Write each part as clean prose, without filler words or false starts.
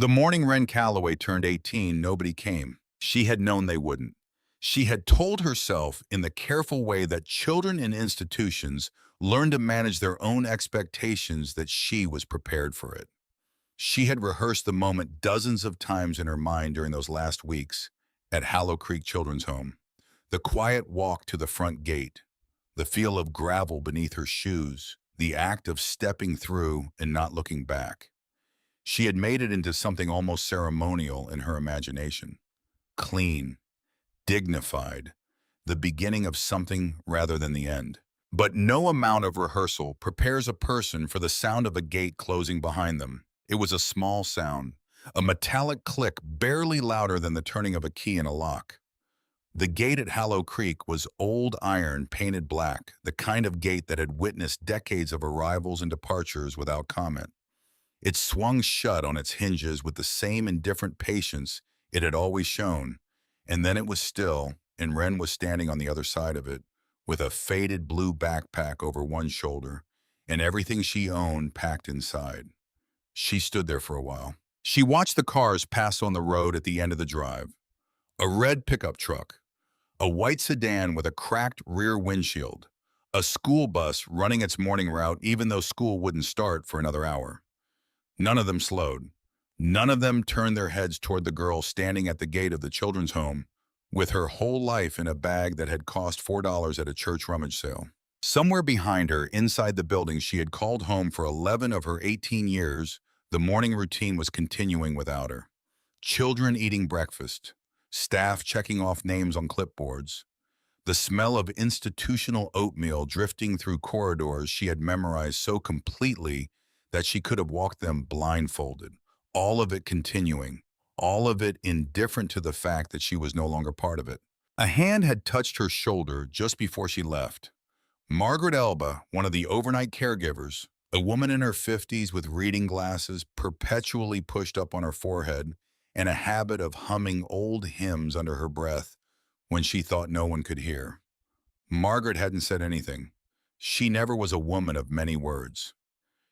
The morning Wren Calloway turned 18, nobody came. She had known they wouldn't. She had told herself in the careful way that children in institutions learn to manage their own expectations that she was prepared for it. She had rehearsed the moment dozens of times in her mind during those last weeks at Hallow Creek Children's Home. The quiet walk to the front gate, the feel of gravel beneath her shoes, the act of stepping through and not looking back. She had made it into something almost ceremonial in her imagination. Clean, dignified, the beginning of something rather than the end. But no amount of rehearsal prepares a person for the sound of a gate closing behind them. It was a small sound, a metallic click barely louder than the turning of a key in a lock. The gate at Hallow Creek was old iron painted black, the kind of gate that had witnessed decades of arrivals and departures without comment. It swung shut on its hinges with the same indifferent patience it had always shown, and then it was still, and Wren was standing on the other side of it, with a faded blue backpack over one shoulder, and everything she owned packed inside. She stood there for a while. She watched the cars pass on the road at the end of the drive. A red pickup truck, a white sedan with a cracked rear windshield, a school bus running its morning route even though school wouldn't start for another hour. None of them slowed. None of them turned their heads toward the girl standing at the gate of the children's home with her whole life in a bag that had cost $4 at a church rummage sale. Somewhere behind her, inside the building she had called home for 11 of her 18 years, the morning routine was continuing without her. Children eating breakfast, staff checking off names on clipboards, the smell of institutional oatmeal drifting through corridors she had memorized so completely that she could have walked them blindfolded, all of it continuing, all of it indifferent to the fact that she was no longer part of it. A hand had touched her shoulder just before she left. Margaret Elba, one of the overnight caregivers, a woman in her 50s with reading glasses perpetually pushed up on her forehead and a habit of humming old hymns under her breath when she thought no one could hear. Margaret hadn't said anything. She never was a woman of many words.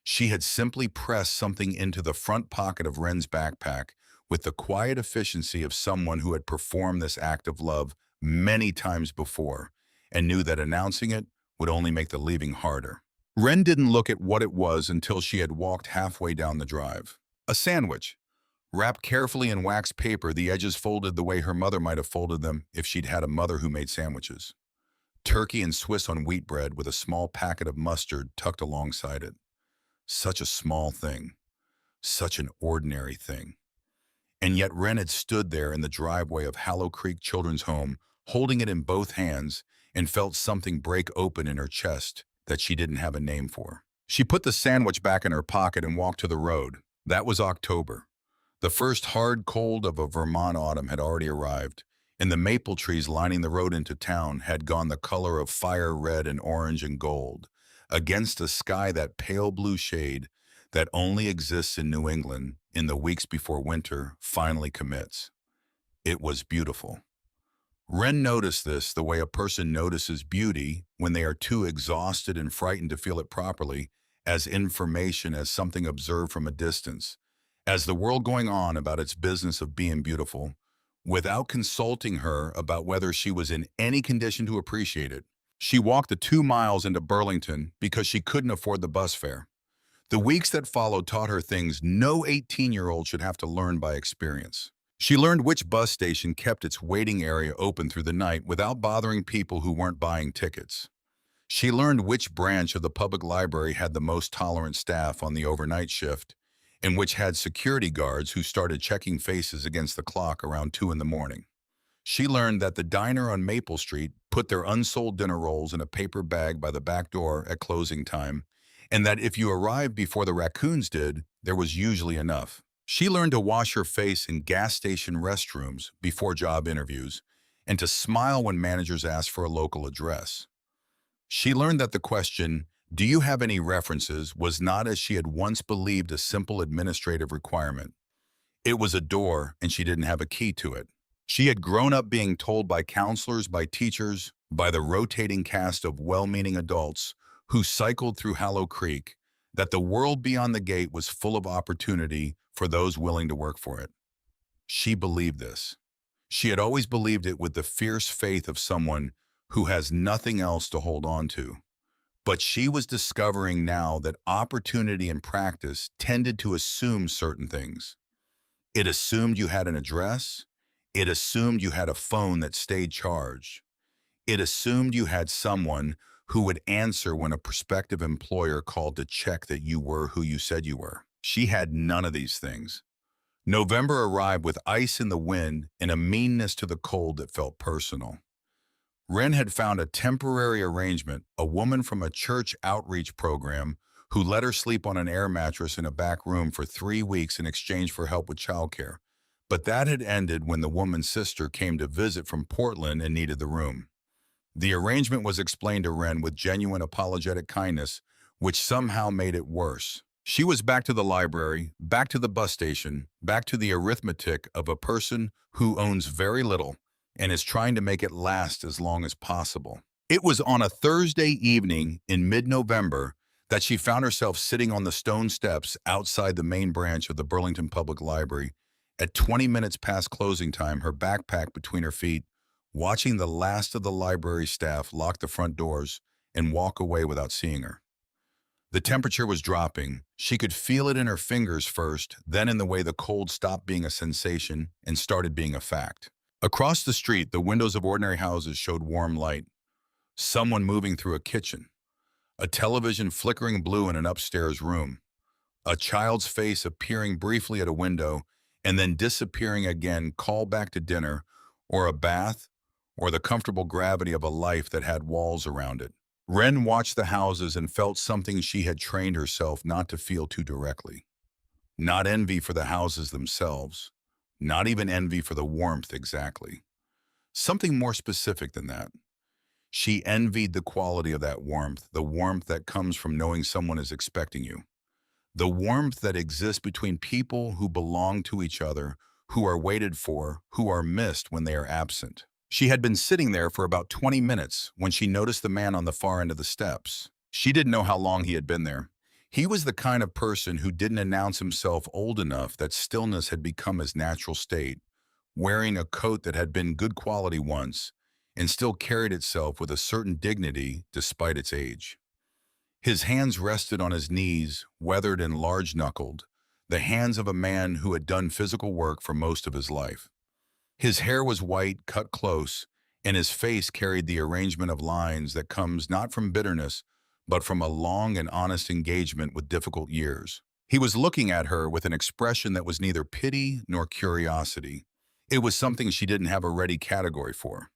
She had simply pressed something into the front pocket of Wren's backpack with the quiet efficiency of someone who had performed this act of love many times before and knew that announcing it would only make the leaving harder. Wren didn't look at what it was until she had walked halfway down the drive. A sandwich, wrapped carefully in wax paper, the edges folded the way her mother might have folded them if she'd had a mother who made sandwiches. Turkey and Swiss on wheat bread with a small packet of mustard tucked alongside it. Such a small thing. Such an ordinary thing. And yet Wren had stood there in the driveway of Hallow Creek Children's Home, holding it in both hands, and felt something break open in her chest that she didn't have a name for. She put the sandwich back in her pocket and walked to the road. That was October. The first hard cold of a Vermont autumn had already arrived, and the maple trees lining the road into town had gone the color of fire red and orange and gold, against a sky that pale blue shade that only exists in New England in the weeks before winter finally commits. It was beautiful. Wren noticed this the way a person notices beauty when they are too exhausted and frightened to feel it properly, as information, as something observed from a distance, as the world going on about its business of being beautiful, without consulting her about whether she was in any condition to appreciate it. She walked the 2 miles into Burlington because she couldn't afford the bus fare. The weeks that followed taught her things no 18-year-old should have to learn by experience. She learned which bus station kept its waiting area open through the night without bothering people who weren't buying tickets. She learned which branch of the public library had the most tolerant staff on the overnight shift, and which had security guards who started checking faces against the clock around 2 in the morning. She learned that the diner on Maple Street put their unsold dinner rolls in a paper bag by the back door at closing time, and that if you arrived before the raccoons did, there was usually enough. She learned to wash her face in gas station restrooms before job interviews, and to smile when managers asked for a local address. She learned that the question, "Do you have any references?" was not, as she had once believed, a simple administrative requirement. It was a door, and she didn't have a key to it. She had grown up being told by counselors, by teachers, by the rotating cast of well-meaning adults who cycled through Hallow Creek that the world beyond the gate was full of opportunity for those willing to work for it. She believed this. She had always believed it with the fierce faith of someone who has nothing else to hold on to. But she was discovering now that opportunity and practice tended to assume certain things. It assumed you had an address. It assumed you had a phone that stayed charged. It assumed you had someone who would answer when a prospective employer called to check that you were who you said you were. She had none of these things. November arrived with ice in the wind and a meanness to the cold that felt personal. Wren had found a temporary arrangement, a woman from a church outreach program who let her sleep on an air mattress in a back room for 3 weeks in exchange for help with childcare. But that had ended when the woman's sister came to visit from Portland and needed the room. The arrangement was explained to Wren with genuine apologetic kindness, which somehow made it worse. She was back to the library, back to the bus station, back to the arithmetic of a person who owns very little and is trying to make it last as long as possible. It was on a Thursday evening in mid-November that she found herself sitting on the stone steps outside the main branch of the Burlington Public Library at 20 minutes past closing time, her backpack between her feet, watching the last of the library staff lock the front doors and walk away without seeing her. The temperature was dropping. She could feel it in her fingers first, then in the way the cold stopped being a sensation and started being a fact. Across the street, the windows of ordinary houses showed warm light. Someone moving through a kitchen. A television flickering blue in an upstairs room. A child's face appearing briefly at a window and then disappearing again, call back to dinner, or a bath, or the comfortable gravity of a life that had walls around it. Wren watched the houses and felt something she had trained herself not to feel too directly. Not envy for the houses themselves, not even envy for the warmth exactly. Something more specific than that. She envied the quality of that warmth, the warmth that comes from knowing someone is expecting you. The warmth that exists between people who belong to each other, who are waited for, who are missed when they are absent. She had been sitting there for about 20 minutes when she noticed the man on the far end of the steps. She didn't know how long he had been there. He was the kind of person who didn't announce himself old enough that stillness had become his natural state, wearing a coat that had been good quality once and still carried itself with a certain dignity despite its age. His hands rested on his knees, weathered and large-knuckled, the hands of a man who had done physical work for most of his life. His hair was white, cut close, and his face carried the arrangement of lines that comes not from bitterness, but from a long and honest engagement with difficult years. He was looking at her with an expression that was neither pity nor curiosity. It was something she didn't have a ready category for.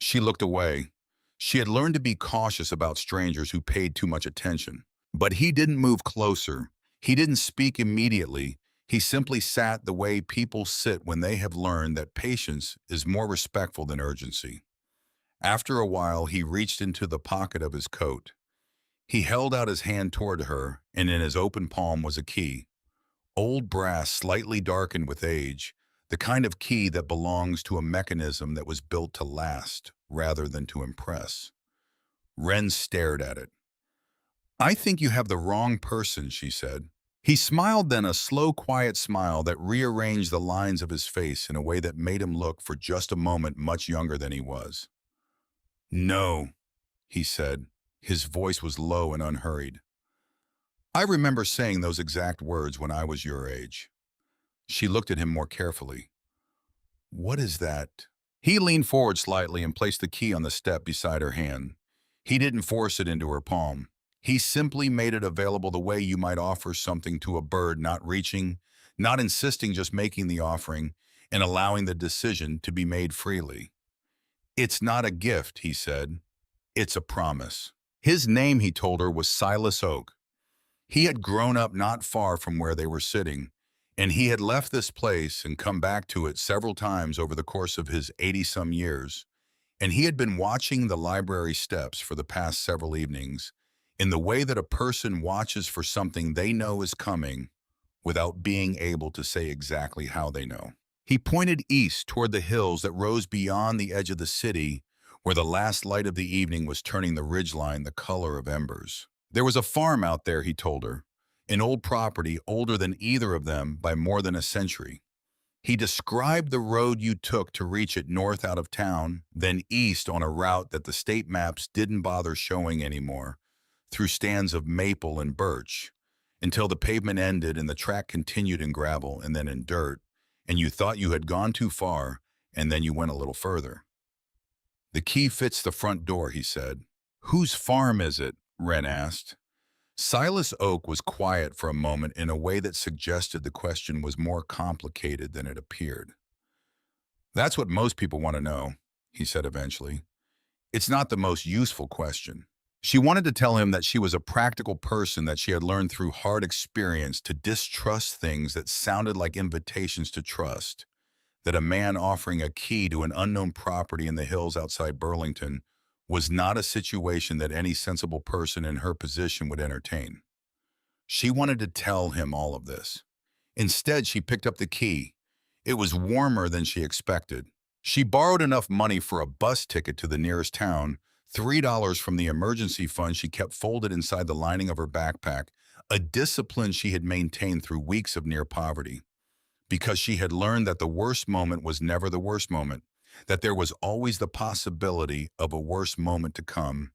She looked away. She had learned to be cautious about strangers who paid too much attention. But he didn't move closer. He didn't speak immediately. He simply sat the way people sit when they have learned that patience is more respectful than urgency. After a while, he reached into the pocket of his coat. He held out his hand toward her, and in his open palm was a key. Old brass, slightly darkened with age, the kind of key that belongs to a mechanism that was built to last rather than to impress. Wren stared at it. "I think you have the wrong person," she said. He smiled, then a slow, quiet smile that rearranged the lines of his face in a way that made him look for just a moment much younger than he was. "No," he said. His voice was low and unhurried. "I remember saying those exact words when I was your age." She looked at him more carefully. "What is that?" He leaned forward slightly and placed the key on the step beside her hand. He didn't force it into her palm. He simply made it available the way you might offer something to a bird, not reaching, not insisting, just making the offering and allowing the decision to be made freely. "It's not a gift," he said. "It's a promise." His name, he told her, was Silas Oak. He had grown up not far from where they were sitting, and he had left this place and come back to it several times over the course of his 80-some years, and he had been watching the library steps for the past several evenings in the way that a person watches for something they know is coming without being able to say exactly how they know. He pointed east toward the hills that rose beyond the edge of the city, where the last light of the evening was turning the ridgeline the color of embers. There was a farm out there, he told her, an old property older than either of them by more than a century. He described the road you took to reach it north out of town, then east on a route that the state maps didn't bother showing anymore, through stands of maple and birch, until the pavement ended and the track continued in gravel and then in dirt, and you thought you had gone too far, and then you went a little further. The key fits the front door, he said. Whose farm is it? Wren asked. Silas Oak was quiet for a moment in a way that suggested the question was more complicated than it appeared. That's what most people want to know, he said eventually. It's not the most useful question. She wanted to tell him that she was a practical person, that she had learned through hard experience to distrust things that sounded like invitations to trust, that a man offering a key to an unknown property in the hills outside Burlington was not a situation that any sensible person in her position would entertain. She wanted to tell him all of this. Instead, she picked up the key. It was warmer than she expected. She borrowed enough money for a bus ticket to the nearest town, $3 from the emergency fund she kept folded inside the lining of her backpack, a discipline she had maintained through weeks of near poverty, because she had learned that the worst moment was never the worst moment, that there was always the possibility of a worse moment to come,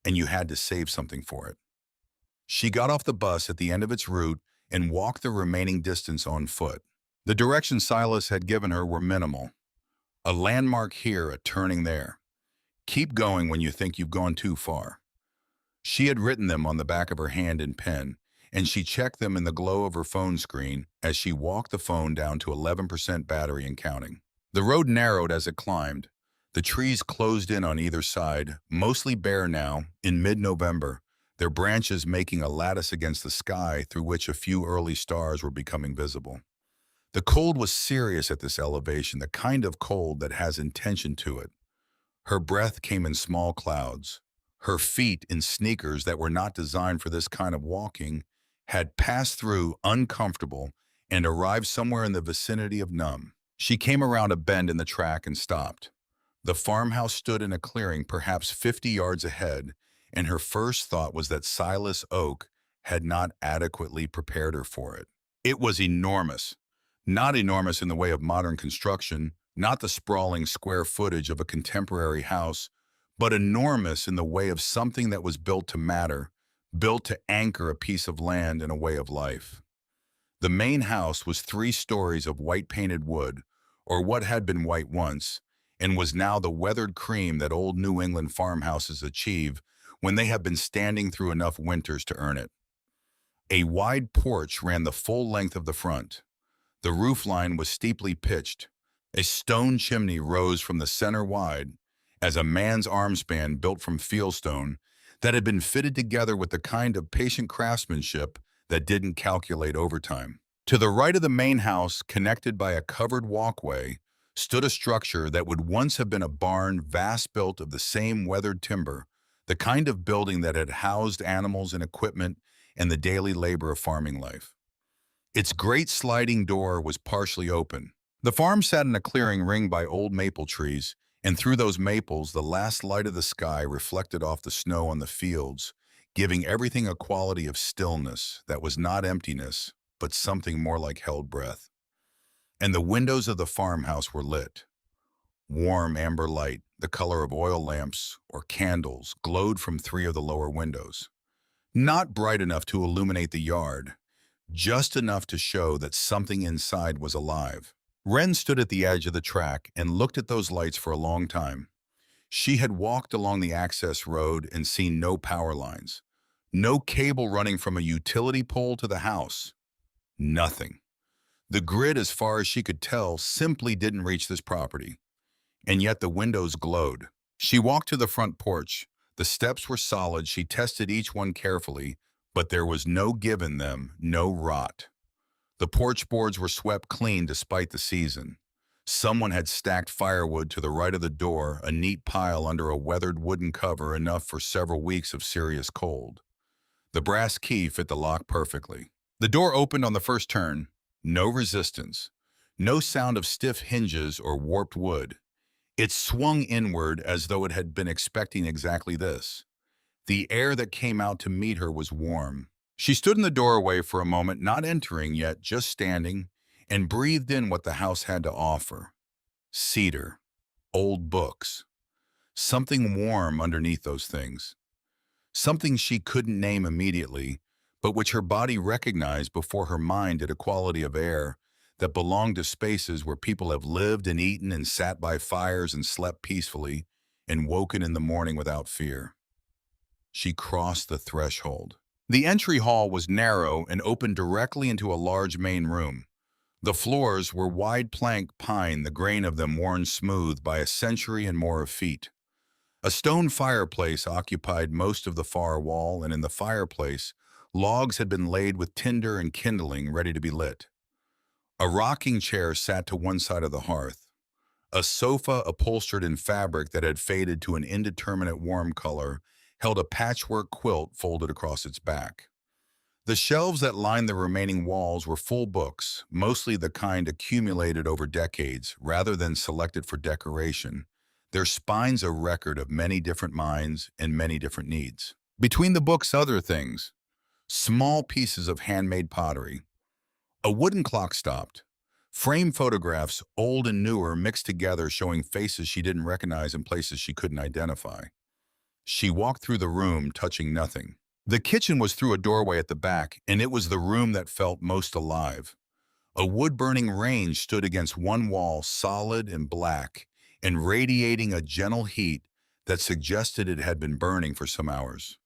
and you had to save something for it. She got off the bus at the end of its route and walked the remaining distance on foot. The directions Silas had given her were minimal. A landmark here, a turning there. Keep going when you think you've gone too far. She had written them on the back of her hand in pen, and she checked them in the glow of her phone screen as she walked the phone down to 11% battery and counting. The road narrowed as it climbed. The trees closed in on either side, mostly bare now, in mid-November, their branches making a lattice against the sky through which a few early stars were becoming visible. The cold was serious at this elevation, the kind of cold that has intention to it. Her breath came in small clouds. Her feet, in sneakers that were not designed for this kind of walking, had passed through uncomfortable and arrived somewhere in the vicinity of numb. She came around a bend in the track and stopped. The farmhouse stood in a clearing perhaps 50 yards ahead, and her first thought was that Silas Oak had not adequately prepared her for it. It was enormous. Not enormous in the way of modern construction, not the sprawling square footage of a contemporary house, but enormous in the way of something that was built to matter, built to anchor a piece of land and a way of life. The main house was 3 stories of white-painted wood, or what had been white once, and was now the weathered cream that old New England farmhouses achieve when they have been standing through enough winters to earn it. A wide porch ran the full length of the front. The roofline was steeply pitched. A stone chimney rose from the center wide, as a man's arm span built from fieldstone that had been fitted together with the kind of patient craftsmanship that didn't calculate overtime. To the right of the main house, connected by a covered walkway, stood a structure that would once have been a barn vast built of the same weathered timber, the kind of building that had housed animals and equipment and the daily labor of farming life. Its great sliding door was partially open. The farm sat in a clearing ringed by old maple trees, and through those maples the last light of the sky reflected off the snow on the fields, giving everything a quality of stillness that was not emptiness, but something more like held breath. And the windows of the farmhouse were lit. Warm amber light, the color of oil lamps or candles, glowed from 3 of the lower windows. Not bright enough to illuminate the yard, just enough to show that something inside was alive. Wren stood at the edge of the track and looked at those lights for a long time. She had walked along the access road and seen no power lines, no cable running from a utility pole to the house. Nothing. The grid, as far as she could tell, simply didn't reach this property. And yet the windows glowed. She walked to the front porch. The steps were solid. She tested each one carefully, but there was no give in them, no rot. The porch boards were swept clean despite the season. Someone had stacked firewood to the right of the door, a neat pile under a weathered wooden cover enough for several weeks of serious cold. The brass key fit the lock perfectly. The door opened on the first turn. No resistance. No sound of stiff hinges or warped wood. It swung inward as though it had been expecting exactly this. The air that came out to meet her was warm, She stood in the doorway for a moment, not entering yet, just standing, and breathed in what the house had to offer. Cedar, old books, something warm underneath those things. Something she couldn't name immediately, but which her body recognized before her mind did, a quality of air that belonged to spaces where people have lived and eaten and sat by fires and slept peacefully and woken in the morning without fear. She crossed the threshold. The entry hall was narrow and opened directly into a large main room. The floors were wide plank pine, the grain of them worn smooth by a century and more of feet. A stone fireplace occupied most of the far wall, and in the fireplace, logs had been laid with tinder and kindling ready to be lit. A rocking chair sat to one side of the hearth. A sofa upholstered in fabric that had faded to an indeterminate warm color held a patchwork quilt folded across its back. The shelves that lined the remaining walls were full books, mostly the kind accumulated over decades rather than selected for decoration, their spines a record of many different minds and many different needs. Between the books, other things, small pieces of handmade pottery. A wooden clock stopped. Frame photographs, old and newer, mixed together, showing faces she didn't recognize and places she couldn't identify. She walked through the room, touching nothing. The kitchen was through a doorway at the back, and it was the room that felt most alive. A wood-burning range stood against one wall, solid and black, and radiating a gentle heat that suggested it had been burning for some hours.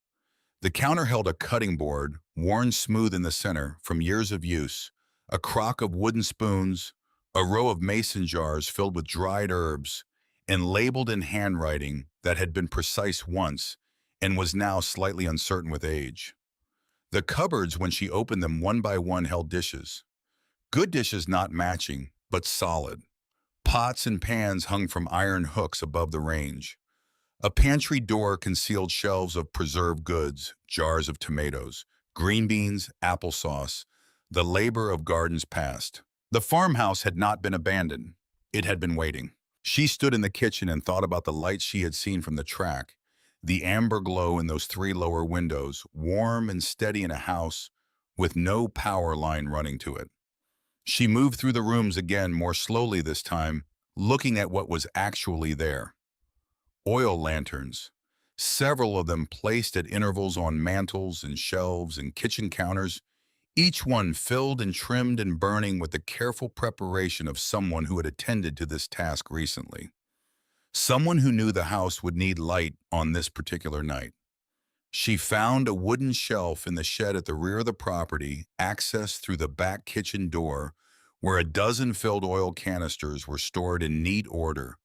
The counter held a cutting board, worn smooth in the center from years of use, a crock of wooden spoons, a row of mason jars filled with dried herbs, and labeled in handwriting that had been precise once and was now slightly uncertain with age. The cupboards, when she opened them one by one, held dishes. Good dishes, not matching, but solid. Pots and pans hung from iron hooks above the range. A pantry door concealed shelves of preserved goods, jars of tomatoes, green beans, applesauce, the labor of gardens past. The farmhouse had not been abandoned. It had been waiting. She stood in the kitchen and thought about the lights she had seen from the track, the amber glow in those three lower windows, warm and steady in a house with no power line running to it. She moved through the rooms again, more slowly this time, looking at what was actually there. Oil lanterns, several of them placed at intervals on mantels and shelves and kitchen counters, each one filled and trimmed and burning with the careful preparation of someone who had attended to this task recently. Someone who knew the house would need light on this particular night. She found a wooden shelf in the shed at the rear of the property, accessed through the back kitchen door, where a dozen filled oil canisters were stored in neat order,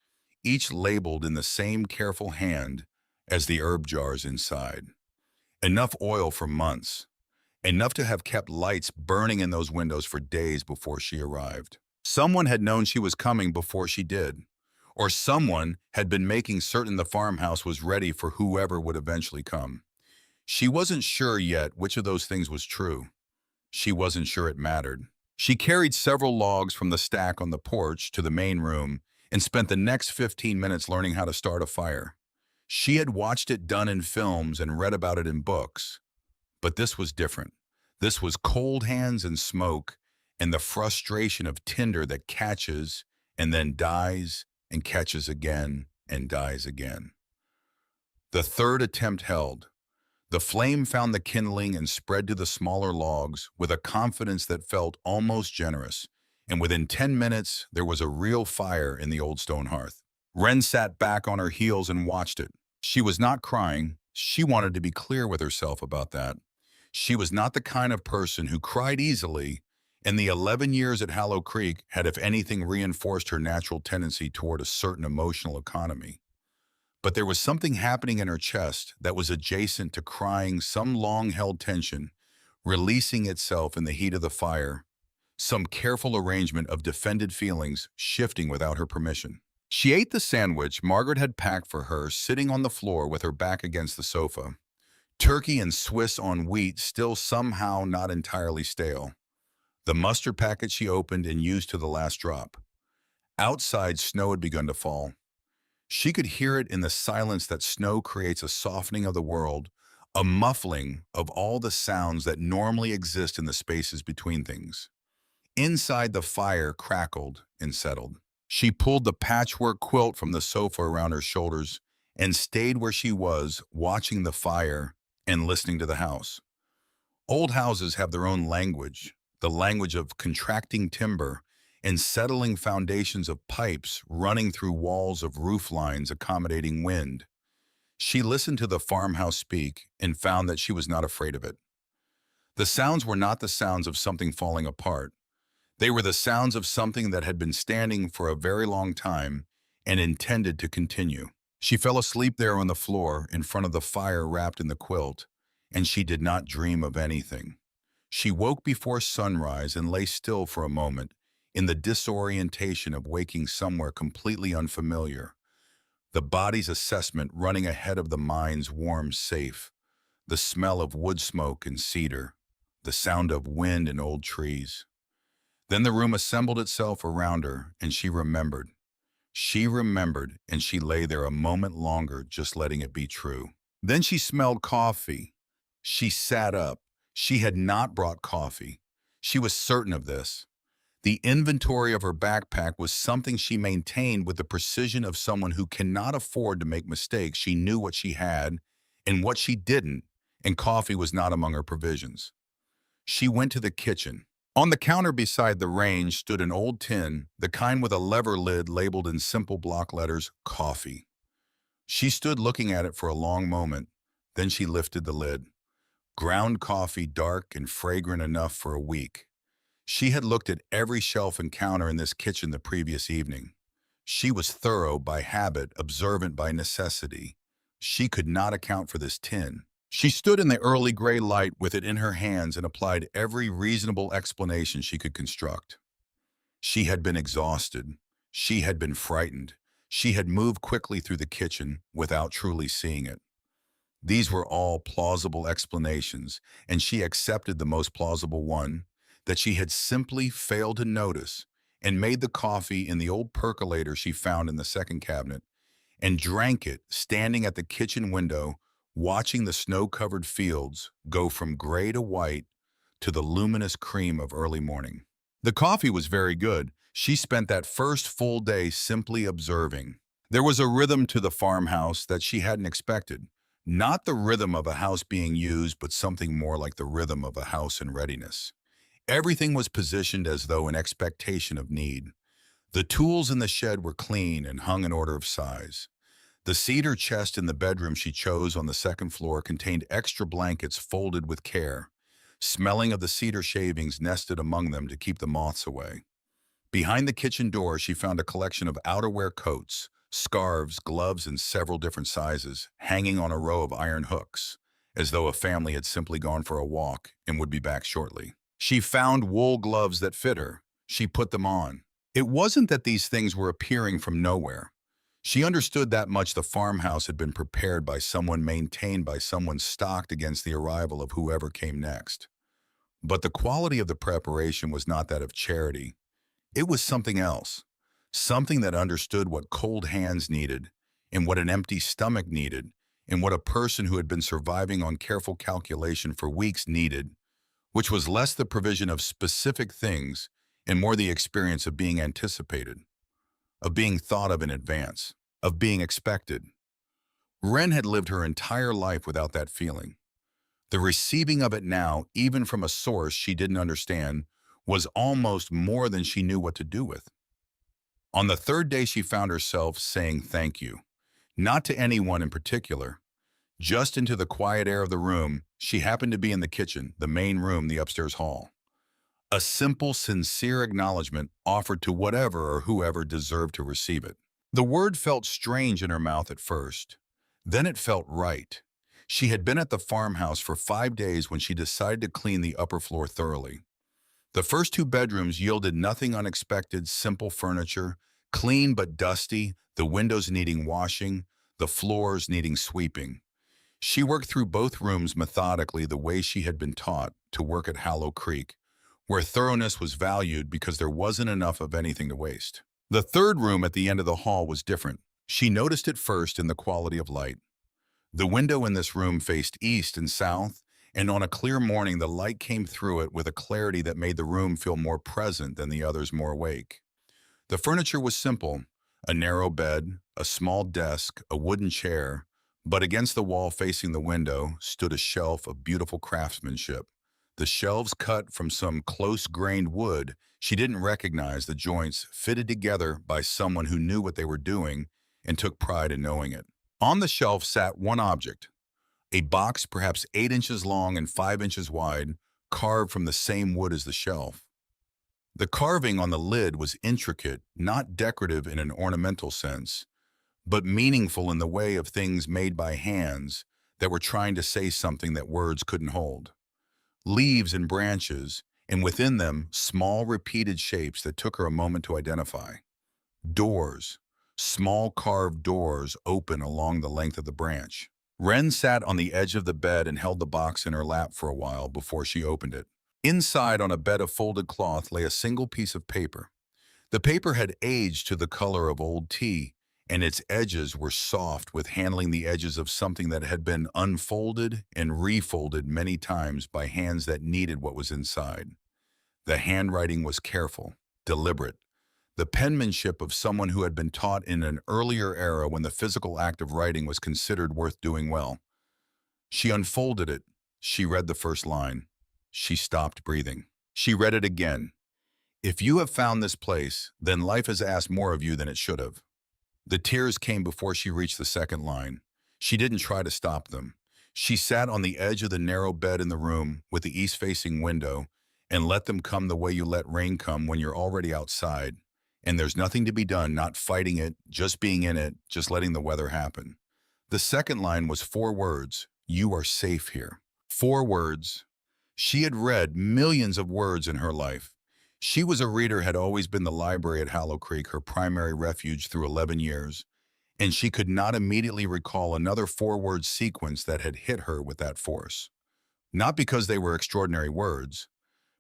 each labeled in the same careful hand as the herb jars inside. Enough oil for months, enough to have kept lights burning in those windows for days before she arrived. Someone had known she was coming before she did, or someone had been making certain the farmhouse was ready for whoever would eventually come. She wasn't sure yet which of those things was true. She wasn't sure it mattered. She carried several logs from the stack on the porch to the main room and spent the next 15 minutes learning how to start a fire. She had watched it done in films and read about it in books. But this was different. This was cold hands and smoke and the frustration of tinder that catches and then dies and catches again and dies again. The third attempt held. The flame found the kindling and spread to the smaller logs with a confidence that felt almost generous, and within 10 minutes there was a real fire in the old stone hearth. Wren sat back on her heels and watched it. She was not crying. She wanted to be clear with herself about that. She was not the kind of person who cried easily, and the 11 years at Hallow Creek had, if anything, reinforced her natural tendency toward a certain emotional economy. But there was something happening in her chest that was adjacent to crying, some long-held tension, releasing itself in the heat of the fire, some careful arrangement of defended feelings shifting without her permission. She ate the sandwich Margaret had packed for her, sitting on the floor with her back against the sofa. Turkey and Swiss on wheat, still somehow not entirely stale. The mustard packet she opened and used to the last drop. Outside, snow had begun to fall. She could hear it in the silence that snow creates, a softening of the world, a muffling of all the sounds that normally exist in the spaces between things. Inside, the fire crackled and settled. She pulled the patchwork quilt from the sofa around her shoulders and stayed where she was, watching the fire and listening to the house. Old houses have their own language, the language of contracting timber and settling foundations of pipes running through walls of roof lines accommodating wind. She listened to the farmhouse speak and found that she was not afraid of it. The sounds were not the sounds of something falling apart. They were the sounds of something that had been standing for a very long time and intended to continue. She fell asleep there on the floor in front of the fire wrapped in the quilt, and she did not dream of anything. She woke before sunrise and lay still for a moment in the disorientation of waking somewhere completely unfamiliar, the body's assessment running ahead of the mind's warm safe, the smell of wood smoke and cedar, the sound of wind in old trees. Then the room assembled itself around her, and she remembered. She remembered, and she lay there a moment longer, just letting it be true. Then she smelled coffee. She sat up. She had not brought coffee. She was certain of this. The inventory of her backpack was something she maintained with the precision of someone who cannot afford to make mistakes. She knew what she had and what she didn't, and coffee was not among her provisions. She went to the kitchen. On the counter beside the range stood an old tin, the kind with a lever lid labeled in simple block letters, "Coffee." She stood looking at it for a long moment. Then she lifted the lid. Ground coffee, dark and fragrant enough for a week. She had looked at every shelf and counter in this kitchen the previous evening. She was thorough by habit, observant by necessity. She could not account for this tin. She stood in the early gray light with it in her hands and applied every reasonable explanation she could construct. She had been exhausted. She had been frightened. She had moved quickly through the kitchen without truly seeing it. These were all plausible explanations, and she accepted the most plausible one, that she had simply failed to notice, and made the coffee in the old percolator she found in the second cabinet, and drank it standing at the kitchen window, watching the snow-covered fields go from gray to white to the luminous cream of early morning. The coffee was very good. She spent that first full day simply observing. There was a rhythm to the farmhouse that she hadn't expected. Not the rhythm of a house being used, but something more like the rhythm of a house in readiness. Everything was positioned as though in expectation of need. The tools in the shed were clean and hung in order of size. The cedar chest in the bedroom she chose on the second floor contained extra blankets folded with care, smelling of the cedar shavings nested among them to keep the moths away. Behind the kitchen door, she found a collection of outerwear coats, scarves, gloves in several different sizes, hanging on a row of iron hooks, as though a family had simply gone for a walk and would be back shortly. She found wool gloves that fit her. She put them on. It wasn't that these things were appearing from nowhere. She understood that much. The farmhouse had been prepared by someone, maintained by someone, stocked against the arrival of whoever came next. But the quality of the preparation was not that of charity. It was something else, something that understood what cold hands needed, and what an empty stomach needed, and what a person who had been surviving on careful calculation for weeks needed, which was less the provision of specific things and more the experience of being anticipated, of being thought of in advance, of being expected. Wren had lived her entire life without that feeling. The receiving of it now, even from a source she didn't understand, was almost more than she knew what to do with. On the third day, she found herself saying thank you, not to anyone in particular, just into the quiet air of the room. She happened to be in the kitchen, the main room, the upstairs hall. A simple, sincere acknowledgement offered to whatever or whoever deserved to receive it. The word felt strange in her mouth at first. Then it felt right. She had been at the farmhouse for 5 days when she decided to clean the upper floor thoroughly. The first 2 bedrooms yielded nothing unexpected: simple furniture, clean but dusty, the windows needing washing, the floors needing sweeping. She worked through both rooms methodically, the way she had been taught to work at Hollow Creek, where thoroughness was valued because there wasn't enough of anything to waste. The third room at the end of the hall was different. She noticed it first in the quality of light. The window in this room faced east and south, and on a clear morning, the light came through it with a clarity that made the room feel more present than the others more awake. The furniture was simple, a narrow bed, a small desk, a wooden chair, but against the wall facing the window stood a shelf of beautiful craftsmanship. The shelves cut from some close-grained wood, she didn't recognize the joints fitted together by someone who knew what they were doing and took pride in knowing it. On the shelf sat one object, a box perhaps 8 inches long and 5 inches wide, carved from the same wood as the shelf. The carving on the lid was intricate, not decorative in an ornamental sense, but meaningful in the way of things made by hands that were trying to say something that words couldn't hold. Leaves and branches, and within them, small repeated shapes that took her a moment to identify. Doors, small carved doors open along the length of the branch. Wren sat on the edge of the bed and held the box in her lap for a while before she opened it. Inside, on a bed of folded cloth, lay a single piece of paper. The paper had aged to the color of old tea, and its edges were soft with handling the edges of something that had been unfolded and refolded many times by hands that needed what was inside. The handwriting was careful, deliberate, the penmanship of someone who had been taught in an earlier era when the physical act of writing was considered worth doing well. She unfolded it. She read the first line. She stopped breathing. She read it again. If you have found this place, then life has asked more of you than it should have. The tears came before she reached the second line. She didn't try to stop them. She sat on the edge of the narrow bed in the room with the east-facing window and let them come the way you let rain come when you're already outside. And there's nothing to be done, not fighting it, just being in it, just letting the weather happen. The second line was 4 words. You are safe here. 4 words. She had read millions of words in her life. She was a reader, had always been the library at Hollow Creek, her primary refuge through 11 years, and she could not immediately recall another 4-word sequence that had hit her with that force. Not because they were extraordinary words,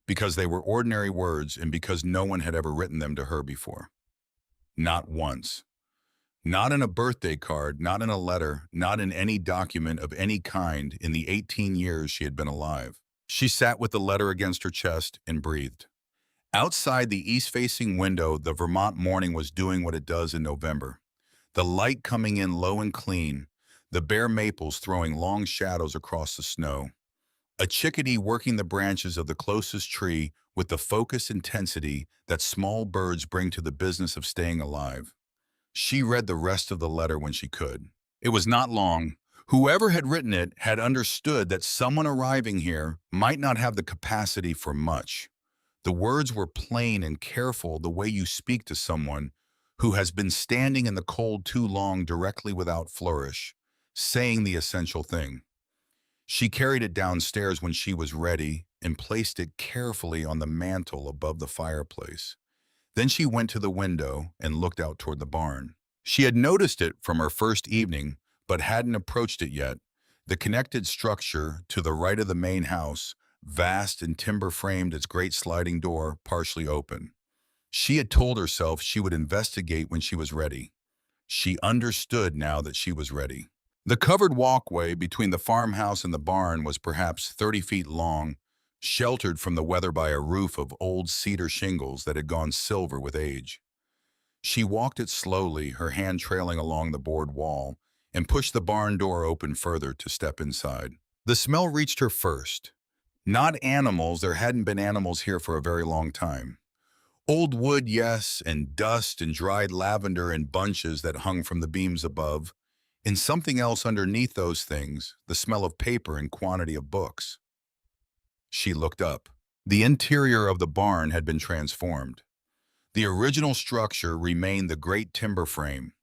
because they were ordinary words and because no one had ever written them to her before. Not once. Not in a birthday card, not in a letter, not in any document of any kind in the 18 years she had been alive. She sat with the letter against her chest and breathed. Outside the east-facing window, the Vermont morning was doing what it does in November. The light coming in low and clean, the bare maples throwing long shadows across the snow. A chickadee working the branches of the closest tree with the focused intensity that small birds bring to the business of staying alive. She read the rest of the letter when she could. It was not long. Whoever had written it had understood that someone arriving here might not have the capacity for much. The words were plain and careful, the way you speak to someone who has been standing in the cold too long, directly without flourish, saying the essential thing. She carried it downstairs when she was ready and placed it carefully on the mantel above the fireplace. Then she went to the window and looked out toward the barn. She had noticed it from her first evening, but hadn't approached it yet. The connected structure to the right of the main house, vast and timber-framed, its great sliding door partially open. She had told herself she would investigate when she was ready. She understood now that she was ready. The covered walkway between the farmhouse and the barn was perhaps 30 feet long, sheltered from the weather by a roof of old cedar shingles that had gone silver with age. She walked it slowly, her hand trailing along the board wall, and pushed the barn door open further to step inside. The smell reached her first. Not animals, there hadn't been animals here for a very long time. Old wood, yes, and dust and dried lavender in bunches that hung from the beams above, and something else underneath those things, the smell of paper and quantity of books. She looked up. The interior of the barn had been transformed. The original structure remained the great timber frame,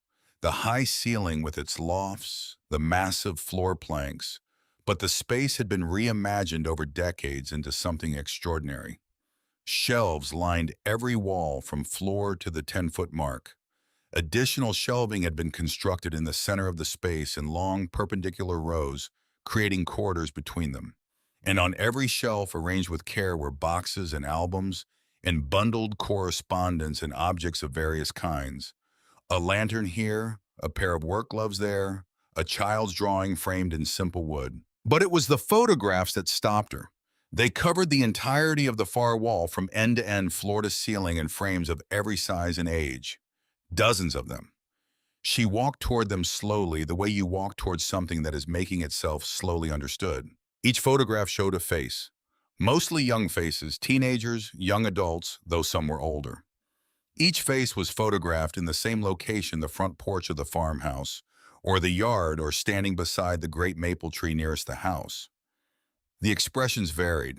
the high ceiling with its lofts, the massive floor planks, but the space had been reimagined over decades into something extraordinary. Shelves lined every wall from floor to the 10-foot mark. Additional shelving had been constructed in the center of the space in long perpendicular rows, creating corridors between them. And on every shelf, arranged with care, were boxes and albums and bundled correspondence and objects of various kinds. A lantern here, a pair of work gloves there, a child's drawing framed in simple wood. But it was the photographs that stopped her. They covered the entirety of the far wall from end to end, floor to ceiling, in frames of every size and age. Dozens of them. She walked toward them slowly, the way you walk towards something that is making itself slowly understood. Each photograph showed a face. Mostly young faces, teenagers, young adults, though some were older. Each face was photographed in the same location, the front porch of the farmhouse, or the yard, or standing beside the great maple tree nearest the house. The expressions varied.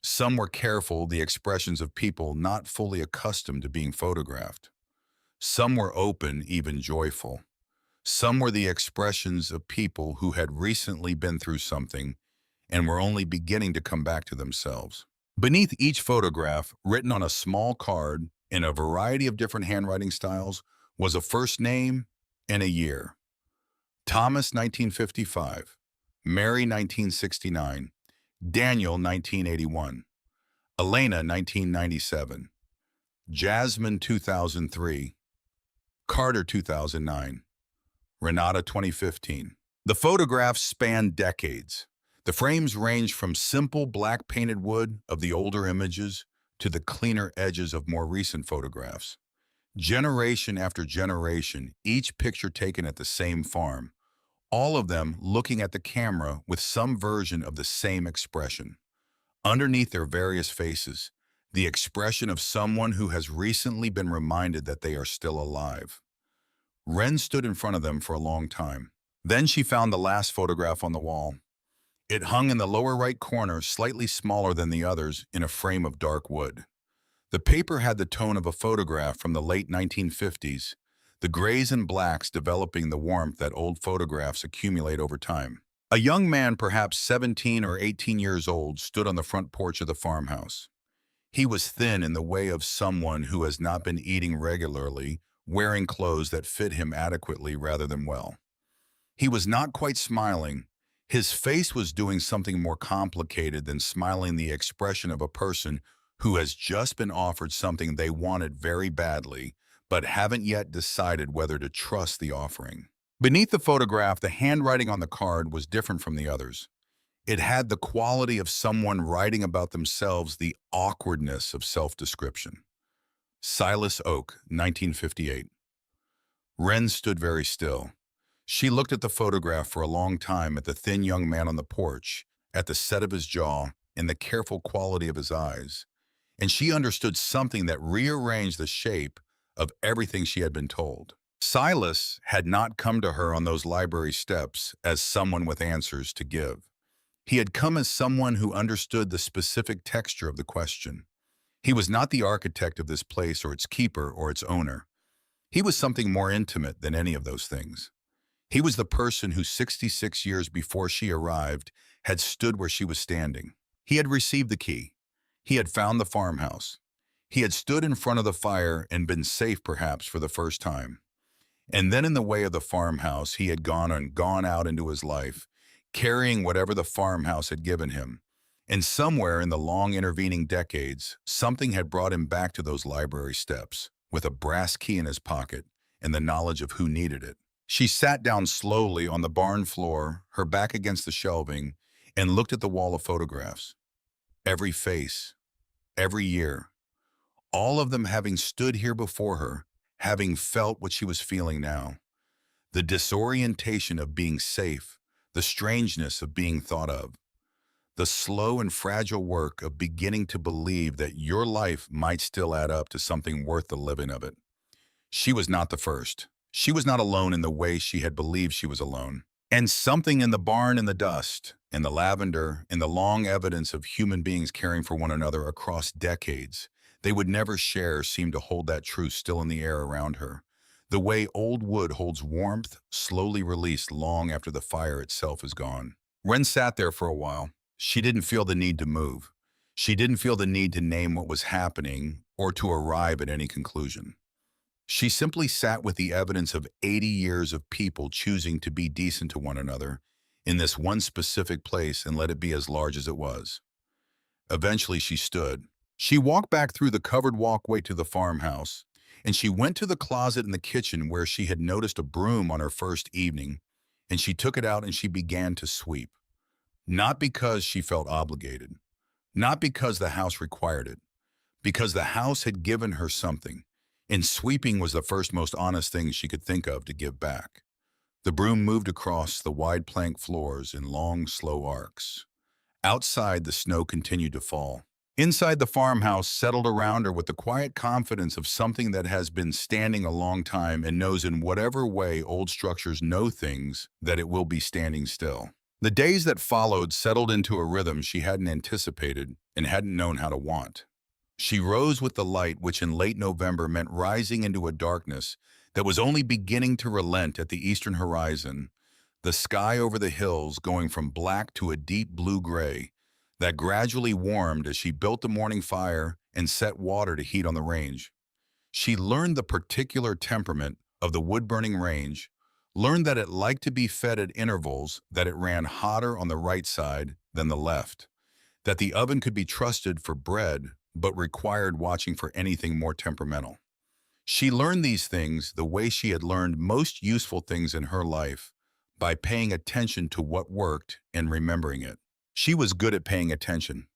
Some were careful, the expressions of people not fully accustomed to being photographed. Some were open, even joyful. Some were the expressions of people who had recently been through something and were only beginning to come back to themselves. Beneath each photograph, written on a small card in a variety of different handwriting styles, was a first name and a year. Thomas, 1955. Mary, 1969. Daniel, 1981. Elena, 1997. Jasmine, 2003. Carter, 2009. Renata, 2015. The photographs spanned decades. The frames ranged from simple black painted wood of the older images to the cleaner edges of more recent photographs. Generation after generation, each picture taken at the same farm, all of them looking at the camera with some version of the same expression. Underneath their various faces, the expression of someone who has recently been reminded that they are still alive. Wren stood in front of them for a long time. Then she found the last photograph on the wall. It hung in the lower right corner, slightly smaller than the others, in a frame of dark wood. The paper had the tone of a photograph from the late 1950s, the grays and blacks developing the warmth that old photographs accumulate over time. A young man, perhaps 17 or 18 years old, stood on the front porch of the farmhouse. He was thin in the way of someone who has not been eating regularly, wearing clothes that fit him adequately rather than well. He was not quite smiling. His face was doing something more complicated than smiling, the expression of a person who has just been offered something they wanted very badly, but haven't yet decided whether to trust the offering. Beneath the photograph, the handwriting on the card was different from the others. It had the quality of someone writing about themselves, the awkwardness of self-description. Silas Oak, 1958. Wren stood very still. She looked at the photograph for a long time, at the thin young man on the porch, at the set of his jaw, and the careful quality of his eyes. And she understood something that rearranged the shape of everything she had been told. Silas had not come to her on those library steps as someone with answers to give. He had come as someone who understood the specific texture of the question. He was not the architect of this place or its keeper or its owner. He was something more intimate than any of those things. He was the person who 66 years before she arrived had stood where she was standing. He had received the key. He had found the farmhouse. He had stood in front of the fire and been safe perhaps for the first time. And then in the way of the farmhouse, he had gone out into his life, carrying whatever the farmhouse had given him. And somewhere in the long intervening decades, something had brought him back to those library steps, with a brass key in his pocket and the knowledge of who needed it. She sat down slowly on the barn floor, her back against the shelving, and looked at the wall of photographs. Every face, every year, all of them having stood here before her, having felt what she was feeling now. The disorientation of being safe, the strangeness of being thought of, the slow and fragile work of beginning to believe that your life might still add up to something worth the living of it. She was not the first. She was not alone in the way she had believed she was alone. And something in the barn, in the dust, in the lavender, in the long evidence of human beings caring for one another across decades they would never share seemed to hold that truth still in the air around her. The way old wood holds warmth, slowly released long after the fire itself is gone. Wren sat there for a while. She didn't feel the need to move. She didn't feel the need to name what was happening or to arrive at any conclusion. She simply sat with the evidence of 80 years of people choosing to be decent to one another in this one specific place and let it be as large as it was. Eventually she stood. She walked back through the covered walkway to the farmhouse, and she went to the closet in the kitchen where she had noticed a broom on her first evening, and she took it out and she began to sweep. Not because she felt obligated, not because the house required it, because the house had given her something, and sweeping was the first most honest thing she could think of to give back. The broom moved across the wide plank floors in long, slow arcs. Outside, the snow continued to fall. Inside, the farmhouse settled around her with the quiet confidence of something that has been standing a long time and knows in whatever way old structures know things that it will be standing still. The days that followed settled into a rhythm she hadn't anticipated and hadn't known how to want. She rose with the light, which in late November meant rising into a darkness that was only beginning to relent at the eastern horizon, the sky over the hills going from black to a deep blue-gray that gradually warmed as she built the morning fire and set water to heat on the range. She learned the particular temperament of the wood-burning range, learned that it liked to be fed at intervals, that it ran hotter on the right side than the left, that the oven could be trusted for bread but required watching for anything more temperamental. She learned these things the way she had learned most useful things in her life, by paying attention to what worked and remembering it. She was good at paying attention.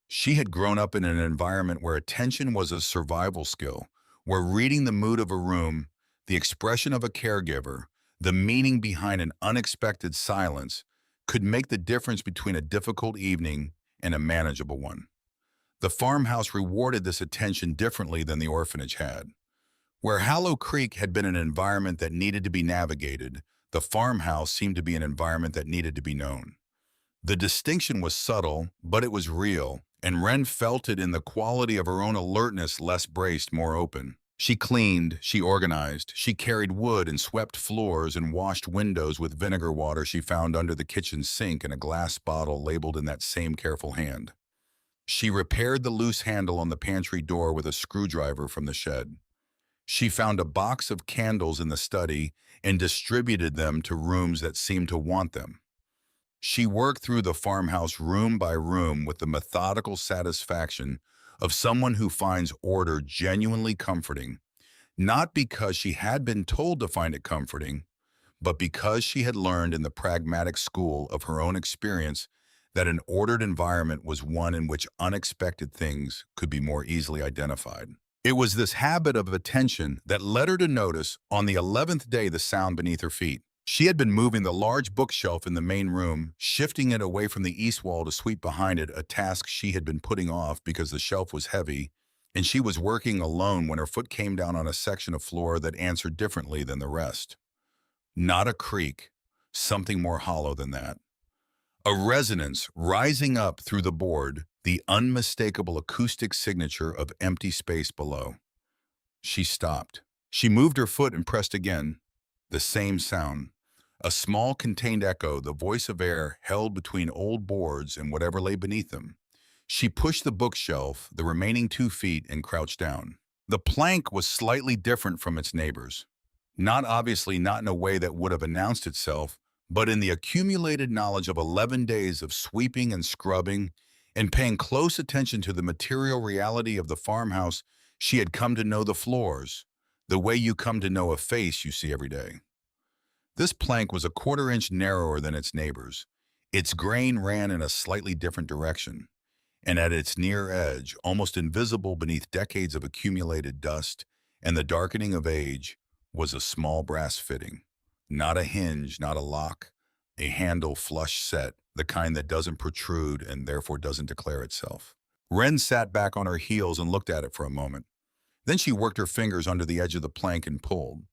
She had grown up in an environment where attention was a survival skill, where reading the mood of a room, the expression of a caregiver, the meaning behind an unexpected silence could make the difference between a difficult evening and a manageable one. The farmhouse rewarded this attention differently than the orphanage had. Where Hollow Creek had been an environment that needed to be navigated, the farmhouse seemed to be an environment that needed to be known. The distinction was subtle, but it was real, and Wren felt it in the quality of her own alertness, less braced, more open. She cleaned, she organized, she carried wood and swept floors and washed windows with vinegar water she found under the kitchen sink in a glass bottle labeled in that same careful hand. She repaired the loose handle on the pantry door with a screwdriver from the shed. She found a box of candles in the study and distributed them to rooms that seemed to want them. She worked through the farmhouse room by room with the methodical satisfaction of someone who finds order genuinely comforting, not because she had been told to find it comforting, but because she had learned in the pragmatic school of her own experience that an ordered environment was one in which unexpected things could be more easily identified. It was this habit of attention that led her to notice on the 11th day the sound beneath her feet. She had been moving the large bookshelf in the main room, shifting it away from the east wall to sweep behind it, a task she had been putting off because the shelf was heavy, and she was working alone when her foot came down on a section of floor that answered differently than the rest. Not a creak, something more hollow than that. A resonance rising up through the board, the unmistakable acoustic signature of empty space below. She stopped. She moved her foot and pressed again. The same sound. A small contained echo, the voice of air held between old boards and whatever lay beneath them. She pushed the bookshelf the remaining 2 feet and crouched down. The plank was slightly different from its neighbors. Not obviously not in a way that would have announced itself, but in the accumulated knowledge of 11 days of sweeping and scrubbing and paying close attention to the material reality of the farmhouse, she had come to know the floors, the way you come to know a face you see every day. This plank was a 1/4 inch narrower than its neighbors. Its grain ran in a slightly different direction, and at its near edge, almost invisible beneath decades of accumulated dust and the darkening of age, was a small brass fitting. Not a hinge, not a lock, a handle flush set, the kind that doesn't protrude and therefore doesn't declare itself. Wren sat back on her heels and looked at it for a moment. Then she worked her fingers under the edge of the plank and pulled.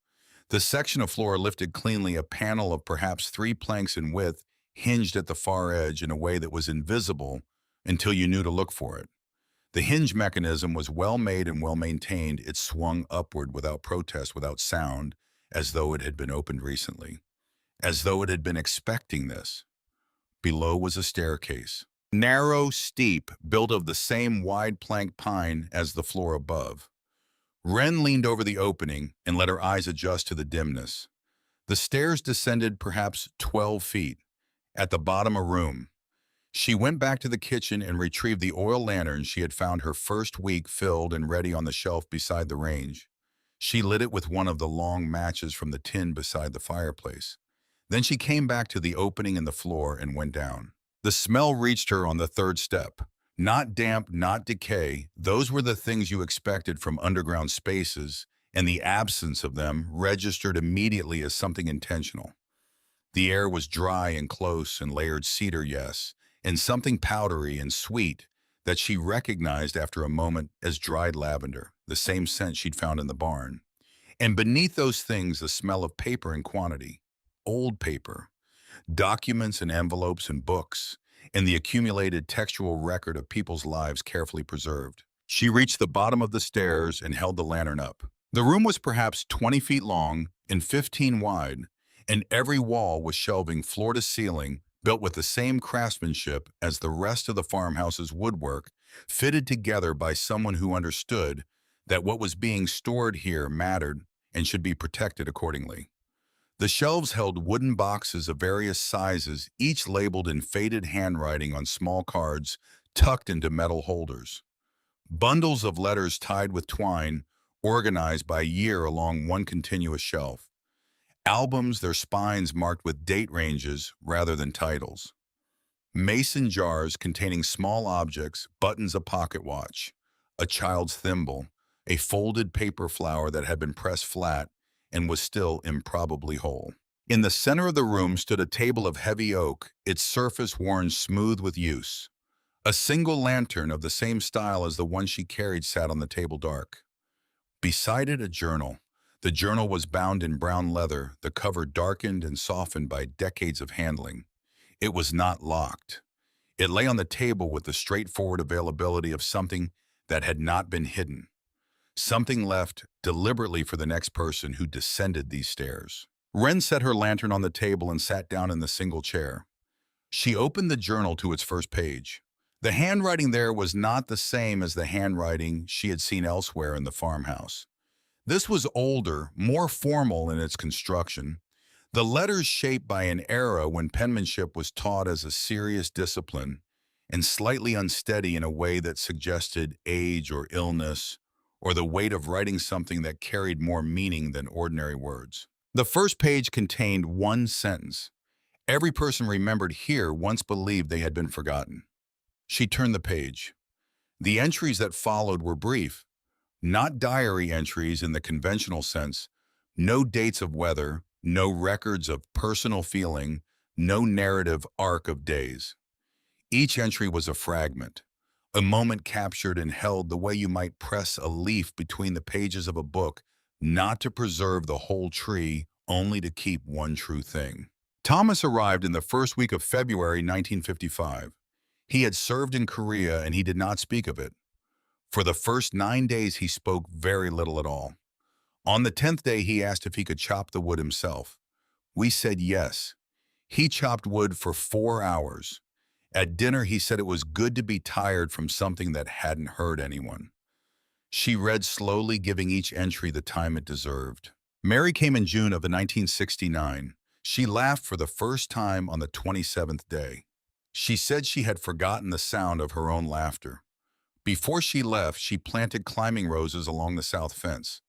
The section of floor lifted cleanly, a panel of perhaps 3 planks in width, hinged at the far edge in a way that was invisible until you knew to look for it. The hinge mechanism was well made and well maintained. It swung upward without protest, without sound, as though it had been opened recently, as though it had been expecting this. Below was a staircase, narrow, steep, built of the same wide plank pine as the floor above. Wren leaned over the opening and let her eyes adjust to the dimness. The stairs descended perhaps 12 feet. At the bottom, a room. She went back to the kitchen and retrieved the oil lantern she had found her first week filled and ready on the shelf beside the range. She lit it with one of the long matches from the tin beside the fireplace. Then she came back to the opening in the floor and went down. The smell reached her on the third step. Not damp, not decay. Those were the things you expected from underground spaces, and the absence of them registered immediately as something intentional. The air was dry and close and layered cedar, yes, and something powdery and sweet that she recognized after a moment as dried lavender, the same scent she'd found in the barn. And beneath those things, the smell of paper in quantity. Old paper, documents and envelopes and books, and the accumulated textual record of people's lives carefully preserved. She reached the bottom of the stairs and held the lantern up. The room was perhaps 20 feet long and 15 wide, and every wall was shelving floor to ceiling, built with the same craftsmanship as the rest of the farmhouse's woodwork, fitted together by someone who understood that what was being stored here mattered and should be protected accordingly. The shelves held wooden boxes of various sizes, each labeled in faded handwriting on small cards tucked into metal holders. Bundles of letters tied with twine, organized by year along one continuous shelf. Albums, their spines marked with date ranges rather than titles. Mason jars containing small objects, buttons, a pocket watch, a child's thimble, a folded paper flower that had been pressed flat and was still improbably whole. In the center of the room stood a table of heavy oak, its surface worn smooth with use. A single lantern of the same style as the one she carried sat on the table dark. Beside it, a journal. The journal was bound in brown leather, the cover darkened and softened by decades of handling. It was not locked. It lay on the table with the straightforward availability of something that had not been hidden. Something left deliberately for the next person who descended these stairs. Wren set her lantern on the table and sat down in the single chair. She opened the journal to its first page. The handwriting there was not the same as the handwriting she had seen elsewhere in the farmhouse. This was older, more formal in its construction. The letters shaped by an era when penmanship was taught as a serious discipline and slightly unsteady in a way that suggested age or illness or the weight of writing something that carried more meaning than ordinary words. The first page contained one sentence. Every person remembered here once believed they had been forgotten. She turned the page. The entries that followed were brief, not diary entries in the conventional sense, no dates of weather, no records of personal feeling, no narrative arc of days. Each entry was a fragment, a moment captured and held the way you might press a leaf between the pages of a book, not to preserve the whole tree, only to keep one true thing. Thomas arrived in the first week of February 1955. He had served in Korea and he did not speak of it. For the first 9 days, he spoke very little at all. On the 10th day, he asked if he could chop the wood himself. We said yes. He chopped wood for 4 hours. At dinner, he said it was good to be tired from something that hadn't hurt anyone. She read slowly, giving each entry the time it deserved. Mary came in June of 1969. She laughed for the first time on the 27th day. She said she had forgotten the sound of her own laughter. Before she left, she planted climbing roses along the south fence.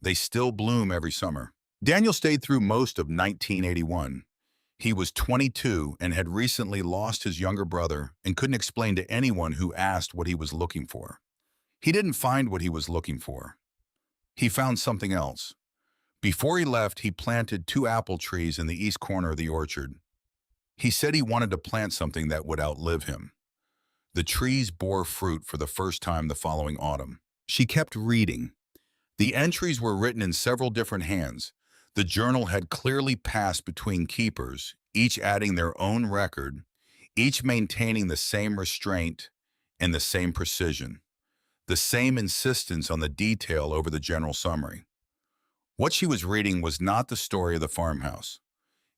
They still bloom every summer. Daniel stayed through most of 1981. He was 22 and had recently lost his younger brother and couldn't explain to anyone who asked what he was looking for. He didn't find what he was looking for. He found something else. Before he left, he planted 2 apple trees in the east corner of the orchard. He said he wanted to plant something that would outlive him. The trees bore fruit for the first time the following autumn. She kept reading. The entries were written in several different hands. The journal had clearly passed between keepers, each adding their own record, each maintaining the same restraint and the same precision, the same insistence on the detail over the general summary. What she was reading was not the story of the farmhouse.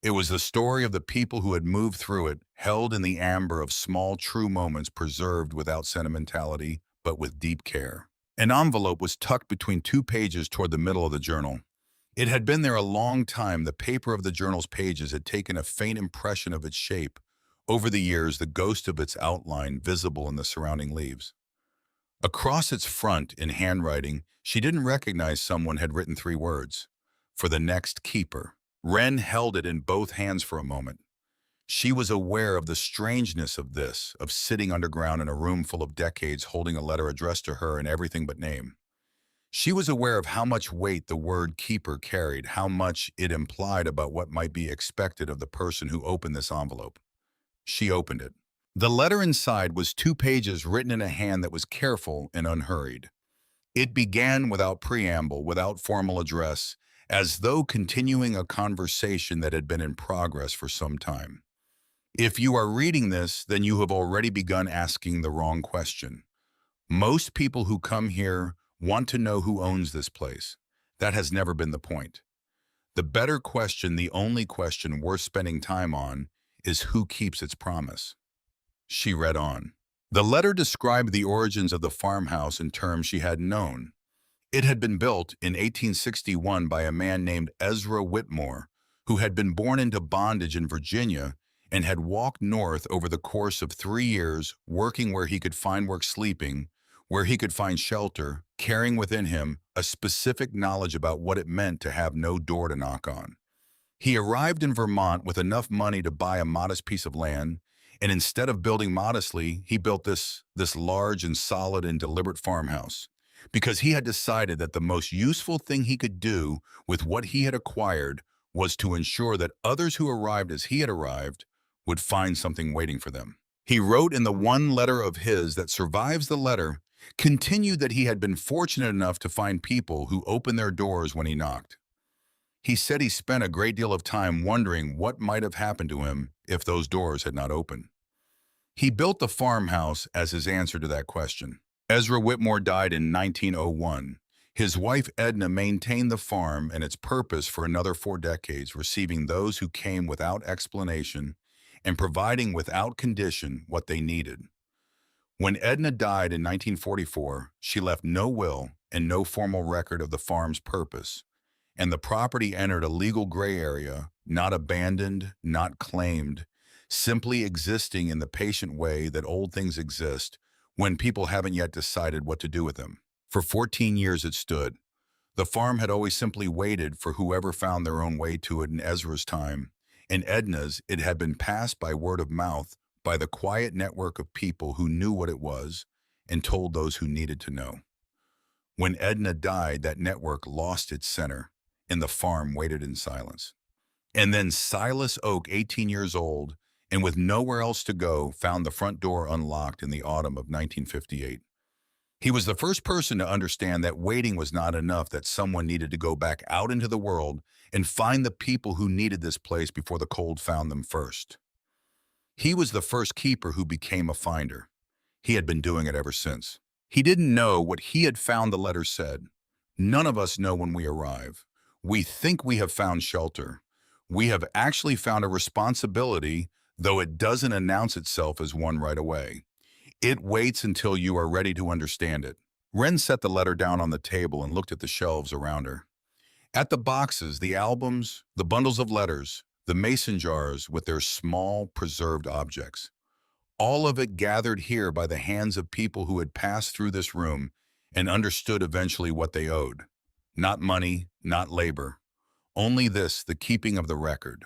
It was the story of the people who had moved through it, held in the amber of small, true moments preserved without sentimentality, but with deep care. An envelope was tucked between 2 pages toward the middle of the journal. It had been there a long time. The paper of the journal's pages had taken a faint impression of its shape. Over the years, the ghost of its outline visible in the surrounding leaves. Across its front, in handwriting, she didn't recognize someone had written 3 words. For the next keeper. Wren held it in both hands for a moment. She was aware of the strangeness of this, of sitting underground in a room full of decades holding a letter addressed to her in everything but name. She was aware of how much weight the word keeper carried, how much it implied about what might be expected of the person who opened this envelope. She opened it. The letter inside was 2 pages written in a hand that was careful and unhurried. It began without preamble, without formal address, as though continuing a conversation that had been in progress for some time. If you are reading this, then you have already begun asking the wrong question. Most people who come here want to know who owns this place. That has never been the point. The better question, the only question worth spending time on, is who keeps its promise. She read on. The letter described the origins of the farmhouse in terms she had known. It had been built in 1861 by a man named Ezra Whitmore, who had been born into bondage in Virginia and had walked north over the course of 3 years, working where he could find work, sleeping, where he could find shelter, carrying within him a specific knowledge about what it meant to have no door to knock on. He arrived in Vermont with enough money to buy a modest piece of land, and instead of building modestly, he built this large and solid and deliberate farmhouse, because he had decided that the most useful thing he could do with what he had acquired was to ensure that others who arrived as he had arrived would find something waiting for them. He wrote in the one letter of his that survives the letter, continued that he had been fortunate enough to find people who opened their doors when he knocked. He said he spent a great deal of time wondering what might have happened to him if those doors had not opened. He built the farmhouse as his answer to that question. Ezra Whitmore died in 1901. His wife Edna maintained the farm and its purpose for another 4 decades, receiving those who came without explanation and providing without condition what they needed. When Edna died in 1944, she left no will and no formal record of the farm's purpose, and the property entered a legal gray area, not abandoned, not claimed, simply existing in the patient way that old things exist when people haven't yet decided what to do with them. For 14 years it stood. The farm had always simply waited for whoever found their own way to it. In Ezra's time, in Edna's, it had been passed by word of mouth, by the quiet network of people who knew what it was and told those who needed to know. When Edna died, that network lost its center, and the farm waited in silence. And then Silas Oak, 18 years old, and with nowhere else to go, found the front door unlocked in the autumn of 1958. He was the first person to understand that waiting was not enough, that someone needed to go back out into the world and find the people who needed this place before the cold found them first. He was the first keeper who became a finder. He had been doing it ever since. He didn't know what he had found, the letter said. None of us know when we arrive. We think we have found shelter. We have actually found a responsibility, though it doesn't announce itself as one right away. It waits until you are ready to understand it. Wren set the letter down on the table and looked at the shelves around her. At the boxes, the albums, the bundles of letters, the mason jars with their small, preserved objects. All of it gathered here by the hands of people who had passed through this room and understood eventually what they owed. Not money, not labor. Only this, the keeping of the record,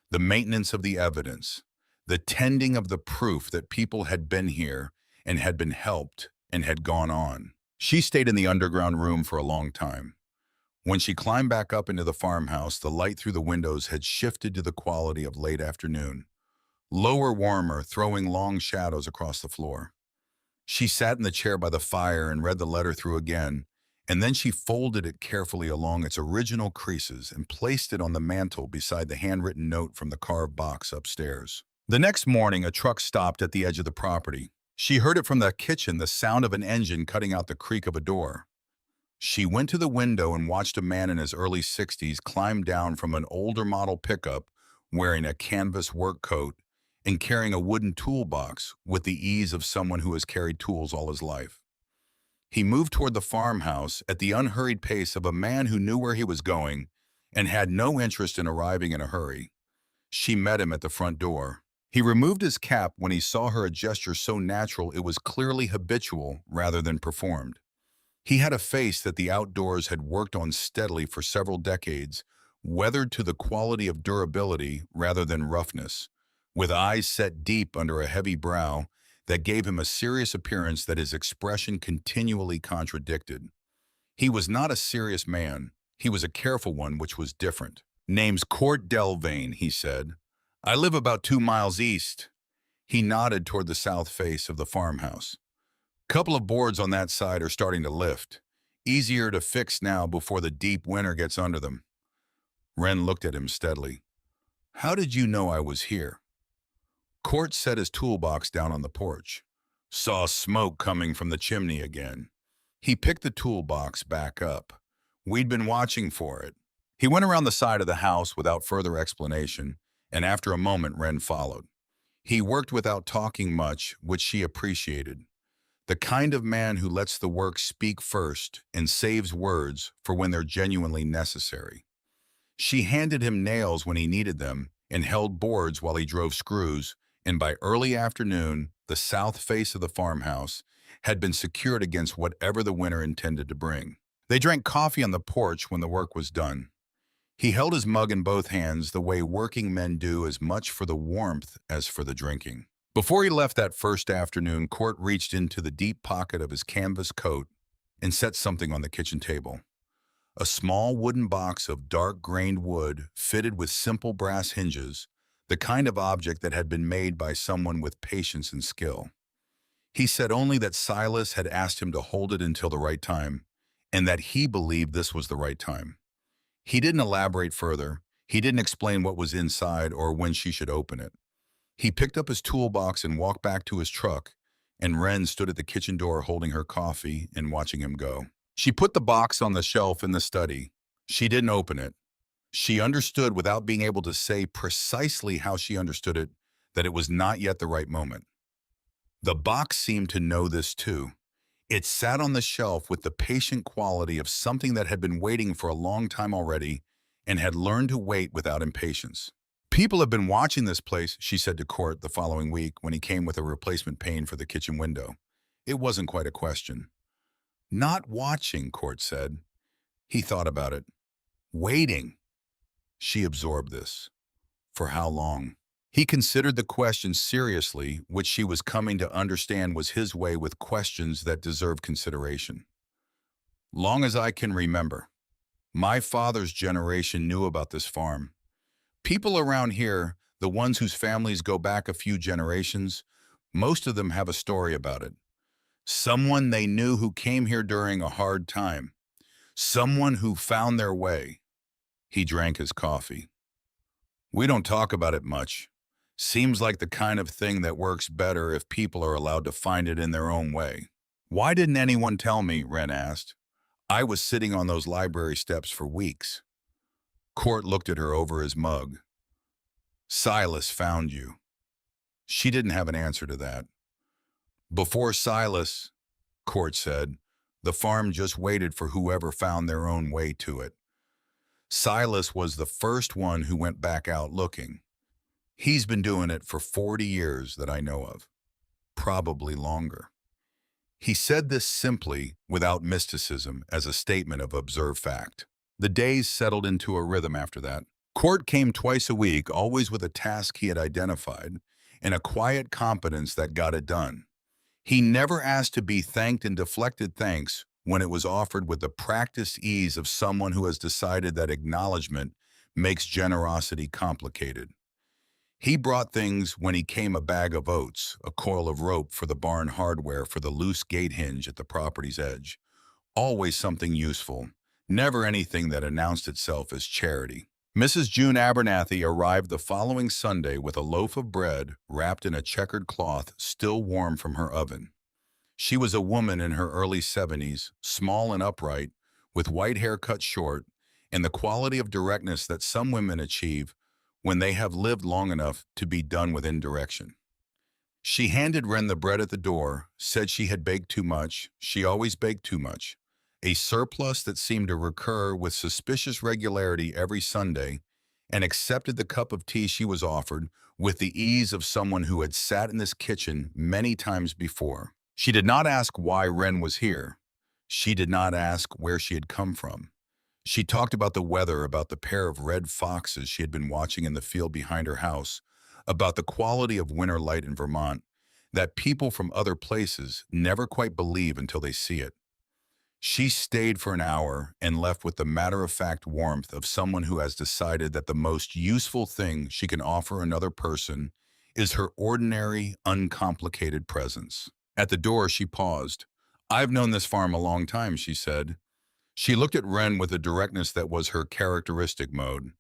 the maintenance of the evidence, the tending of the proof that people had been here and had been helped and had gone on. She stayed in the underground room for a long time. When she climbed back up into the farmhouse, the light through the windows had shifted to the quality of late afternoon, lower, warmer, throwing long shadows across the floor. She sat in the chair by the fire and read the letter through again, and then she folded it carefully along its original creases and placed it on the mantel beside the handwritten note from the carved box upstairs. The next morning, a truck stopped at the edge of the property. She heard it from the kitchen, the sound of an engine cutting out the creak of a door. She went to the window and watched a man in his early 60s climb down from an older model pickup, wearing a canvas work coat and carrying a wooden toolbox with the ease of someone who has carried tools all his life. He moved toward the farmhouse at the unhurried pace of a man who knew where he was going and had no interest in arriving in a hurry. She met him at the front door. He removed his cap when he saw her, a gesture so natural it was clearly habitual rather than performed. He had a face that the outdoors had worked on steadily for several decades, weathered to the quality of durability rather than roughness, with eyes set deep under a heavy brow that gave him a serious appearance that his expression continually contradicted. He was not a serious man. He was a careful one, which was different. "Name's Court Delvane," he said. "I live about 2 miles east." He nodded toward the south face of the farmhouse. "Couple of boards on that side are starting to lift. Easier to fix now before the deep winter gets under them." Wren looked at him steadily. "How did you know I was here?" Court set his toolbox down on the porch. "Saw smoke coming from the chimney again." He picked the toolbox back up. "We'd been watching for it." He went around the side of the house without further explanation, and after a moment Wren followed. He worked without talking much, which she appreciated. The kind of man who lets the work speak first and saves words for when they're genuinely necessary. She handed him nails when he needed them and held boards while he drove screws, and by early afternoon, the south face of the farmhouse had been secured against whatever the winter intended to bring. They drank coffee on the porch when the work was done. He held his mug in both hands the way working men do, as much for the warmth as for the drinking. Before he left that first afternoon, Court reached into the deep pocket of his canvas coat and set something on the kitchen table. A small wooden box of dark-grained wood fitted with simple brass hinges, the kind of object that had been made by someone with patience and skill. He said only that Silas had asked him to hold it until the right time, and that he believed this was the right time. He didn't elaborate further. He didn't explain what was inside or when she should open it. He picked up his toolbox and walked back to his truck, and Wren stood at the kitchen door holding her coffee and watching him go. She put the box on the shelf in the study. She didn't open it. She understood, without being able to say precisely how she understood it, that it was not yet the right moment. The box seemed to know this too. It sat on the shelf with the patient quality of something that had been waiting for a long time already and had learned to wait without impatience. "People have been watching this place," she said to Court the following week when he came with a replacement pane for the kitchen window. It wasn't quite a question. "Not watching," Court said. He thought about it. "Waiting." She absorbed this. For how long? He considered the question seriously, which she was coming to understand was his way with questions that deserve consideration. "Long as I can remember. My father's generation knew about this farm. People around here, the ones whose families go back a few generations, most of them have a story about it. Someone they knew who came here during a hard time. Someone who found their way." He drank his coffee. "We don't talk about it much. Seems like the kind of thing that works better if people are allowed to find it in their own way." "Why didn't anyone tell me?" Wren asked. "I was sitting on those library steps for weeks." Court looked at her over his mug. "Silas found you." She didn't have an answer to that. "Before Silas," Court said, "the farm just waited for whoever found their own way to it. Silas was the first one who went back out looking. He's been doing it for 40 years that I know of. Probably longer." He said this simply, without mysticism, as a statement of observed fact. The days settled into a rhythm after that. Court came twice a week, always with a task he had identified, and a quiet competence that got it done. He never asked to be thanked and deflected thanks when it was offered with the practiced ease of someone who has decided that acknowledgement makes generosity complicated. He brought things when he came: a bag of oats, a coil of rope for the barn hardware for the loose gate hinge at the property's edge. Always something useful, never anything that announced itself as charity. Mrs. June Abernathy arrived the following Sunday with a loaf of bread wrapped in a checkered cloth still warm from her oven. She was a woman in her early 70s, small and upright, with white hair cut short, and the quality of directness that some women achieve when they have lived long enough to be done with indirection. She handed Wren the bread at the door, said she had baked too much. She always baked too much. A surplus that seemed to recur with suspicious regularity every Sunday, and accepted the cup of tea she was offered with the ease of someone who had sat in this kitchen many times before. She did not ask why Wren was here. She did not ask where she had come from. She talked about the weather, about the pair of red foxes she had been watching in the field behind her house, about the quality of winter light in Vermont, that people from other places never quite believe until they see it. She stayed for an hour and left with the matter-of-fact warmth of someone who has decided that the most useful thing she can offer another person is her ordinary, uncomplicated presence. At the door, she paused. "I've known this farm a long time," she said. She looked at Wren with a directness that was her characteristic mode.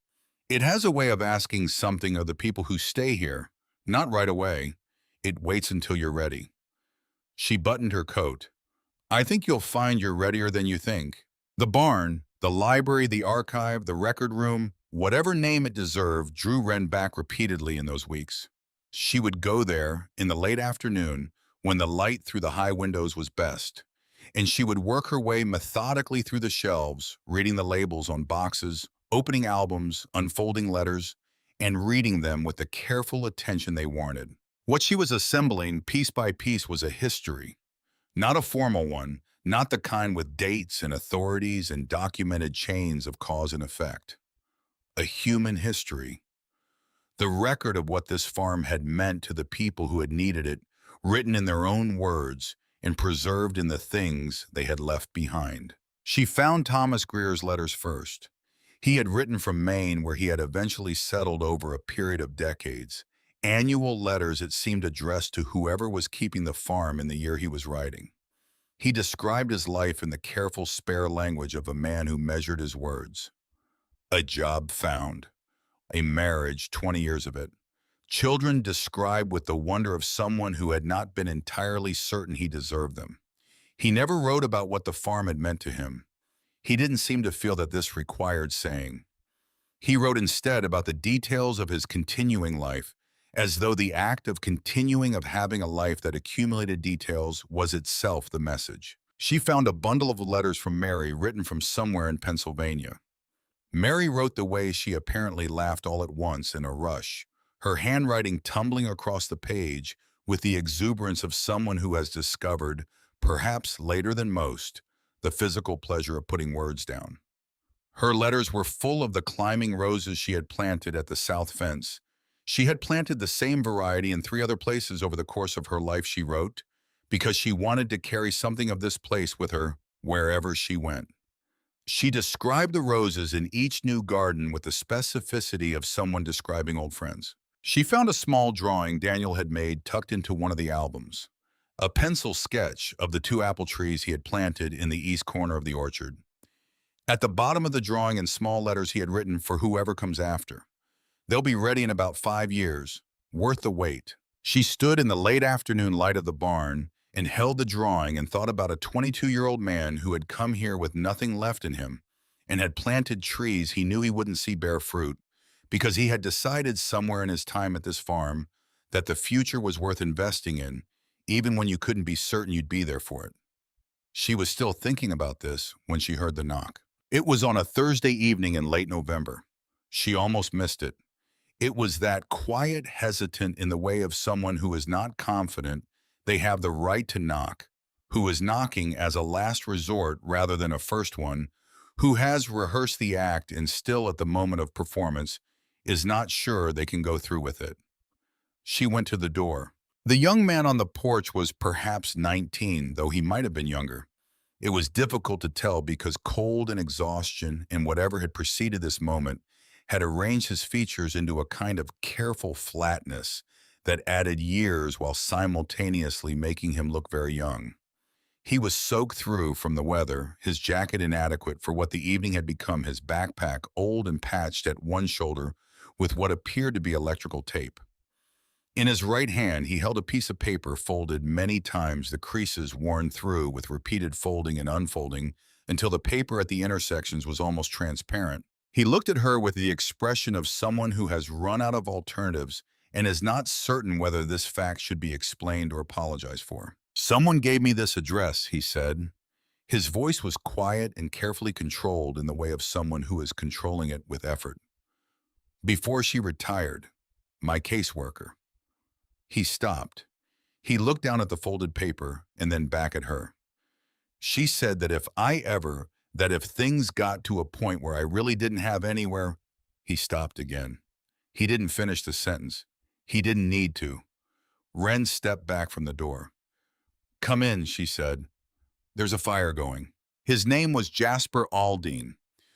"It has a way of asking something of the people who stay here, not right away. It waits until you're ready." She buttoned her coat. "I think you'll find you're readier than you think." The barn, the library, the archive, the record room, whatever name it deserved, drew Wren back repeatedly in those weeks. She would go there in the late afternoon when the light through the high windows was best, and she would work her way methodically through the shelves, reading the labels on boxes, opening albums, unfolding letters, and reading them with the careful attention they warranted. What she was assembling piece by piece was a history, not a formal one, not the kind with dates and authorities and documented chains of cause and effect. A human history. The record of what this farm had meant to the people who had needed it, written in their own words and preserved in the things they had left behind. She found Thomas Greer's letters first. He had written from Maine, where he had eventually settled over a period of decades. Annual letters, it seemed, addressed to whoever was keeping the farm in the year he was writing. He described his life in the careful, spare language of a man who measured his words. A job found. A marriage, 20 years of it. Children described with the wonder of someone who had not been entirely certain he deserved them. He never wrote about what the farm had meant to him. He didn't seem to feel that this required saying. He wrote instead about the details of his continuing life, as though the act of continuing, of having a life that accumulated details, was itself the message. She found a bundle of letters from Mary written from somewhere in Pennsylvania. Mary wrote the way she apparently laughed all at once in a rush, her handwriting tumbling across the page with the exuberance of someone who has discovered, perhaps later than most, the physical pleasure of putting words down. Her letters were full of the climbing roses she had planted at the south fence. She had planted the same variety in 3 other places over the course of her life, she wrote, because she wanted to carry something of this place with her wherever she went. She described the roses in each new garden with the specificity of someone describing old friends. She found a small drawing Daniel had made tucked into one of the albums, a pencil sketch of the 2 apple trees he had planted in the east corner of the orchard. At the bottom of the drawing in small letters he had written, "For whoever comes after. They'll be ready in about 5 years, worth the wait." She stood in the late afternoon light of the barn and held the drawing and thought about a 22-year-old man who had come here with nothing left in him and had planted trees he knew he wouldn't see bear fruit because he had decided somewhere in his time at this farm that the future was worth investing in, even when you couldn't be certain you'd be there for it. She was still thinking about this when she heard the knock. It was on a Thursday evening in late November. She almost missed it. It was that quiet, hesitant in the way of someone who is not confident they have the right to knock, who is knocking as a last resort rather than a first one, who has rehearsed the act and still at the moment of performance is not sure they can go through with it. She went to the door. The young man on the porch was perhaps 19, though he might have been younger. It was difficult to tell because cold and exhaustion and whatever had preceded this moment had arranged his features into a kind of careful flatness that added years while simultaneously making him look very young. He was soaked through from the weather, his jacket inadequate for what the evening had become, his backpack old and patched at one shoulder with what appeared to be electrical tape. In his right hand, he held a piece of paper folded many times, the creases worn through with repeated folding and unfolding until the paper at the intersections was almost transparent. He looked at her with the expression of someone who has run out of alternatives and is not certain whether this fact should be explained or apologized for. "Someone gave me this address," he said. His voice was quiet and carefully controlled in the way of someone who is controlling it with effort. "Before she retired, my caseworker." He stopped. He looked down at the folded paper and then back at her. "She said that if I ever that if things got to a point where I really didn't have anywhere, he stopped again. He didn't finish the sentence. He didn't need to. Wren stepped back from the door. Come in, she said. There's a fire going. His name was Jasper Aldean.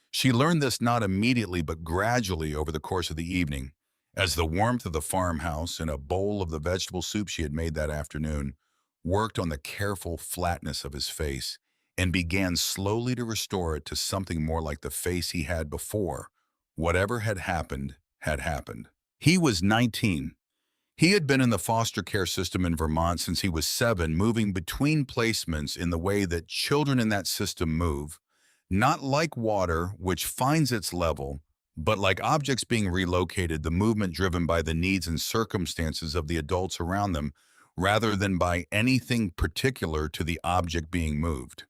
She learned this not immediately but gradually over the course of the evening, as the warmth of the farmhouse and a bowl of the vegetable soup she had made that afternoon worked on the careful flatness of his face and began slowly to restore it to something more like the face he had before. Whatever had happened had happened. He was 19. He had been in the foster care system in Vermont since he was 7, moving between placements in the way that children in that system move, not like water, which finds its level, but like objects being relocated, the movement driven by the needs and circumstances of the adults around them, rather than by anything particular to the object being moved.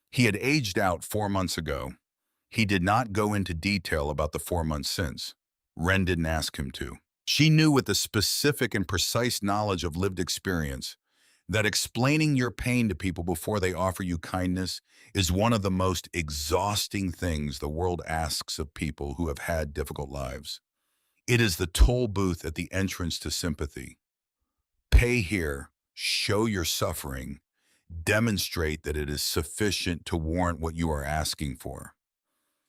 He had aged out 4 months ago. He did not go into detail about the 4 months since. Wren didn't ask him to. She knew with a specific and precise knowledge of lived experience that explaining your pain to people before they offer you kindness is one of the most exhausting things the world asks of people who have had difficult lives. It is the toll booth at the entrance to sympathy. Pay here, show your suffering, demonstrate that it is sufficient to warrant what you are asking for.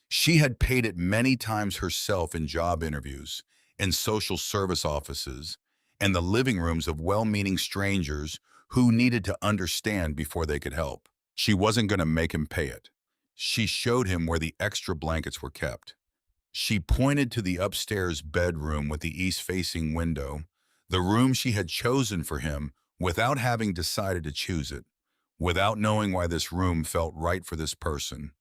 She had paid it many times herself in job interviews, in social service offices, and the living rooms of well-meaning strangers who needed to understand before they could help. She wasn't going to make him pay it. She showed him where the extra blankets were kept. She pointed to the upstairs bedroom with the east-facing window, the room she had chosen for him without having decided to choose it, without knowing why this room felt right for this person,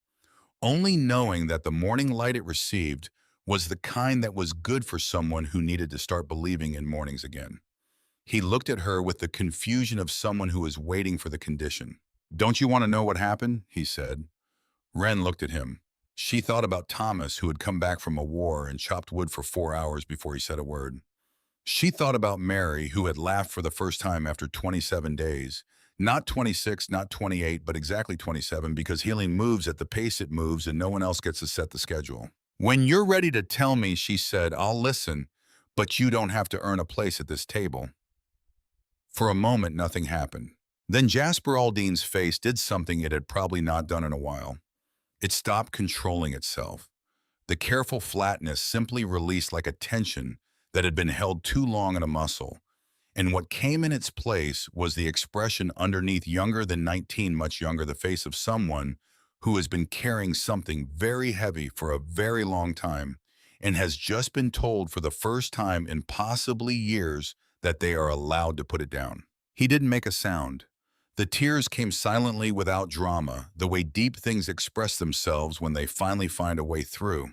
only knowing that the morning light it received was the kind that was good for someone who needed to start believing in mornings again. He looked at her with the confusion of someone who is waiting for the condition. Don't you want to know what happened? He said. Wren looked at him. She thought about Thomas, who had come back from a war and chopped wood for 4 hours before he said a word. She thought about Mary, who had laughed for the first time after 27 days. Not 26, not 28, but exactly 27, because healing moves at the pace it moves and no one else gets to set the schedule. When you're ready to tell me, she said, I'll listen, but you don't have to earn a place at this table. For a moment, nothing happened. Then Jasper Aldean's face did something it had probably not done in a while. It stopped controlling itself. The careful flatness simply released like a tension that had been held too long in a muscle, and what came in its place was the expression underneath younger than 19, much younger, the face of someone who has been carrying something very heavy for a very long time and has just been told for the first time in possibly years that they are allowed to put it down. He didn't make a sound. The tears came silently without drama, the way deep things express themselves when they finally find a way through.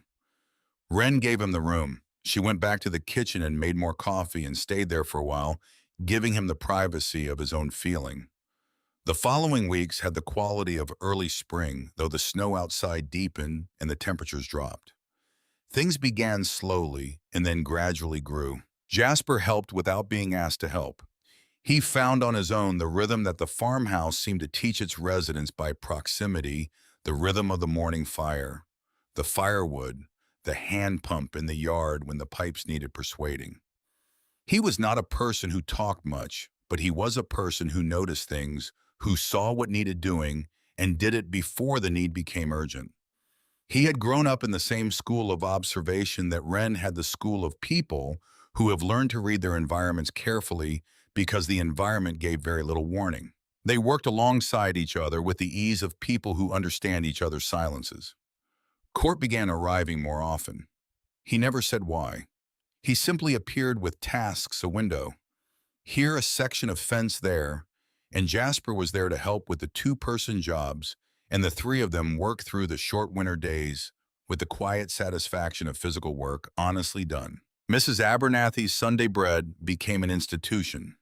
Wren gave him the room. She went back to the kitchen and made more coffee and stayed there for a while, giving him the privacy of his own feeling. The following weeks had the quality of early spring, though the snow outside deepened and the temperatures dropped. Things began slowly and then gradually grew. Jasper helped without being asked to help. He found on his own the rhythm that the farmhouse seemed to teach its residents by proximity, the rhythm of the morning fire, the firewood, the hand pump in the yard when the pipes needed persuading. He was not a person who talked much, but he was a person who noticed things, who saw what needed doing, and did it before the need became urgent. He had grown up in the same school of observation that Wren had, the school of people who have learned to read their environments carefully because the environment gave very little warning. They worked alongside each other with the ease of people who understand each other's silences. Court began arriving more often. He never said why. He simply appeared with tasks a window. Here a section of fence there, and Jasper was there to help with the 2-person jobs, and the 3 of them worked through the short winter days with the quiet satisfaction of physical work honestly done. Mrs. Abernathy's Sunday bread became an institution.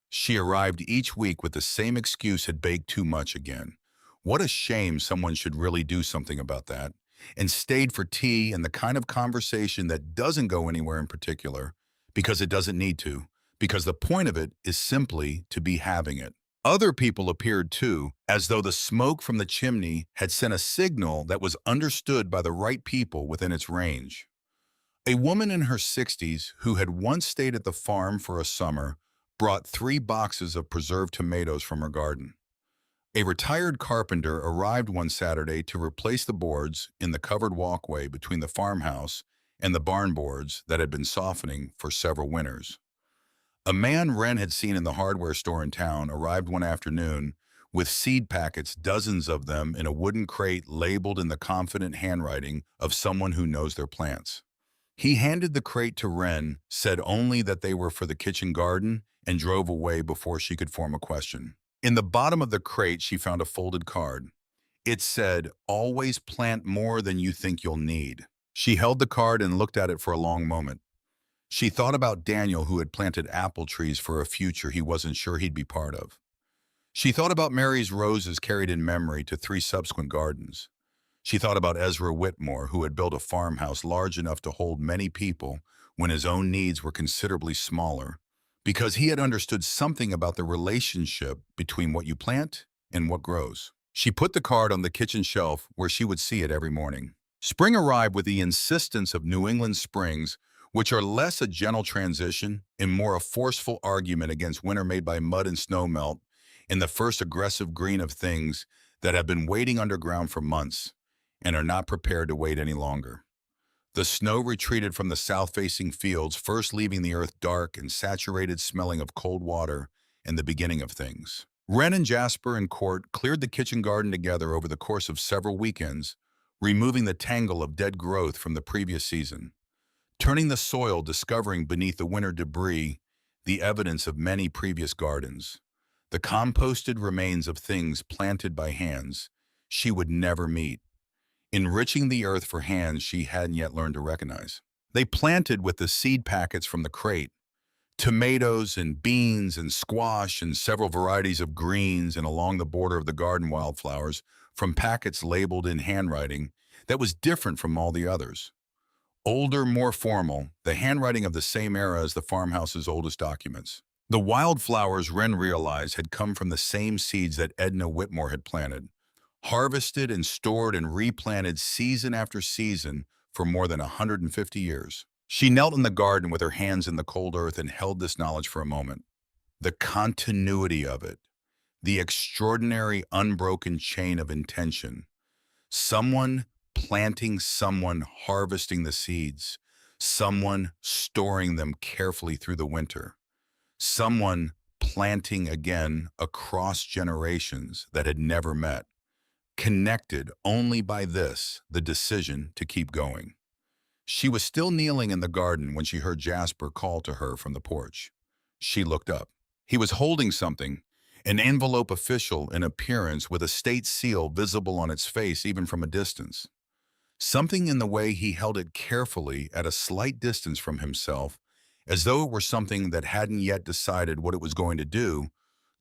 She arrived each week with the same excuse: had baked too much again. What a shame someone should really do something about that. And stayed for tea and the kind of conversation that doesn't go anywhere in particular, because it doesn't need to, because the point of it is simply to be having it. Other people appeared too, as though the smoke from the chimney had sent a signal that was understood by the right people within its range. A woman in her 60s who had once stayed at the farm for a summer brought 3 boxes of preserved tomatoes from her garden. A retired carpenter arrived one Saturday to replace the boards in the covered walkway between the farmhouse and the barn boards that had been softening for several winters. A man Wren had seen in the hardware store in town arrived one afternoon with seed packets, dozens of them, in a wooden crate labeled in the confident handwriting of someone who knows their plants. He handed the crate to Wren, said only that they were for the kitchen garden, and drove away before she could form a question. In the bottom of the crate, she found a folded card. It said, "Always plant more than you think you'll need." She held the card and looked at it for a long moment. She thought about Daniel, who had planted apple trees for a future he wasn't sure he'd be part of. She thought about Mary's roses carried in memory to 3 subsequent gardens. She thought about Ezra Whitmore, who had built a farmhouse large enough to hold many people when his own needs were considerably smaller, because he had understood something about the relationship between what you plant and what grows. She put the card on the kitchen shelf where she would see it every morning. Spring arrived with the insistence of New England springs, which are less a gentle transition and more a forceful argument against winter made by mud and snow melt, in the first aggressive green of things that have been waiting underground for months and are not prepared to wait any longer. The snow retreated from the south-facing fields, first leaving the earth dark and saturated, smelling of cold water and the beginning of things. Wren and Jasper and Court cleared the kitchen garden together over the course of several weekends, removing the tangle of dead growth from the previous season, turning the soil, discovering beneath the winter debris the evidence of many previous gardens, the composted remains of things planted by hands she would never meet, enriching the earth for hands she hadn't yet learned to recognize. They planted with the seed packets from the crate, tomatoes and beans and squash and several varieties of greens, and along the border of the garden wildflowers from packets labeled in handwriting that was different from all the others. Older, more formal, the handwriting of the same era as the farmhouse's oldest documents. The wildflowers, Wren realized, had come from the same seeds that Edna Whitmore had planted, harvested and stored and replanted season after season for more than 150 years. She knelt in the garden with her hands in the cold earth and held this knowledge for a moment. The continuity of it, the extraordinary unbroken chain of intention. Someone planting, someone harvesting the seeds, someone storing them carefully through the winter, someone planting again across generations that had never met, connected only by this, the decision to keep going. She was still kneeling in the garden when she heard Jasper call to her from the porch. She looked up. He was holding something, an envelope official in appearance with a state seal visible on its face even from a distance. Something in the way he held it carefully at a slight distance from himself, as though it were something that hadn't yet decided what it was going to do,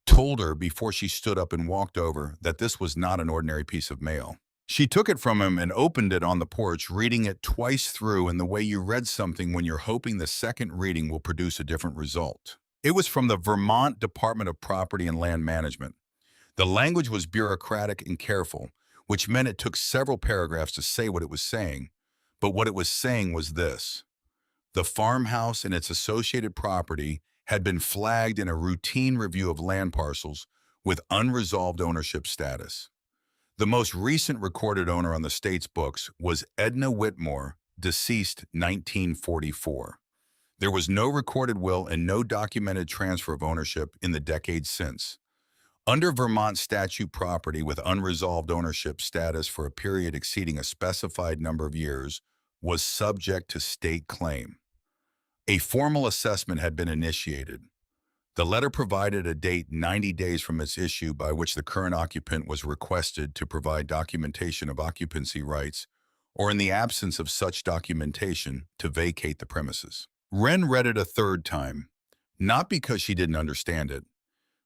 told her before she stood up and walked over that this was not an ordinary piece of mail. She took it from him and opened it on the porch, reading it twice through in the way you read something when you're hoping the second reading will produce a different result. It was from the Vermont Department of Property and Land Management. The language was bureaucratic and careful, which meant it took several paragraphs to say what it was saying. But what it was saying was this: the farmhouse and its associated property had been flagged in a routine review of land parcels with unresolved ownership status. The most recent recorded owner on the state's books was Edna Whitmore, deceased 1944. There was no recorded will and no documented transfer of ownership in the decades since. Under Vermont statute, property with unresolved ownership status for a period exceeding a specified number of years was subject to state claim. A formal assessment had been initiated. The letter provided a date 90 days from its issue by which the current occupant was requested to provide documentation of occupancy rights, or in the absence of such documentation, to vacate the premises. Wren read it a third time, not because she didn't understand it,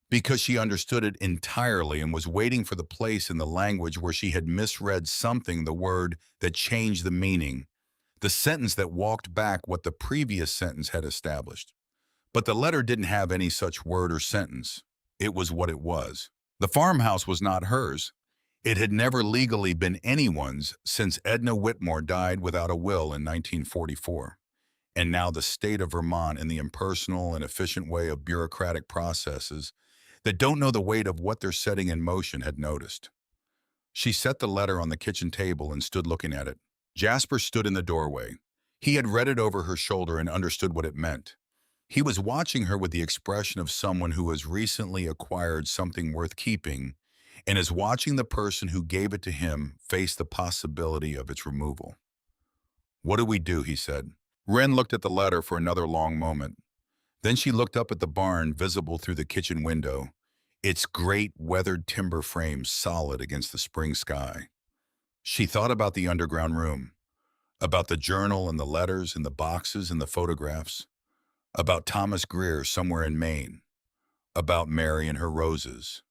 because she understood it entirely and was waiting for the place in the language where she had misread something, the word that changed the meaning, the sentence that walked back what the previous sentence had established. But the letter didn't have any such word or sentence. It was what it was. The farmhouse was not hers. It had never legally been anyone's since Edna Whitmore died without a will in 1944. And now the state of Vermont, in the impersonal and efficient way of bureaucratic processes that don't know the weight of what they're setting in motion, had noticed. She set the letter on the kitchen table and stood looking at it. Jasper stood in the doorway. He had read it over her shoulder and understood what it meant. He was watching her with the expression of someone who has recently acquired something worth keeping and is watching the person who gave it to him face the possibility of its removal. "What do we do?" he said. Wren looked at the letter for another long moment. Then she looked up at the barn visible through the kitchen window, its great weathered timber frame solid against the spring sky. She thought about the underground room, about the journal and the letters and the boxes and the photographs, about Thomas Greer somewhere in Maine, about Mary and her roses,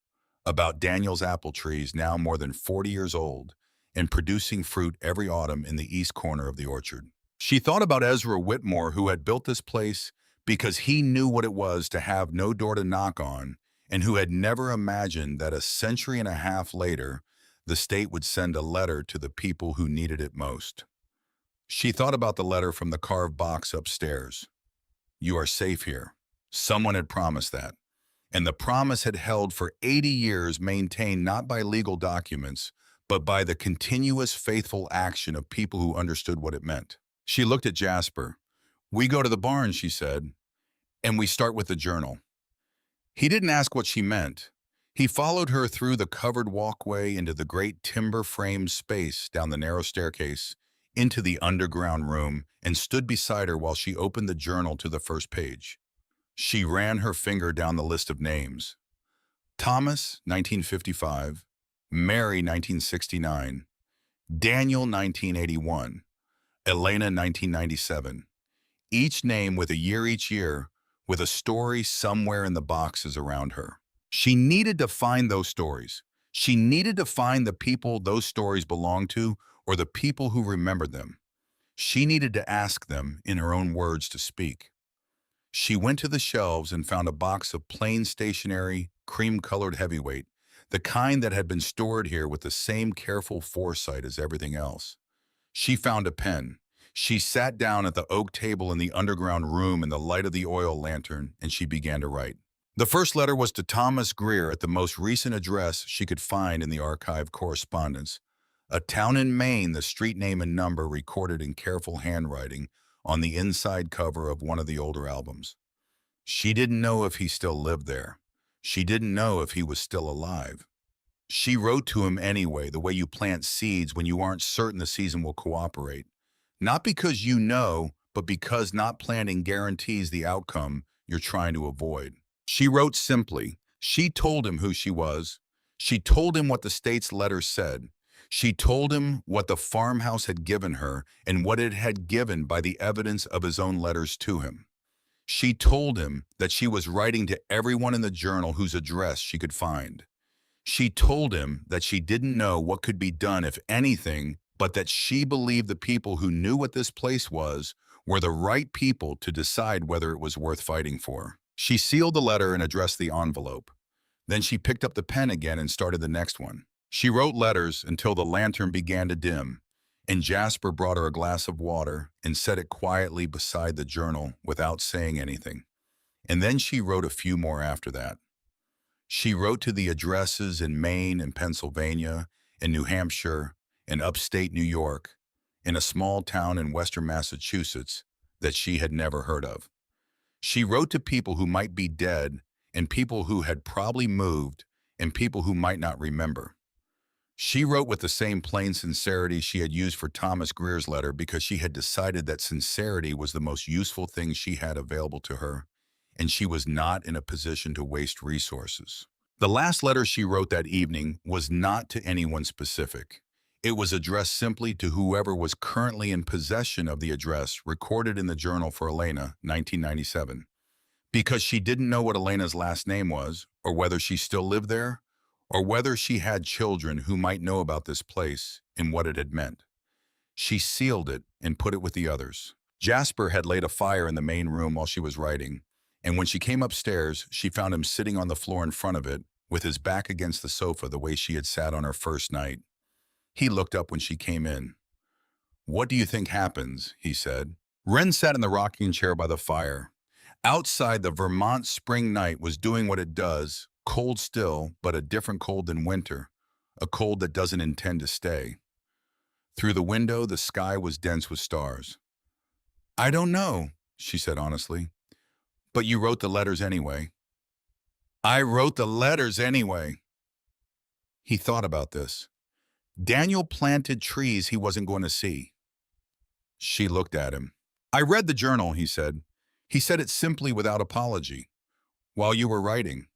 about Daniel's apple trees now more than 40 years old and producing fruit every autumn in the east corner of the orchard. She thought about Ezra Whitmore, who had built this place because he knew what it was to have no door to knock on and who had never imagined that a century and a half later, the state would send a letter to the people who needed it most. She thought about the letter from the carved box upstairs. "You are safe here." Someone had promised that. And the promise had held for 80 years, maintained not by legal documents, but by the continuous faithful action of people who understood what it meant. She looked at Jasper. "We go to the barn," she said, "and we start with the journal." He didn't ask what she meant. He followed her through the covered walkway into the great timber-framed space, down the narrow staircase, into the underground room, and stood beside her while she opened the journal to the first page. She ran her finger down the list of names. Thomas, 1955. Mary, 1969. Daniel, 1981. Elena, 1997. Each name with a year each year, with a story somewhere in the boxes around her. She needed to find those stories. She needed to find the people those stories belonged to, or the people who remembered them. She needed to ask them, in her own words, to speak. She went to the shelves and found a box of plain stationery, cream-colored heavyweight, the kind that had been stored here with the same careful foresight as everything else. She found a pen. She sat down at the oak table in the underground room in the light of the oil lantern, and she began to write. The first letter was to Thomas Greer at the most recent address she could find in the archived correspondence, a town in Maine, the street name and number recorded in careful handwriting on the inside cover of one of the older albums. She didn't know if he still lived there. She didn't know if he was still alive. She wrote to him anyway, the way you plant seeds when you aren't certain the season will cooperate. Not because you know, but because not planting guarantees the outcome you're trying to avoid. She wrote simply. She told him who she was. She told him what the state's letter said. She told him what the farmhouse had given her and what it had given by the evidence of his own letters to him. She told him that she was writing to everyone in the journal whose address she could find. She told him that she didn't know what could be done, if anything, but that she believed the people who knew what this place was were the right people to decide whether it was worth fighting for. She sealed the letter and addressed the envelope. Then she picked up the pen again and started the next one. She wrote letters until the lantern began to dim, and Jasper brought her a glass of water and set it quietly beside the journal without saying anything. And then she wrote a few more after that. She wrote to the addresses in Maine and Pennsylvania, in New Hampshire, in upstate New York, in a small town in western Massachusetts that she had never heard of. She wrote to people who might be dead and people who had probably moved and people who might not remember. She wrote with the same plain sincerity she had used for Thomas Greer's letter because she had decided that sincerity was the most useful thing she had available to her, and she was not in a position to waste resources. The last letter she wrote that evening was not to anyone specific. It was addressed simply to whoever was currently in possession of the address recorded in the journal for Elena, 1997. Because she didn't know what Elena's last name was, or whether she still lived there, or whether she had children who might know about this place and what it had meant. She sealed it and put it with the others. Jasper had laid a fire in the main room while she was writing, And when she came upstairs, she found him sitting on the floor in front of it, with his back against the sofa the way she had sat on her first night. He looked up when she came in. "What do you think happens?" he said. Wren sat in the rocking chair by the fire. Outside, the Vermont spring night was doing what it does, cold still, but a different cold than winter, a cold that doesn't intend to stay. Through the window, the sky was dense with stars. "I don't know," she said honestly. "But you wrote the letters anyway." "I wrote the letters anyway." He thought about this. Daniel planted trees he wasn't going to see. She looked at him. "I read the journal," he said. He said it simply without apology. "While you were writing."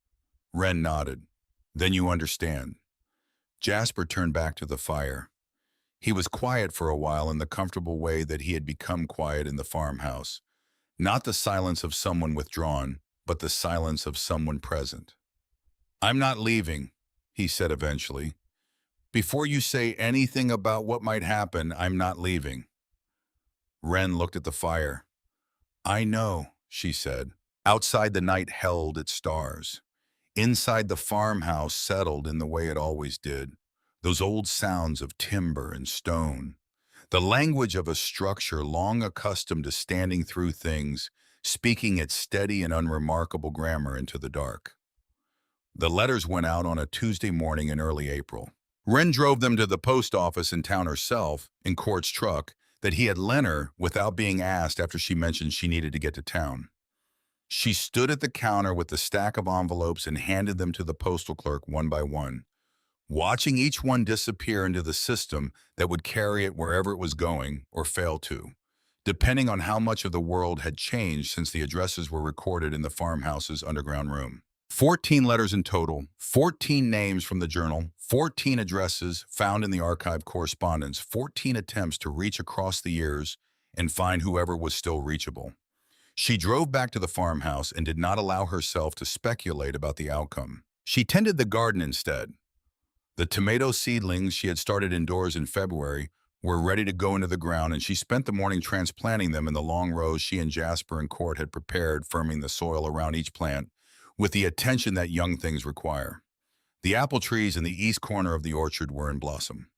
Wren nodded. "Then you understand." Jasper turned back to the fire. He was quiet for a while in the comfortable way that he had become quiet in the farmhouse. Not the silence of someone withdrawn, but the silence of someone present. "I'm not leaving," he said eventually. "Before you say anything about what might happen, I'm not leaving." Wren looked at the fire. "I know," she said. Outside, the night held its stars. Inside, the farmhouse settled in the way it always did. Those old sounds of timber and stone. The language of a structure long accustomed to standing through things, speaking its steady and unremarkable grammar into the dark. The letters went out on a Tuesday morning in early April. Wren drove them to the post office in town herself, in Court's truck, that he had lent her without being asked after she mentioned she needed to get to town. She stood at the counter with the stack of envelopes and handed them to the postal clerk one by one, watching each one disappear into the system that would carry it wherever it was going or fail to, depending on how much of the world had changed since the addresses were recorded in the farmhouse's underground room. 14 letters in total, 14 names from the journal, 14 addresses found in the archive correspondence, 14 attempts to reach across the years and find whoever was still reachable. She drove back to the farmhouse and did not allow herself to speculate about the outcome. She tended the garden instead. The tomato seedlings she had started indoors in February were ready to go into the ground, and she spent the morning transplanting them in the long rows she and Jasper and Court had prepared, firming the soil around each plant with the attention that young things require. The apple trees in the east corner of the orchard were in blossom.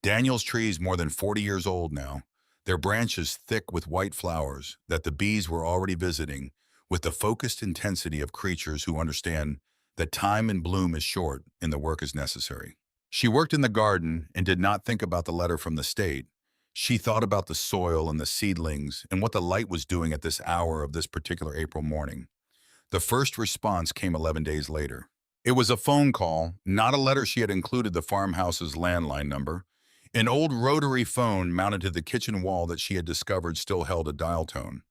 Daniel's trees, more than 40 years old now, their branches thick with white flowers that the bees were already visiting with the focused intensity of creatures who understand that time and bloom is short and the work is necessary. She worked in the garden and did not think about the letter from the state. She thought about the soil and the seedlings and what the light was doing at this hour of this particular April morning. The first response came 11 days later. It was a phone call, not a letter. She had included the farmhouse's landline number. An old rotary phone mounted to the kitchen wall that she had discovered still held a dial tone.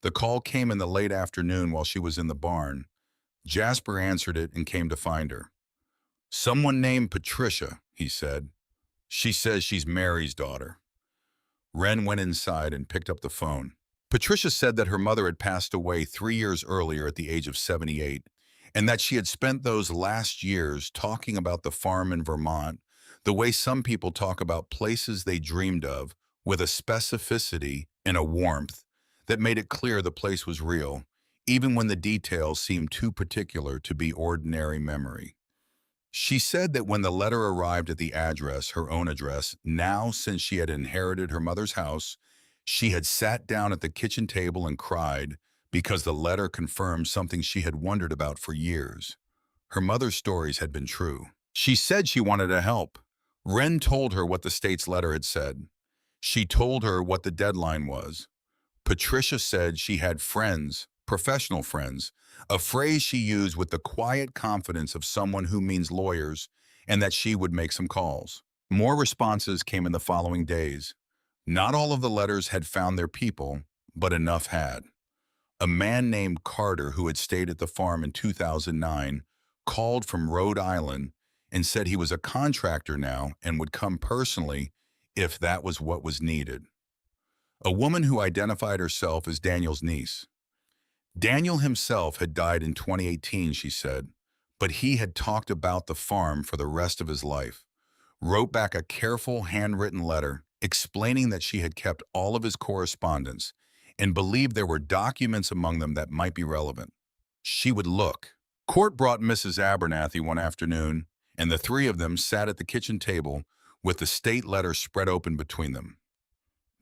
The call came in the late afternoon while she was in the barn. Jasper answered it and came to find her. "Someone named Patricia," he said. "She says she's Mary's daughter." Wren went inside and picked up the phone. Patricia said that her mother had passed away 3 years earlier at the age of 78, and that she had spent those last years talking about the farm in Vermont, the way some people talk about places they dreamed of, with a specificity and a warmth that made it clear the place was real, even when the details seemed too particular to be ordinary memory. She said that when the letter arrived at the address, her own address, now since she had inherited her mother's house, she had sat down at the kitchen table and cried because the letter confirmed something she had wondered about for years. Her mother's stories had been true. She said she wanted to help. Wren told her what the state's letter had said. She told her what the deadline was. Patricia said she had friends, professional friends, a phrase she used with the quiet confidence of someone who means lawyers, and that she would make some calls. More responses came in the following days. Not all of the letters had found their people, but enough had. A man named Carter, who had stayed at the farm in 2009, called from Rhode Island and said he was a contractor now and would come personally if that was what was needed. A woman who identified herself as Daniel's niece. Daniel himself had died in 2018, she said, but he had talked about the farm for the rest of his life, wrote back a careful handwritten letter explaining that she had kept all of his correspondence and believed there were documents among them that might be relevant. she would look. Court brought Mrs. Abernathy one afternoon, and the three of them sat at the kitchen table with the state letter spread open between them.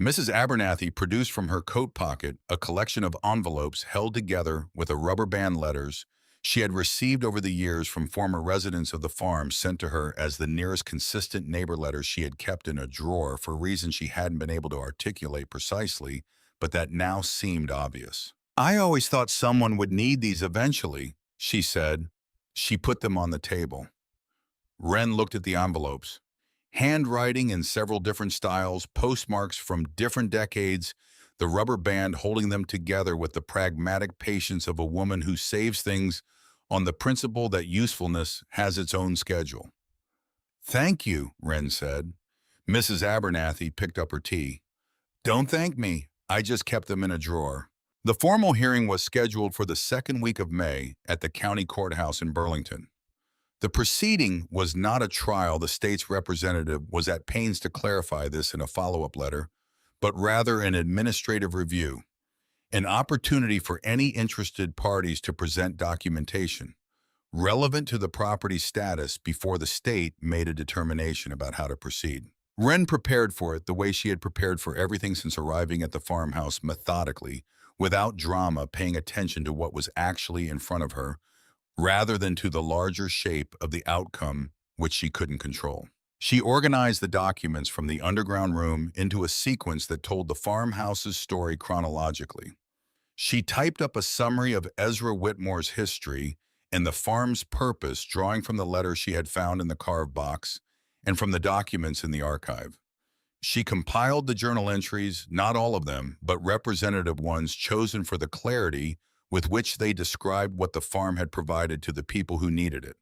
Mrs. Abernathy produced from her coat pocket a collection of envelopes held together with a rubber band letters she had received over the years from former residents of the farm, sent to her as the nearest consistent neighbor letters she had kept in a drawer for reasons she hadn't been able to articulate precisely, but that now seemed obvious. "I always thought someone would need these eventually," she said. She put them on the table. Wren looked at the envelopes. Handwriting in several different styles, postmarks from different decades, the rubber band holding them together with the pragmatic patience of a woman who saves things on the principle that usefulness has its own schedule. "Thank you," Wren said. Mrs. Abernathy picked up her tea. "Don't thank me. I just kept them in a drawer." The formal hearing was scheduled for the second week of May at the county courthouse in Burlington. The proceeding was not a trial, the state's representative was at pains to clarify this in a follow-up letter, but rather an administrative review, an opportunity for any interested parties to present documentation relevant to the property's status before the state made a determination about how to proceed. Wren prepared for it the way she had prepared for everything since arriving at the farmhouse, methodically, without drama, paying attention to what was actually in front of her, rather than to the larger shape of the outcome which she couldn't control. She organized the documents from the underground room into a sequence that told the farmhouse's story chronologically. She typed up a summary of Ezra Whitmore's history and the farm's purpose, drawing from the letter she had found in the carved box and from the documents in the archive. She compiled the journal entries, not all of them, but representative ones chosen for the clarity with which they described what the farm had provided to the people who needed it.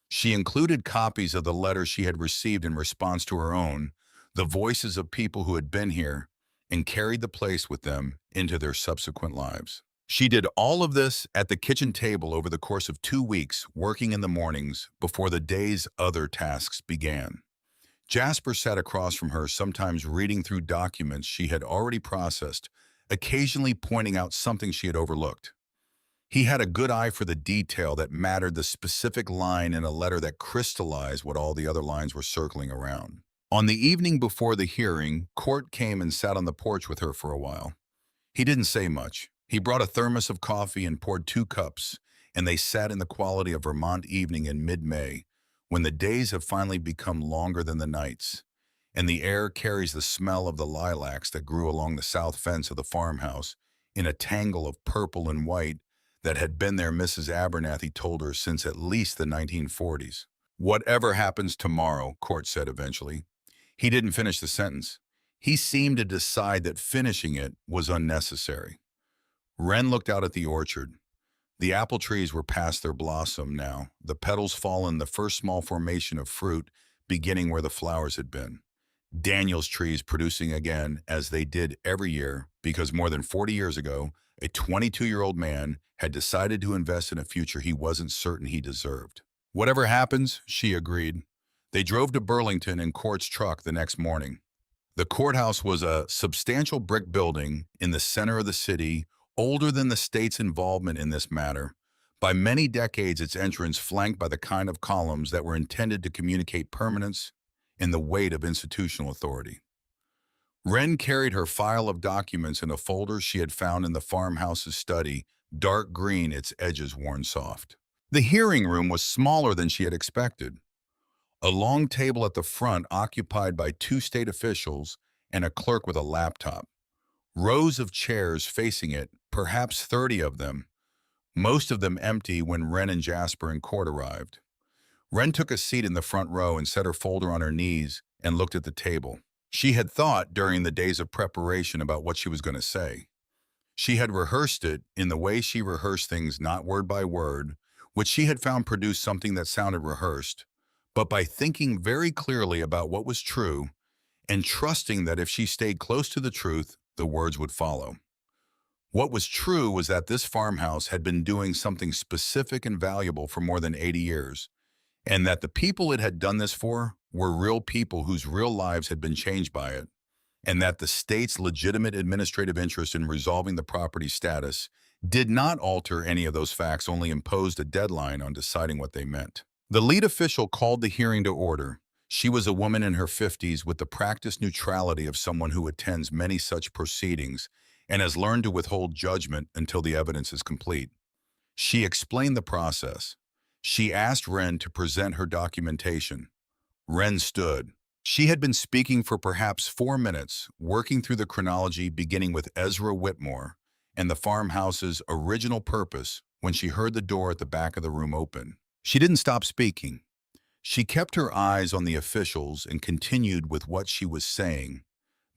She included copies of the letters she had received in response to her own, the voices of people who had been here, and carried the place with them into their subsequent lives. She did all of this at the kitchen table over the course of 2 weeks, working in the mornings before the day's other tasks began. Jasper sat across from her, sometimes reading through documents she had already processed, occasionally pointing out something she had overlooked. He had a good eye for the detail that mattered, the specific line in a letter that crystallized what all the other lines were circling around. On the evening before the hearing, Court came and sat on the porch with her for a while. He didn't say much. He brought a thermos of coffee and poured 2 cups, and they sat in the quality of Vermont evening in mid-May, when the days have finally become longer than the nights, and the air carries the smell of the lilacs that grew along the south fence of the farmhouse in a tangle of purple and white that had been there, Mrs. Abernathy told her, since at least the 1940s. "Whatever happens tomorrow," Court said eventually. He didn't finish the sentence. He seemed to decide that finishing it was unnecessary. Wren looked out at the orchard. The apple trees were past their blossom now, the petals fallen, the first small formation of fruit beginning where the flowers had been. Daniel's trees producing again, as they did every year, because more than 40 years ago, a 22-year-old man had decided to invest in a future he wasn't certain he deserved. "Whatever happens," she agreed. They drove to Burlington in Court's truck the next morning. The courthouse was a substantial brick building in the center of the city, older than the state's involvement in this matter. By many decades, its entrance flanked by the kind of columns that were intended to communicate permanence and the weight of institutional authority. Wren carried her file of documents in a folder she had found in the farmhouse's study, dark green, its edges worn soft. The hearing room was smaller than she had expected. A long table at the front occupied by 2 state officials and a clerk with a laptop. Rows of chairs facing it, perhaps 30 of them, most of them empty when Wren and Jasper and Court arrived. Wren took a seat in the front row and set her folder on her knees and looked at the table. She had thought during the days of preparation about what she was going to say. She had rehearsed it in the way she rehearsed things, not word by word, which she had found produced something that sounded rehearsed, but by thinking very clearly about what was true and trusting that if she stayed close to the truth, the words would follow. What was true was that this farmhouse had been doing something specific and valuable for more than 80 years, and that the people it had done this for were real people whose real lives had been changed by it, and that the state's legitimate administrative interest in resolving the property status did not alter any of those facts, only imposed a deadline on deciding what they meant. The lead official called the hearing to order. She was a woman in her 50s with the practiced neutrality of someone who attends many such proceedings and has learned to withhold judgment until the evidence is complete. She explained the process. She asked Wren to present her documentation. Wren stood. She had been speaking for perhaps 4 minutes, working through the chronology beginning with Ezra Whitmore and the farmhouse's original purpose when she heard the door at the back of the room open. She didn't stop speaking. She kept her eyes on the officials and continued with what she was saying,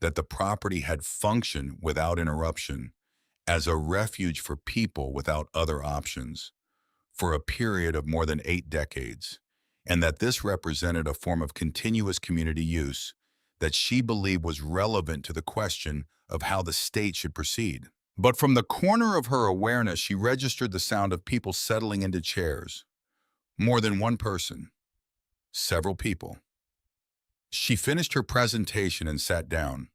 that the property had functioned without interruption as a refuge for people without other options for a period of more than 8 decades, and that this represented a form of continuous community use that she believed was relevant to the question of how the state should proceed. But from the corner of her awareness, she registered the sound of people settling into chairs. More than one person. Several people. She finished her presentation and sat down.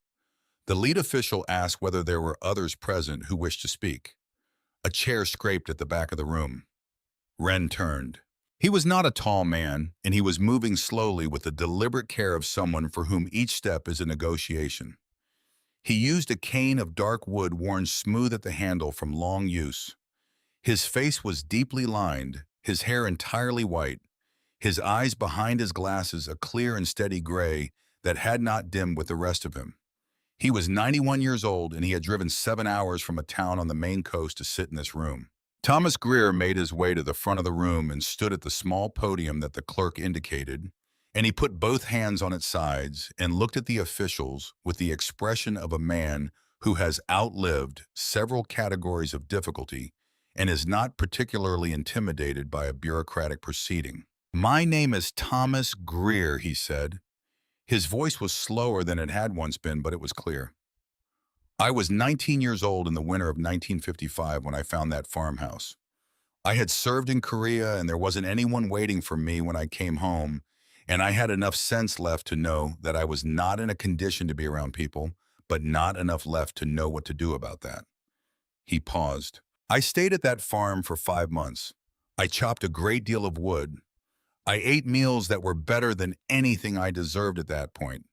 The lead official asked whether there were others present who wished to speak. A chair scraped at the back of the room. Wren turned. He was not a tall man, and he was moving slowly with the deliberate care of someone for whom each step is a negotiation. He used a cane of dark wood worn smooth at the handle from long use. His face was deeply lined, his hair entirely white, his eyes behind his glasses a clear and steady gray that had not dimmed with the rest of him. He was 91 years old, and he had driven 7 hours from a town on the Maine coast to sit in this room. Thomas Greer made his way to the front of the room and stood at the small podium that the clerk indicated, and he put both hands on its sides and looked at the officials with the expression of a man who has outlived several categories of difficulty and is not particularly intimidated by a bureaucratic proceeding. "My name is Thomas Greer," he said. His voice was slower than it had once been, but it was clear. "I was 19 years old in the winter of 1955 when I found that farmhouse. I had served in Korea, and there wasn't anyone waiting for me when I came home, and I had enough sense left to know that I was not in a condition to be around people, but not enough left to know what to do about that." He paused. "I stayed at that farm for 5 months. I chopped a great deal of wood. I ate meals that were better than anything I deserved at that point.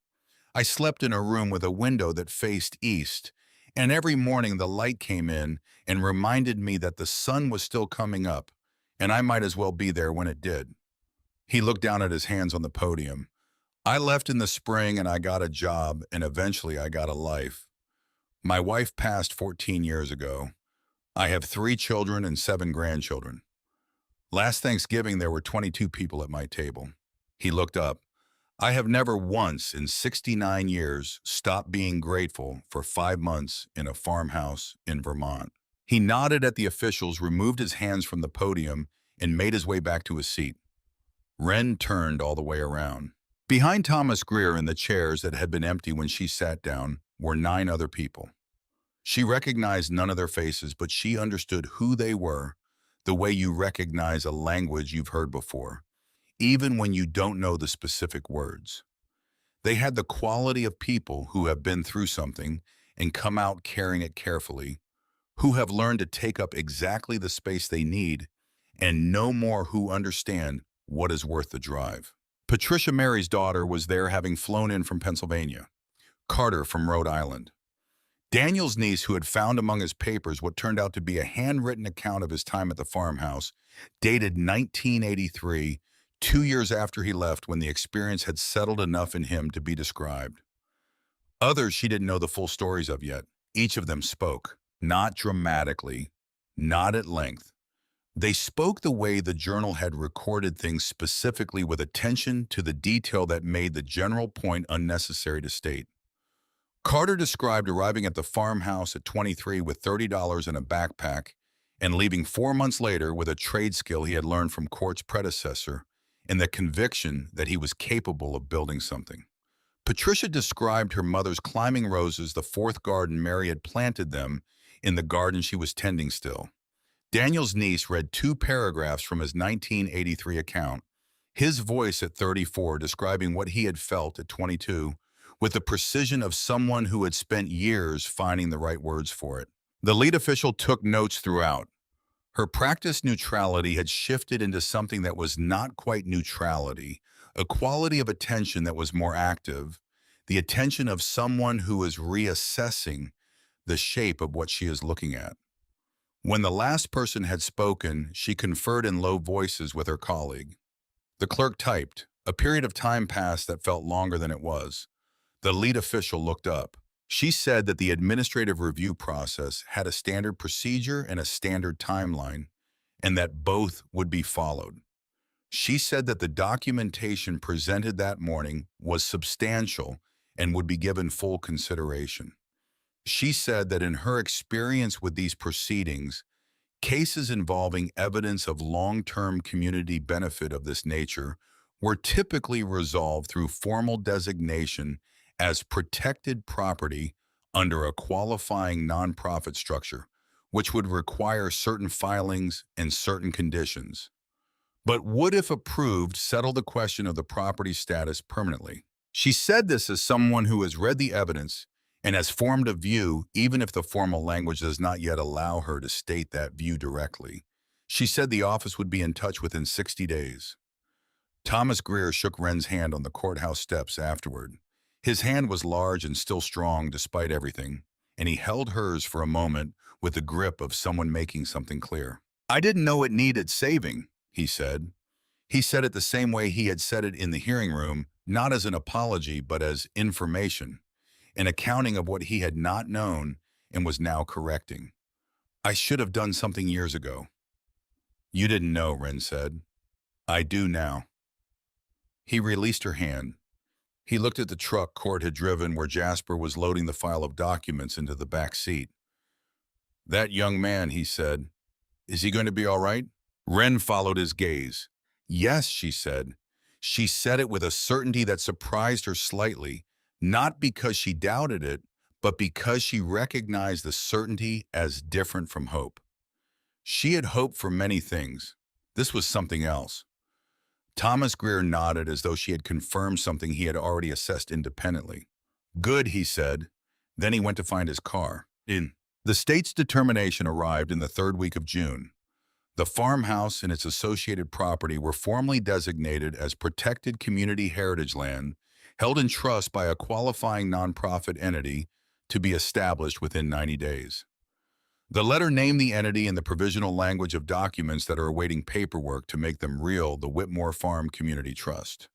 I slept in a room with a window that faced east, and every morning the light came in and reminded me that the sun was still coming up, and I might as well be there when it did." He looked down at his hands on the podium. "I left in the spring and I got a job, and eventually I got a life. My wife passed 14 years ago. I have 3 children and 7 grandchildren. Last Thanksgiving, there were 22 people at my table." He looked up. "I have never once in 69 years stopped being grateful for 5 months in a farmhouse in Vermont." He nodded at the officials, removed his hands from the podium, and made his way back to his seat. Wren turned all the way around. Behind Thomas Greer in the chairs that had been empty when she sat down were 9 other people. She recognized none of their faces, but she understood who they were, the way you recognize a language you've heard before, even when you don't know the specific words. They had the quality of people who have been through something and come out carrying it carefully, who have learned to take up exactly the space they need, and no more who understand what is worth the drive. Patricia Mary's daughter was there, having flown in from Pennsylvania. Carter from Rhode Island. Daniel's niece, who had found among his papers what turned out to be a handwritten account of his time at the farmhouse, dated 1983, 2 years after he left, when the experience had settled enough in him to be described. Others she didn't know the full stories of yet. Each of them spoke, not dramatically, not at length. They spoke the way the journal had recorded things, specifically with attention to the detail that made the general point unnecessary to state. Carter described arriving at the farmhouse at 23 with $30 in a backpack and leaving 4 months later with a trade skill he had learned from Court's predecessor and the conviction that he was capable of building something. Patricia described her mother's climbing roses, the 4th garden Mary had planted them in the garden she was tending still. Daniel's niece read 2 paragraphs from his 1983 account, his voice at 34 describing what he had felt at 22, with the precision of someone who had spent years finding the right words for it. The lead official took notes throughout. Her practice neutrality had shifted into something that was not quite neutrality, a quality of attention that was more active, the attention of someone who is reassessing the shape of what she is looking at. When the last person had spoken, she conferred in low voices with her colleague. The clerk typed. A period of time passed that felt longer than it was. The lead official looked up. She said that the administrative review process had a standard procedure and a standard timeline, and that both would be followed. She said that the documentation presented that morning was substantial and would be given full consideration. She said that in her experience with these proceedings, cases involving evidence of long-term community benefit of this nature were typically resolved through formal designation as protected property under a qualifying nonprofit structure, which would require certain filings and certain conditions, but would, if approved, settle the question of the property status permanently. She said this as someone who has read the evidence and has formed a view, even if the formal language does not yet allow her to state that view directly. She said the office would be in touch within 60 days. Thomas Greer shook Wren's hand on the courthouse steps afterward. His hand was large and still strong despite everything, and he held hers for a moment with the grip of someone making something clear. "I didn't know it needed saving," he said. He said it the same way he had said it in the hearing room, not as an apology, but as information, an accounting of what he had not known and was now correcting. "I should have done something years ago." "You didn't know," Wren said. "I do now." He released her hand. He looked at the truck Court had driven where Jasper was loading the file of documents into the back seat. "That young man," he said, "is he going to be all right?" Wren followed his gaze. "Yes," she said. She said it with a certainty that surprised her slightly, not because she doubted it, but because she recognized the certainty as different from hope. She had hoped for many things. This was something else. Thomas Greer nodded as though she had confirmed something he had already assessed independently. "Good," he said. Then he went to find his car. The state's determination arrived in the third week of June. The farmhouse and its associated property were formally designated as protected community heritage land, held in trust by a qualifying nonprofit entity to be established within 90 days. The letter named the entity in the provisional language of documents that are awaiting paperwork to make them real the Whitmore Farm Community Trust.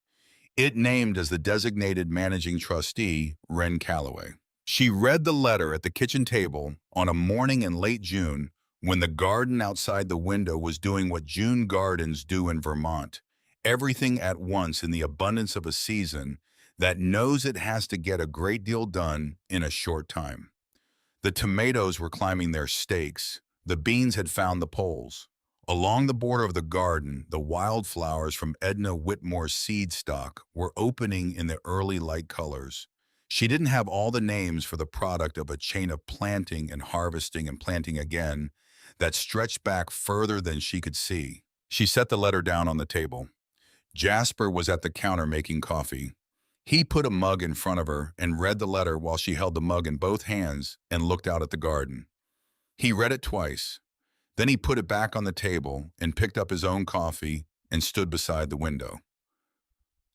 It named as the designated managing trustee, Wren Calloway. She read the letter at the kitchen table on a morning in late June when the garden outside the window was doing what June gardens do in Vermont, everything at once in the abundance of a season that knows it has to get a great deal done in a short time. The tomatoes were climbing their stakes. The beans had found the poles. Along the border of the garden, the wildflowers from Edna Whitmore's seed stock were opening in the early light colors. She didn't have all the names for the product of a chain of planting and harvesting and planting again that stretched back further than she could see. She set the letter down on the table. Jasper was at the counter making coffee. He put a mug in front of her and read the letter while she held the mug in both hands and looked out at the garden. He read it twice. Then he put it back on the table and picked up his own coffee and stood beside the window.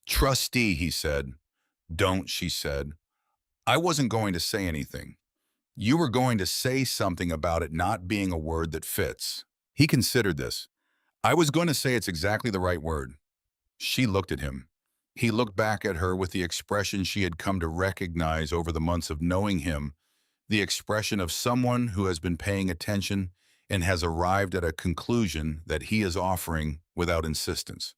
"Trustee," he said. "Don't," she said. "I wasn't going to say anything. You were going to say something about it not being a word that fits." He considered this. "I was going to say it's exactly the right word." She looked at him. He looked back at her with the expression she had come to recognize over the months of knowing him, the expression of someone who has been paying attention and has arrived at a conclusion that he is offering without insistence.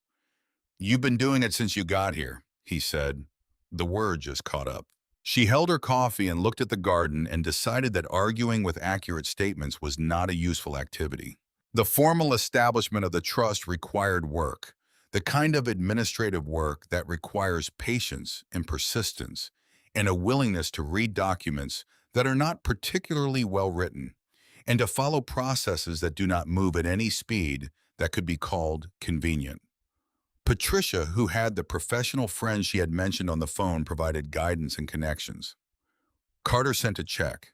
"You've been doing it since you got here," he said. The word just caught up. She held her coffee and looked at the garden and decided that arguing with accurate statements was not a useful activity. The formal establishment of the trust required work, the kind of administrative work that requires patience and persistence and a willingness to read documents that are not particularly well written and to follow processes that do not move at any speed that could be called convenient. Patricia, who had the professional friends she had mentioned on the phone, provided guidance and connections. Carter sent a check.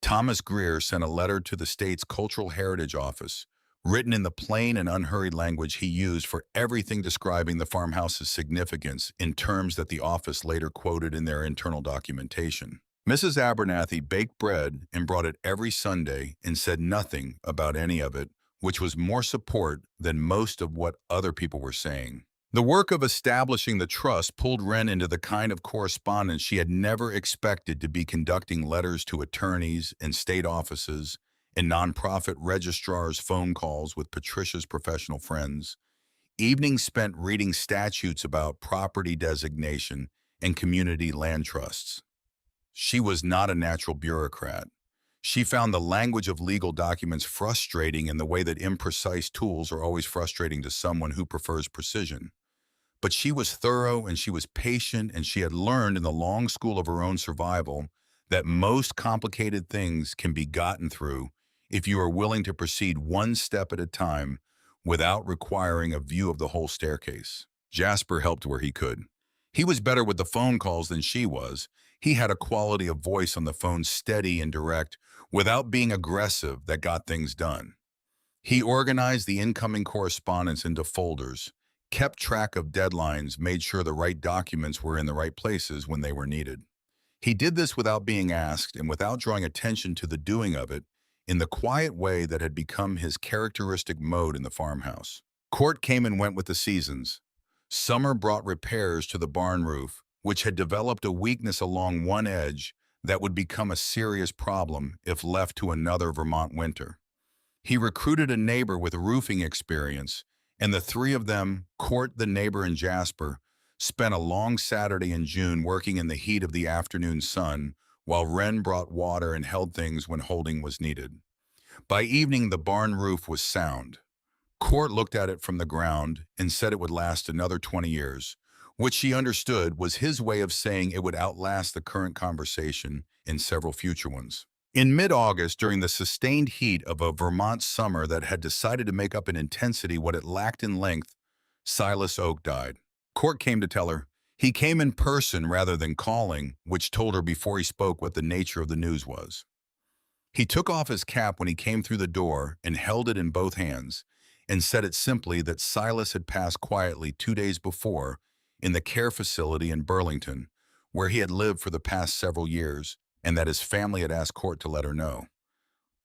Thomas Greer sent a letter to the state's Cultural Heritage Office, written in the plain and unhurried language he used for everything describing the farmhouse's significance in terms that the office later quoted in their internal documentation. Mrs. Abernathy baked bread and brought it every Sunday and said nothing about any of it, which was more support than most of what other people were saying. The work of establishing the trust pulled Wren into the kind of correspondence she had never expected to be conducting letters to attorneys and state offices and nonprofit registrars' phone calls with Patricia's professional friends, evenings spent reading statutes about property designation and community land trusts. She was not a natural bureaucrat. She found the language of legal documents frustrating in the way that imprecise tools are always frustrating to someone who prefers precision. But she was thorough and she was patient, and she had learned in the long school of her own survival that most complicated things can be gotten through if you are willing to proceed one step at a time without requiring a view of the whole staircase. Jasper helped where he could. He was better with the phone calls than she was. He had a quality of voice on the phone steady and direct without being aggressive that got things done. He organized the incoming correspondence into folders, kept track of deadlines, made sure the right documents were in the right places when they were needed. He did this without being asked and without drawing attention to the doing of it, in the quiet way that had become his characteristic mode in the farmhouse. Court came and went with the seasons. Summer brought repairs to the barn roof, which had developed a weakness along one edge that would become a serious problem if left to another Vermont winter. He recruited a neighbor with roofing experience, and the three of them, Court, the neighbor, and Jasper, spent a long Saturday in June working in the heat of the afternoon sun while Wren brought water and held things when holding was needed. By evening, the barn roof was sound. Court looked at it from the ground and said it would last another 20 years, which she understood was his way of saying it would outlast the current conversation and several future ones. In mid-August, during the sustained heat of a Vermont summer that had decided to make up in intensity what it lacked in length, Silas Oak died. Court came to tell her. He came in person rather than calling, which told her before he spoke what the nature of the news was. He took off his cap when he came through the door and held it in both hands, and said it simply that Silas had passed quietly 2 days before in the care facility in Burlington, where he had lived for the past several years, and that his family had asked Court to let her know.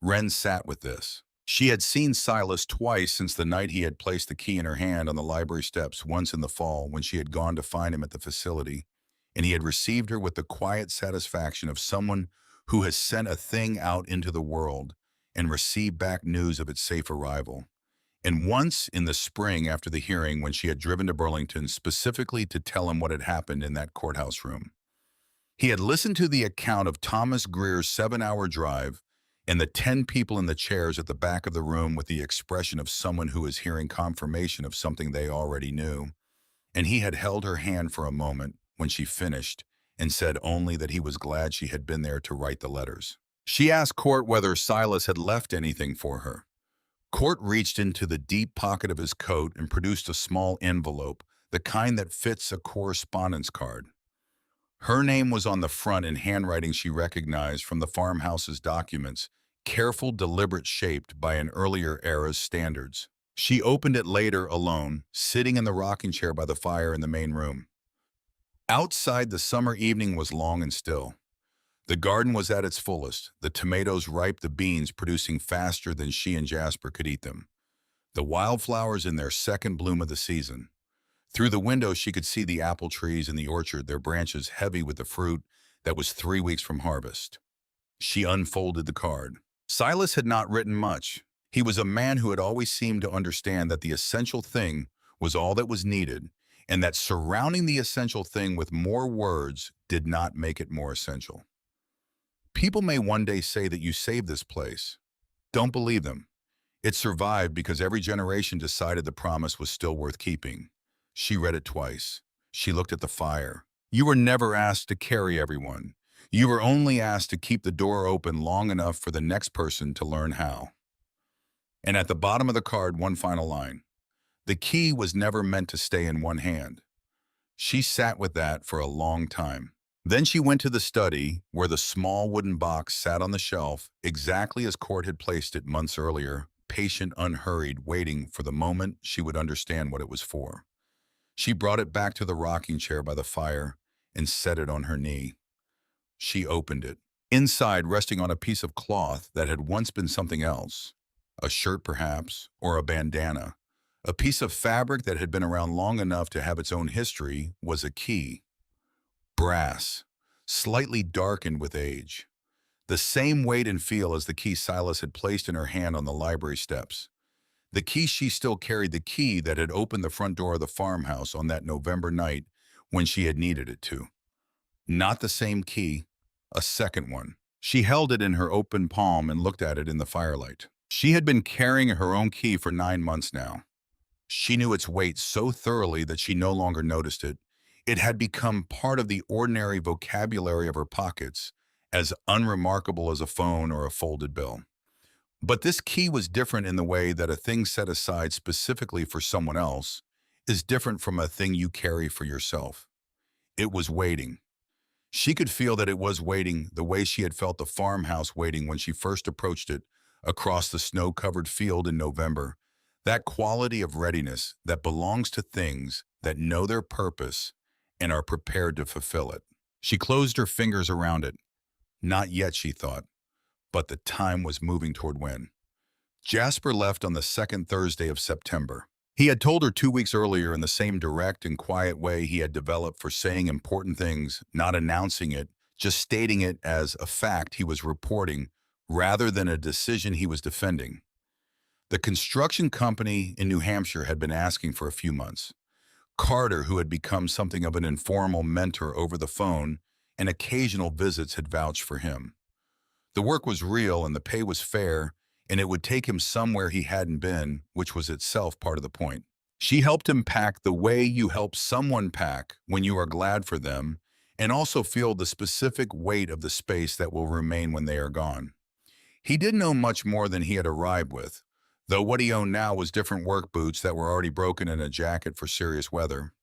Wren sat with this. She had seen Silas twice since the night he had placed the key in her hand on the library steps, once in the fall when she had gone to find him at the facility, and he had received her with the quiet satisfaction of someone who has sent a thing out into the world and received back news of its safe arrival. And once in the spring after the hearing when she had driven to Burlington specifically to tell him what had happened in that courthouse room. He had listened to the account of Thomas Greer's 7-hour drive and the 10 people in the chairs at the back of the room with the expression of someone who is hearing confirmation of something they already knew. And he had held her hand for a moment when she finished and said only that he was glad she had been there to write the letters. She asked Court whether Silas had left anything for her. Court reached into the deep pocket of his coat and produced a small envelope, the kind that fits a correspondence card. Her name was on the front in handwriting she recognized from the farmhouse's documents, careful, deliberate, shaped by an earlier era's standards. She opened it later alone, sitting in the rocking chair by the fire in the main room. Outside, the summer evening was long and still. The garden was at its fullest, the tomatoes ripe, the beans producing faster than she and Jasper could eat them, the wildflowers in their second bloom of the season. Through the window, she could see the apple trees in the orchard, their branches heavy with the fruit that was 3 weeks from harvest. She unfolded the card. Silas had not written much. He was a man who had always seemed to understand that the essential thing was all that was needed, and that surrounding the essential thing with more words did not make it more essential. People may one day say that you saved this place. Don't believe them. It survived because every generation decided the promise was still worth keeping. She read it twice. She looked at the fire. You were never asked to carry everyone. You were only asked to keep the door open long enough for the next person to learn how. And at the bottom of the card, one final line. The key was never meant to stay in one hand. She sat with that for a long time. Then she went to the study, where the small wooden box sat on the shelf, exactly as Court had placed it months earlier, patient, unhurried, waiting for the moment she would understand what it was for. She brought it back to the rocking chair by the fire and set it on her knee. She opened it. Inside, resting on a piece of cloth that had once been something else, a shirt perhaps, or a bandana, a piece of fabric that had been around long enough to have its own history, was a key. Brass, slightly darkened with age. The same weight and feel as the key Silas had placed in her hand on the library steps. The key she still carried, the key that had opened the front door of the farmhouse on that November night when she had needed it to. Not the same key, a second one. She held it in her open palm and looked at it in the firelight. She had been carrying her own key for 9 months now. She knew its weight so thoroughly that she no longer noticed it. It had become part of the ordinary vocabulary of her pockets, as unremarkable as a phone or a folded bill. But this key was different in the way that a thing set aside specifically for someone else is different from a thing you carry for yourself. It was waiting. She could feel that it was waiting the way she had felt the farmhouse waiting when she first approached it across the snow-covered field in November. That quality of readiness that belongs to things that know their purpose and are prepared to fulfill it. She closed her fingers around it. Not yet, she thought, but the time was moving toward when. Jasper left on the second Thursday of September. He had told her 2 weeks earlier in the same direct and quiet way he had developed for saying important things, not announcing it, just stating it as a fact he was reporting rather than a decision he was defending. The construction company in New Hampshire had been asking for a few months. Carter, who had become something of an informal mentor over the phone, and occasional visits had vouched for him. The work was real and the pay was fair, and it would take him somewhere he hadn't been, which was itself part of the point. She helped him pack the way you help someone pack when you are glad for them, and also feel the specific weight of the space that will remain when they are gone. He didn't know much more than he had arrived with, though what he owned now was different work boots that were already broken and a jacket for serious weather.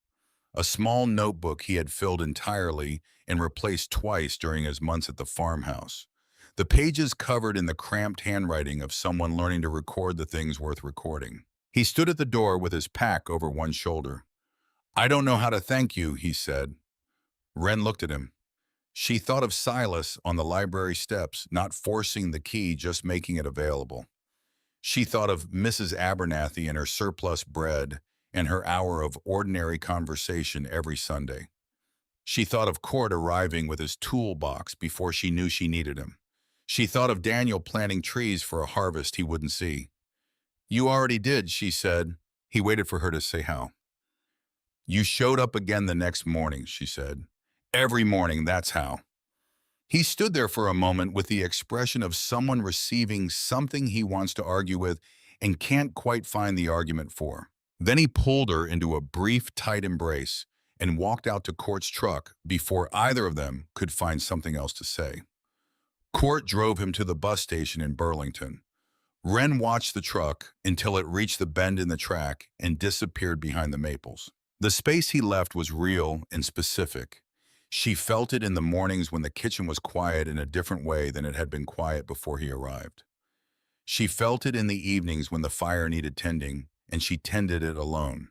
A small notebook he had filled entirely and replaced twice during his months at the farmhouse. The pages covered in the cramped handwriting of someone learning to record the things worth recording. He stood at the door with his pack over one shoulder. "I don't know how to thank you," he said. Wren looked at him. She thought of Silas on the library steps, not forcing the key, just making it available. She thought of Mrs. Abernathy and her surplus bread and her hour of ordinary conversation every Sunday. She thought of Court arriving with his toolbox before she knew she needed him. She thought of Daniel planting trees for a harvest he wouldn't see. "You already did," she said. He waited for her to say how. "You showed up again the next morning," she said. "Every morning, that's how." He stood there for a moment with the expression of someone receiving something he wants to argue with and can't quite find the argument for. Then he pulled her into a brief, tight embrace and walked out to Court's truck before either of them could find something else to say. Court drove him to the bus station in Burlington. Wren watched the truck until it reached the bend in the track and disappeared behind the maples. The space he left was real and specific. She felt it in the mornings when the kitchen was quiet in a different way than it had been quiet before he arrived. She felt it in the evenings when the fire needed tending, and she tended it alone.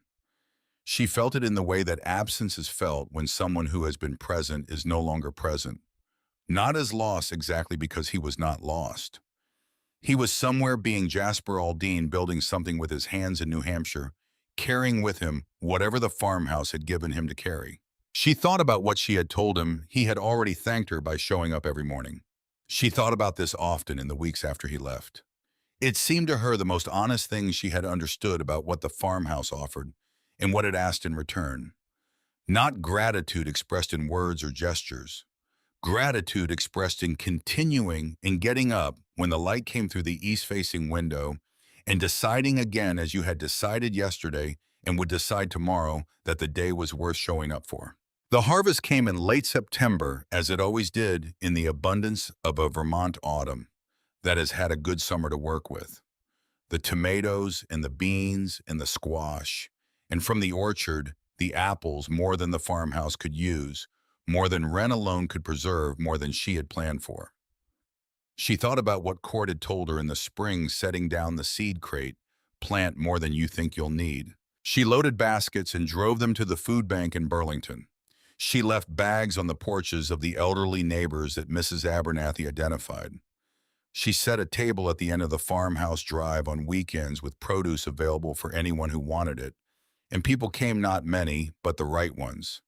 She felt it in the way that absence is felt when someone who has been present is no longer present. Not as lost exactly because he was not lost. He was somewhere being Jasper Aldean, building something with his hands in New Hampshire, carrying with him whatever the farmhouse had given him to carry. She thought about what she had told him. He had already thanked her by showing up every morning. She thought about this often in the weeks after he left. It seemed to her the most honest thing she had understood about what the farmhouse offered and what it asked in return. Not gratitude expressed in words or gestures. Gratitude expressed in continuing and getting up when the light came through the east-facing window and deciding again, as you had decided yesterday and would decide tomorrow, that the day was worth showing up for. The harvest came in late September, as it always did, in the abundance of a Vermont autumn that has had a good summer to work with. The tomatoes and the beans and the squash, and from the orchard, the apples more than the farmhouse could use, more than Wren alone could preserve, more than she had planned for. She thought about what Court had told her in the spring, setting down the seed crate, plant more than you think you'll need. She loaded baskets and drove them to the food bank in Burlington. She left bags on the porches of the elderly neighbors that Mrs. Abernathy identified. She set a table at the end of the farmhouse drive on weekends with produce available for anyone who wanted it. And people came, not many, but the right ones.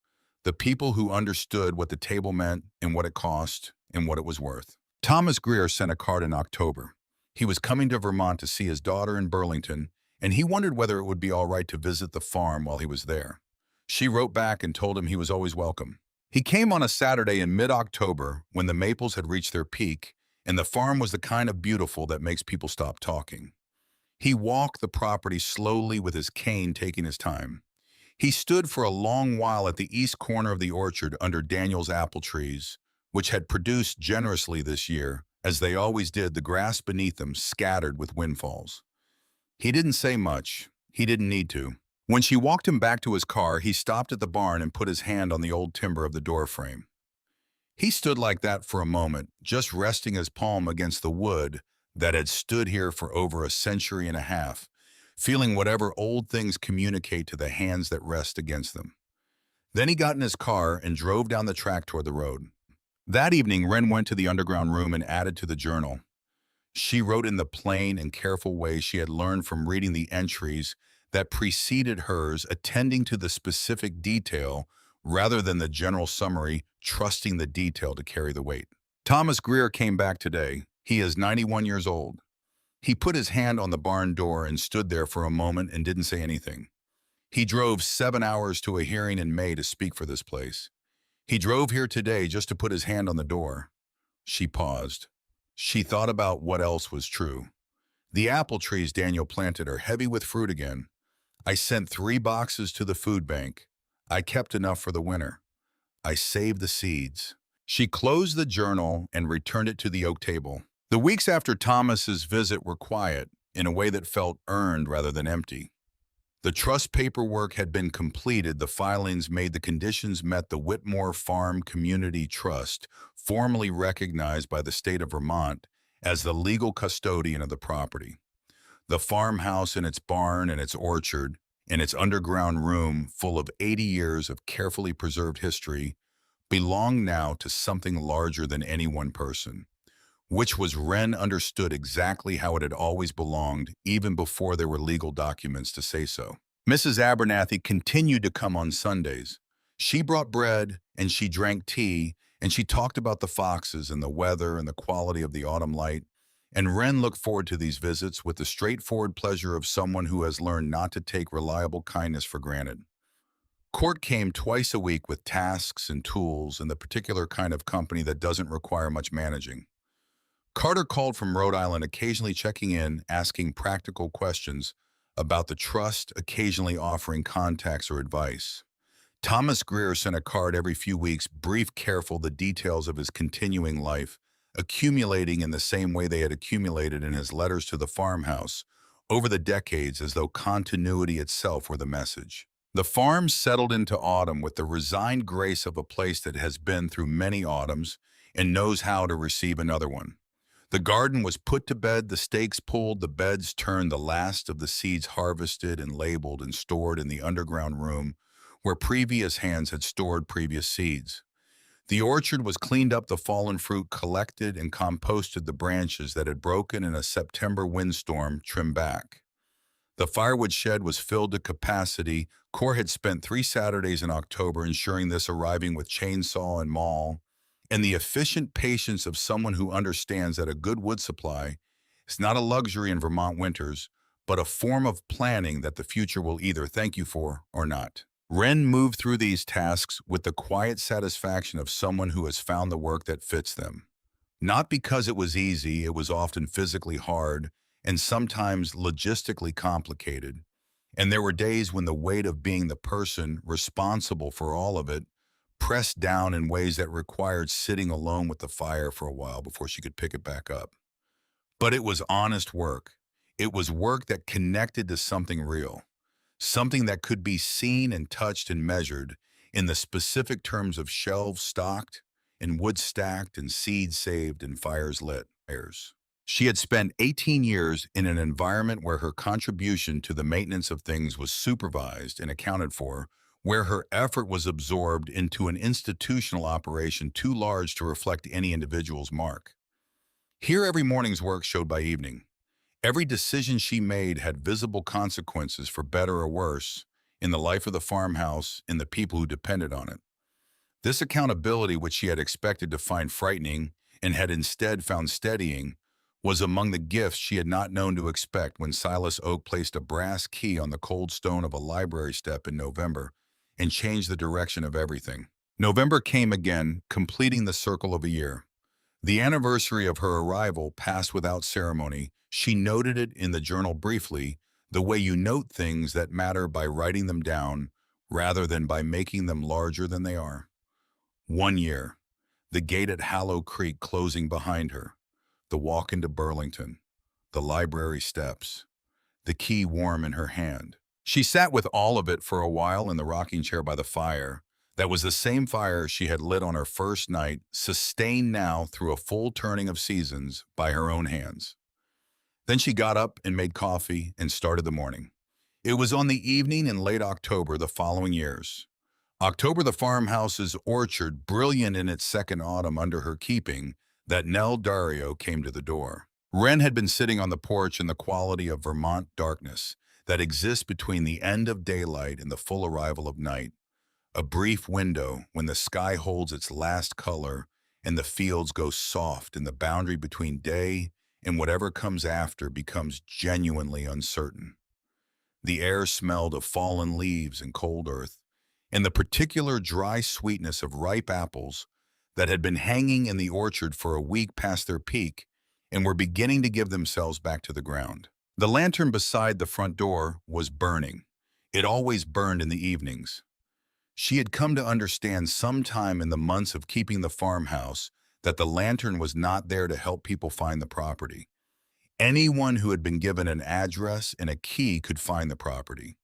The people who understood what the table meant and what it cost and what it was worth. Thomas Greer sent a card in October. He was coming to Vermont to see his daughter in Burlington, and he wondered whether it would be all right to visit the farm while he was there. She wrote back and told him he was always welcome. He came on a Saturday in mid-October when the maples had reached their peak, and the farm was the kind of beautiful that makes people stop talking. He walked the property slowly with his cane, taking his time. He stood for a long while at the east corner of the orchard under Daniel's apple trees, which had produced generously this year, as they always did, the grass beneath them scattered with windfalls. He didn't say much. He didn't need to. When she walked him back to his car, he stopped at the barn and put his hand on the old timber of the doorframe. He stood like that for a moment, just resting his palm against the wood that had stood here for over a century and a half, feeling whatever old things communicate to the hands that rest against them. Then he got in his car and drove down the track toward the road. That evening, Wren went to the underground room and added to the journal. She wrote in the plain and careful way she had learned from reading the entries that preceded hers, attending to the specific detail rather than the general summary, trusting the detail to carry the weight. Thomas Greer came back today. He is 91 years old. He put his hand on the barn door and stood there for a moment and didn't say anything. He drove 7 hours to a hearing in May to speak for this place. He drove here today just to put his hand on the door. She paused. She thought about what else was true. The apple trees Daniel planted are heavy with fruit again. I sent 3 boxes to the food bank. I kept enough for the winter. I saved the seeds. She closed the journal and returned it to the oak table. The weeks after Thomas's visit were quiet, in a way that felt earned rather than empty. The trust paperwork had been completed. The filings made the conditions met. The Whitmore Farm Community Trust, formally recognized by the state of Vermont as the legal custodian of the property. The farmhouse and its barn and its orchard and its underground room, full of 80 years of carefully preserved history, belonged now to something larger than any one person, which was Wren understood exactly how it had always belonged, even before there were legal documents to say so. Mrs. Abernathy continued to come on Sundays. She brought bread, and she drank tea, and she talked about the foxes and the weather and the quality of the autumn light. And Wren looked forward to these visits with the straightforward pleasure of someone who has learned not to take reliable kindness for granted. Court came twice a week with tasks and tools and the particular kind of company that doesn't require much managing. Carter called from Rhode Island, occasionally checking in, asking practical questions about the trust, occasionally offering contacts or advice. Thomas Greer sent a card every few weeks, brief, careful, the details of his continuing life, accumulating in the same way they had accumulated in his letters to the farmhouse over the decades, as though continuity itself were the message. The farm settled into autumn with the resigned grace of a place that has been through many autumns and knows how to receive another one. The garden was put to bed, the stakes pulled, the beds turned, the last of the seeds harvested and labeled and stored in the underground room where previous hands had stored previous seeds. The orchard was cleaned up, the fallen fruit collected, and composted, the branches that had broken in a September windstorm trimmed back. The firewood shed was filled to capacity. Cor had spent 3 Saturdays in October ensuring this, arriving with chainsaw and maul, and the efficient patience of someone who understands that a good wood supply is not a luxury in Vermont winters, but a form of planning that the future will either thank you for or not. Wren moved through these tasks with the quiet satisfaction of someone who has found the work that fits them. Not because it was easy, it was often physically hard and sometimes logistically complicated. And there were days when the weight of being the person responsible for all of it pressed down in ways that required sitting alone with the fire for a while before she could pick it back up. But it was honest work. It was work that connected to something real, something that could be seen and touched and measured, in the specific terms of shelves stocked and wood stacked and seeds saved and fires lit. She had spent 18 years in an environment where her contribution to the maintenance of things was supervised and accounted for, where her effort was absorbed into an institutional operation too large to reflect any individual's mark. Here every morning's work showed by evening. Every decision she made had visible consequences for better or worse in the life of the farmhouse and the people who depended on it. This accountability, which she had expected to find frightening and had instead found steadying, was among the gifts she had not known to expect when Silas Oak placed a brass key on the cold stone of a library step in November and changed the direction of everything. November came again, completing the circle of a year. The anniversary of her arrival passed without ceremony. She noted it in the journal briefly, the way you note things that matter by writing them down rather than by making them larger than they are. 1 year. The gate at Hallow Creek closing behind her. The walk into Burlington. The library steps. The key warm in her hand. She sat with all of it for a while in the rocking chair by the fire. That was the same fire she had lit on her first night, sustained now through a full turning of seasons by her own hands. Then she got up and made coffee and started the morning. It was on the evening in late October the following years. October, the farmhouse's orchard, brilliant in its second autumn under her keeping, that Nell Dario came to the door. Wren had been sitting on the porch in the quality of Vermont darkness that exists between the end of daylight and the full arrival of night. A brief window when the sky holds its last color and the fields go soft and the boundary between day and whatever comes after becomes genuinely uncertain. The air smelled of fallen leaves and cold earth, and the particular dry sweetness of ripe apples that had been hanging in the orchard for a week past their peak and were beginning to give themselves back to the ground. The lantern beside the front door was burning. It always burned in the evenings. She had come to understand sometime in the months of keeping the farmhouse that the lantern was not there to help people find the property. Anyone who had been given an address and a key could find the property.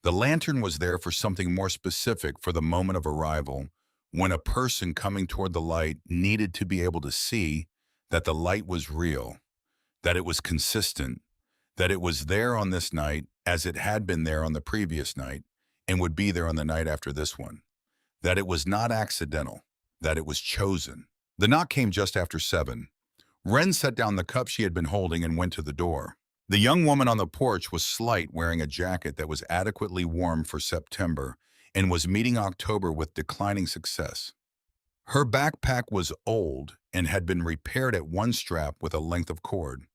The lantern was there for something more specific, for the moment of arrival, when a person coming toward the light needed to be able to see that the light was real, that it was consistent, that it was there on this night as it had been there on the previous night and would be there on the night after this one, that it was not accidental, that it was chosen. The knock came just after 7. Wren set down the cup she had been holding and went to the door. The young woman on the porch was slight, wearing a jacket that was adequately warm for September and was meeting October with declining success. Her backpack was old and had been repaired at one strap with a length of cord.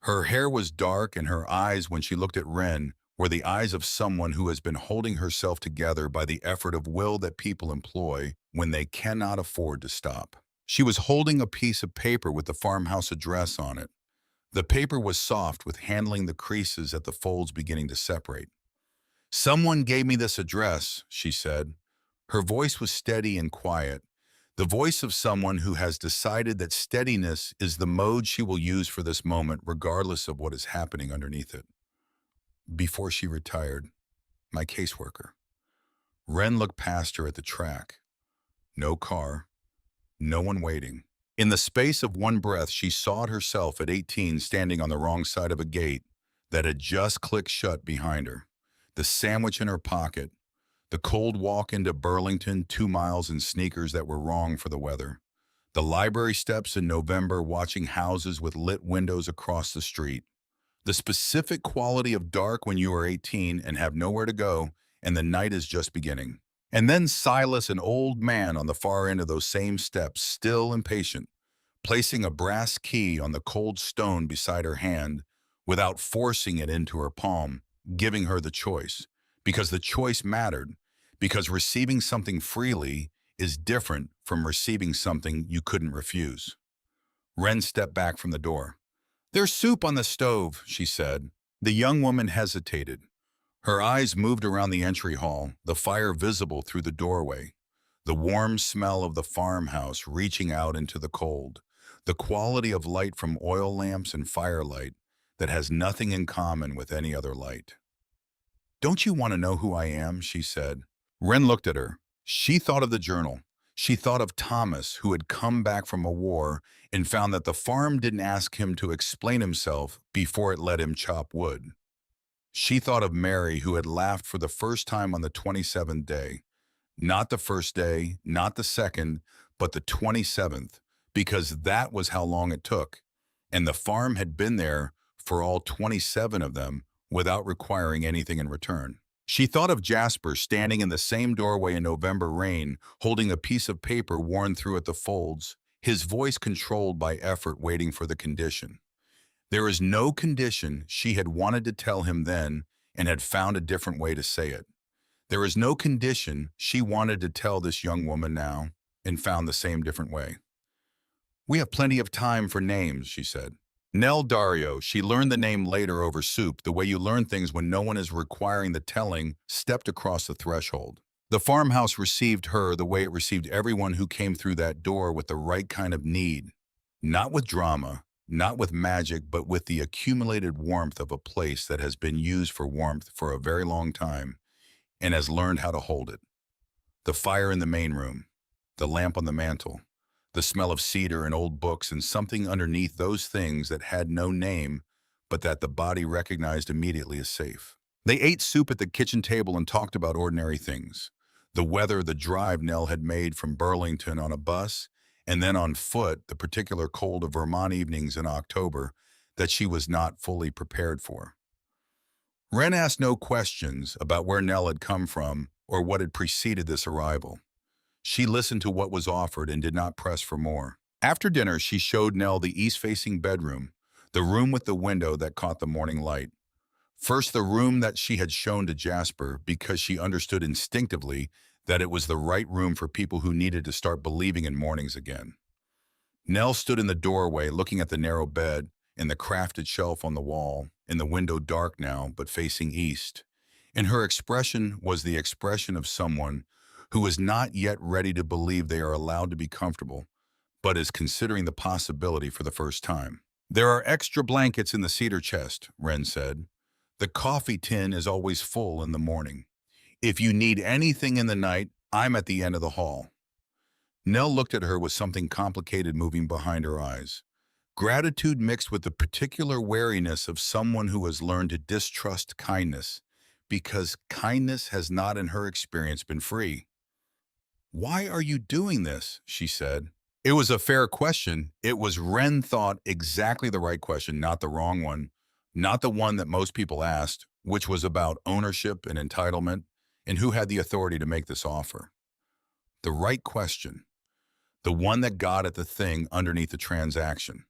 Her hair was dark, and her eyes, when she looked at Wren, were the eyes of someone who has been holding herself together by the effort of will that people employ when they cannot afford to stop. She was holding a piece of paper with the farmhouse address on it. The paper was soft, with handling the creases at the folds beginning to separate. "Someone gave me this address," she said. Her voice was steady and quiet, the voice of someone who has decided that steadiness is the mode she will use for this moment, regardless of what is happening underneath it. Before she retired, my caseworker. Wren looked past her at the track. No car, no one waiting. In the space of one breath, she saw herself at 18 standing on the wrong side of a gate that had just clicked shut behind her. The sandwich in her pocket, the cold walk into Burlington, 2 miles in sneakers that were wrong for the weather, the library steps in November, watching houses with lit windows across the street, the specific quality of dark when you are 18 and have nowhere to go and the night is just beginning. And then Silas, an old man on the far end of those same steps, still impatient, placing a brass key on the cold stone beside her hand without forcing it into her palm, giving her the choice, because the choice mattered, because receiving something freely is different from receiving something you couldn't refuse. Wren stepped back from the door. "There's soup on the stove," she said. The young woman hesitated. Her eyes moved around the entry hall, the fire visible through the doorway, the warm smell of the farmhouse reaching out into the cold, the quality of light from oil lamps and firelight that has nothing in common with any other light. "Don't you want to know who I am?" she said. Wren looked at her. She thought of the journal. She thought of Thomas, who had come back from a war and found that the farm didn't ask him to explain himself before it let him chop wood. She thought of Mary, who had laughed for the first time on the 27th day. Not the first day, not the second, but the 27th, because that was how long it took. And the farm had been there for all 27 of them without requiring anything in return. She thought of Jasper standing in the same doorway in November rain, holding a piece of paper worn through at the folds, his voice controlled by effort waiting for the condition. There is no condition she had wanted to tell him then and had found a different way to say it. There is no condition she wanted to tell this young woman now and found the same different way. We have plenty of time for names, she said. Nell Dario, she learned the name later over soup, the way you learn things when no one is requiring the telling, stepped across the threshold. The farmhouse received her the way it received everyone who came through that door, with the right kind of need. Not with drama, not with magic, but with the accumulated warmth of a place that has been used for warmth for a very long time and has learned how to hold it. The fire in the main room, the lamp on the mantel, the smell of cedar and old books, and something underneath those things that had no name, but that the body recognized immediately as safe. They ate soup at the kitchen table and talked about ordinary things. The weather, the drive Nell had made from Burlington on a bus, and then on foot, the particular cold of Vermont evenings in October that she was not fully prepared for. Wren asked no questions about where Nell had come from or what had preceded this arrival. She listened to what was offered and did not press for more. After dinner, she showed Nell the east-facing bedroom, the room with the window that caught the morning light. First, the room that she had shown to Jasper because she understood instinctively that it was the right room for people who needed to start believing in mornings again. Nell stood in the doorway looking at the narrow bed and the crafted shelf on the wall, in the window dark now but facing east. And her expression was the expression of someone who is not yet ready to believe they are allowed to be comfortable, but is considering the possibility for the first time. There are extra blankets in the cedar chest, Wren said. The coffee tin is always full in the morning. If you need anything in the night, I'm at the end of the hall. Nell looked at her with something complicated moving behind her eyes. Gratitude mixed with the particular wariness of someone who has learned to distrust kindness, because kindness has not in her experience been free. "Why are you doing this?" she said. It was a fair question. It was, Wren thought, exactly the right question, not the wrong one, not the one that most people asked, which was about ownership and entitlement and who had the authority to make this offer. The right question, the one that got at the thing underneath the transaction.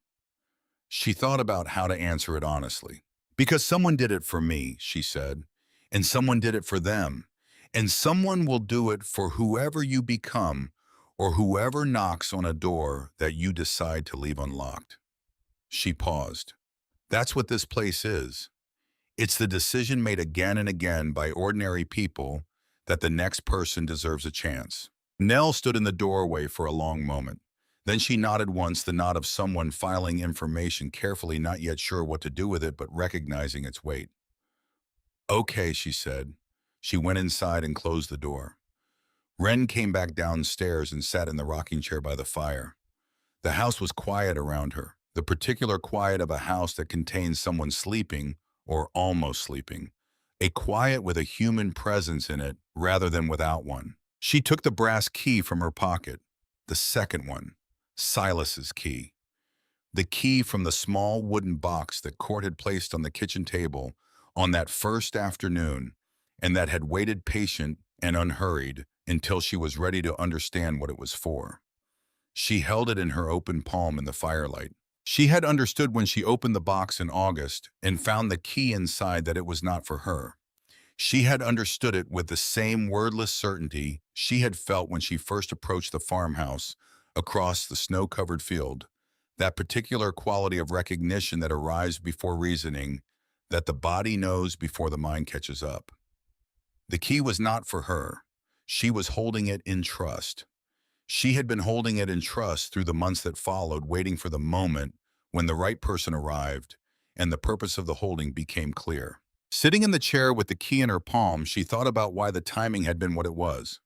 She thought about how to answer it honestly. Because someone did it for me, she said, and someone did it for them, and someone will do it for whoever you become or whoever knocks on a door that you decide to leave unlocked. She paused. That's what this place is. It's the decision made again and again by ordinary people that the next person deserves a chance. Nell stood in the doorway for a long moment. Then she nodded once, the nod of someone filing information carefully, not yet sure what to do with it, but recognizing its weight. "Okay," she said. She went inside and closed the door. Wren came back downstairs and sat in the rocking chair by the fire. The house was quiet around her, the particular quiet of a house that contains someone sleeping or almost sleeping, a quiet with a human presence in it rather than without one. She took the brass key from her pocket, the second one, Silas's key. The key from the small wooden box that Court had placed on the kitchen table on that first afternoon, and that had waited patient and unhurried until she was ready to understand what it was for. She held it in her open palm in the firelight. She had understood when she opened the box in August and found the key inside that it was not for her. She had understood it with the same wordless certainty she had felt when she first approached the farmhouse across the snow-covered field, that particular quality of recognition that arrives before reasoning, that the body knows before the mind catches up. The key was not for her. She was holding it in trust. She had been holding it in trust through the months that followed, waiting for the moment when the right person arrived and the purpose of the holding became clear. Sitting in the chair with the key in her palm, she thought about why the timing had been what it was.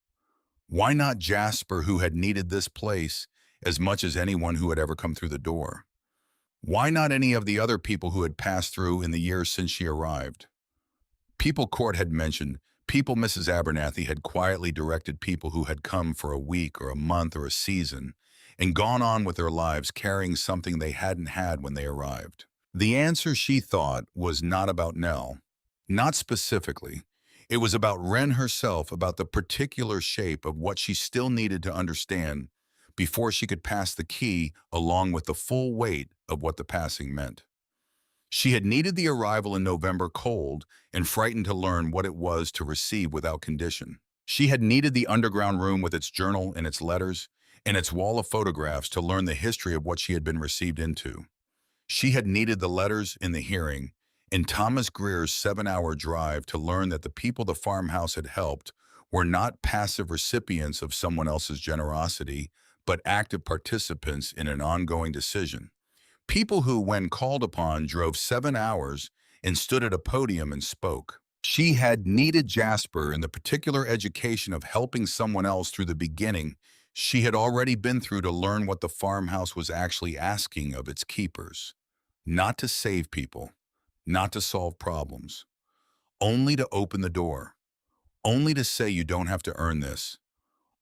Why not Jasper, who had needed this place as much as anyone who had ever come through the door? Why not any of the other people who had passed through in the years since she arrived? People Court had mentioned, people Mrs. Abernathy had quietly directed people who had come for a week or a month or a season and gone on with their lives carrying something they hadn't had when they arrived. The answer, she thought, was not about Nell. Not specifically. It was about Wren herself, about the particular shape of what she still needed to understand before she could pass the key along with the full weight of what the passing meant. She had needed the arrival in November cold and frightened to learn what it was to receive without condition. She had needed the underground room with its journal and its letters and its wall of photographs to learn the history of what she had been received into. She had needed the letters in the hearing and Thomas Greer's 7-hour drive to learn that the people the farmhouse had helped were not passive recipients of someone else's generosity, but active participants in an ongoing decision. People who, when called upon, drove 7 hours and stood at a podium and spoke. She had needed Jasper in the particular education of helping someone else through the beginning she had already been through to learn what the farmhouse was actually asking of its keepers. Not to save people, not to solve problems, only to open the door, only to say you don't have to earn this,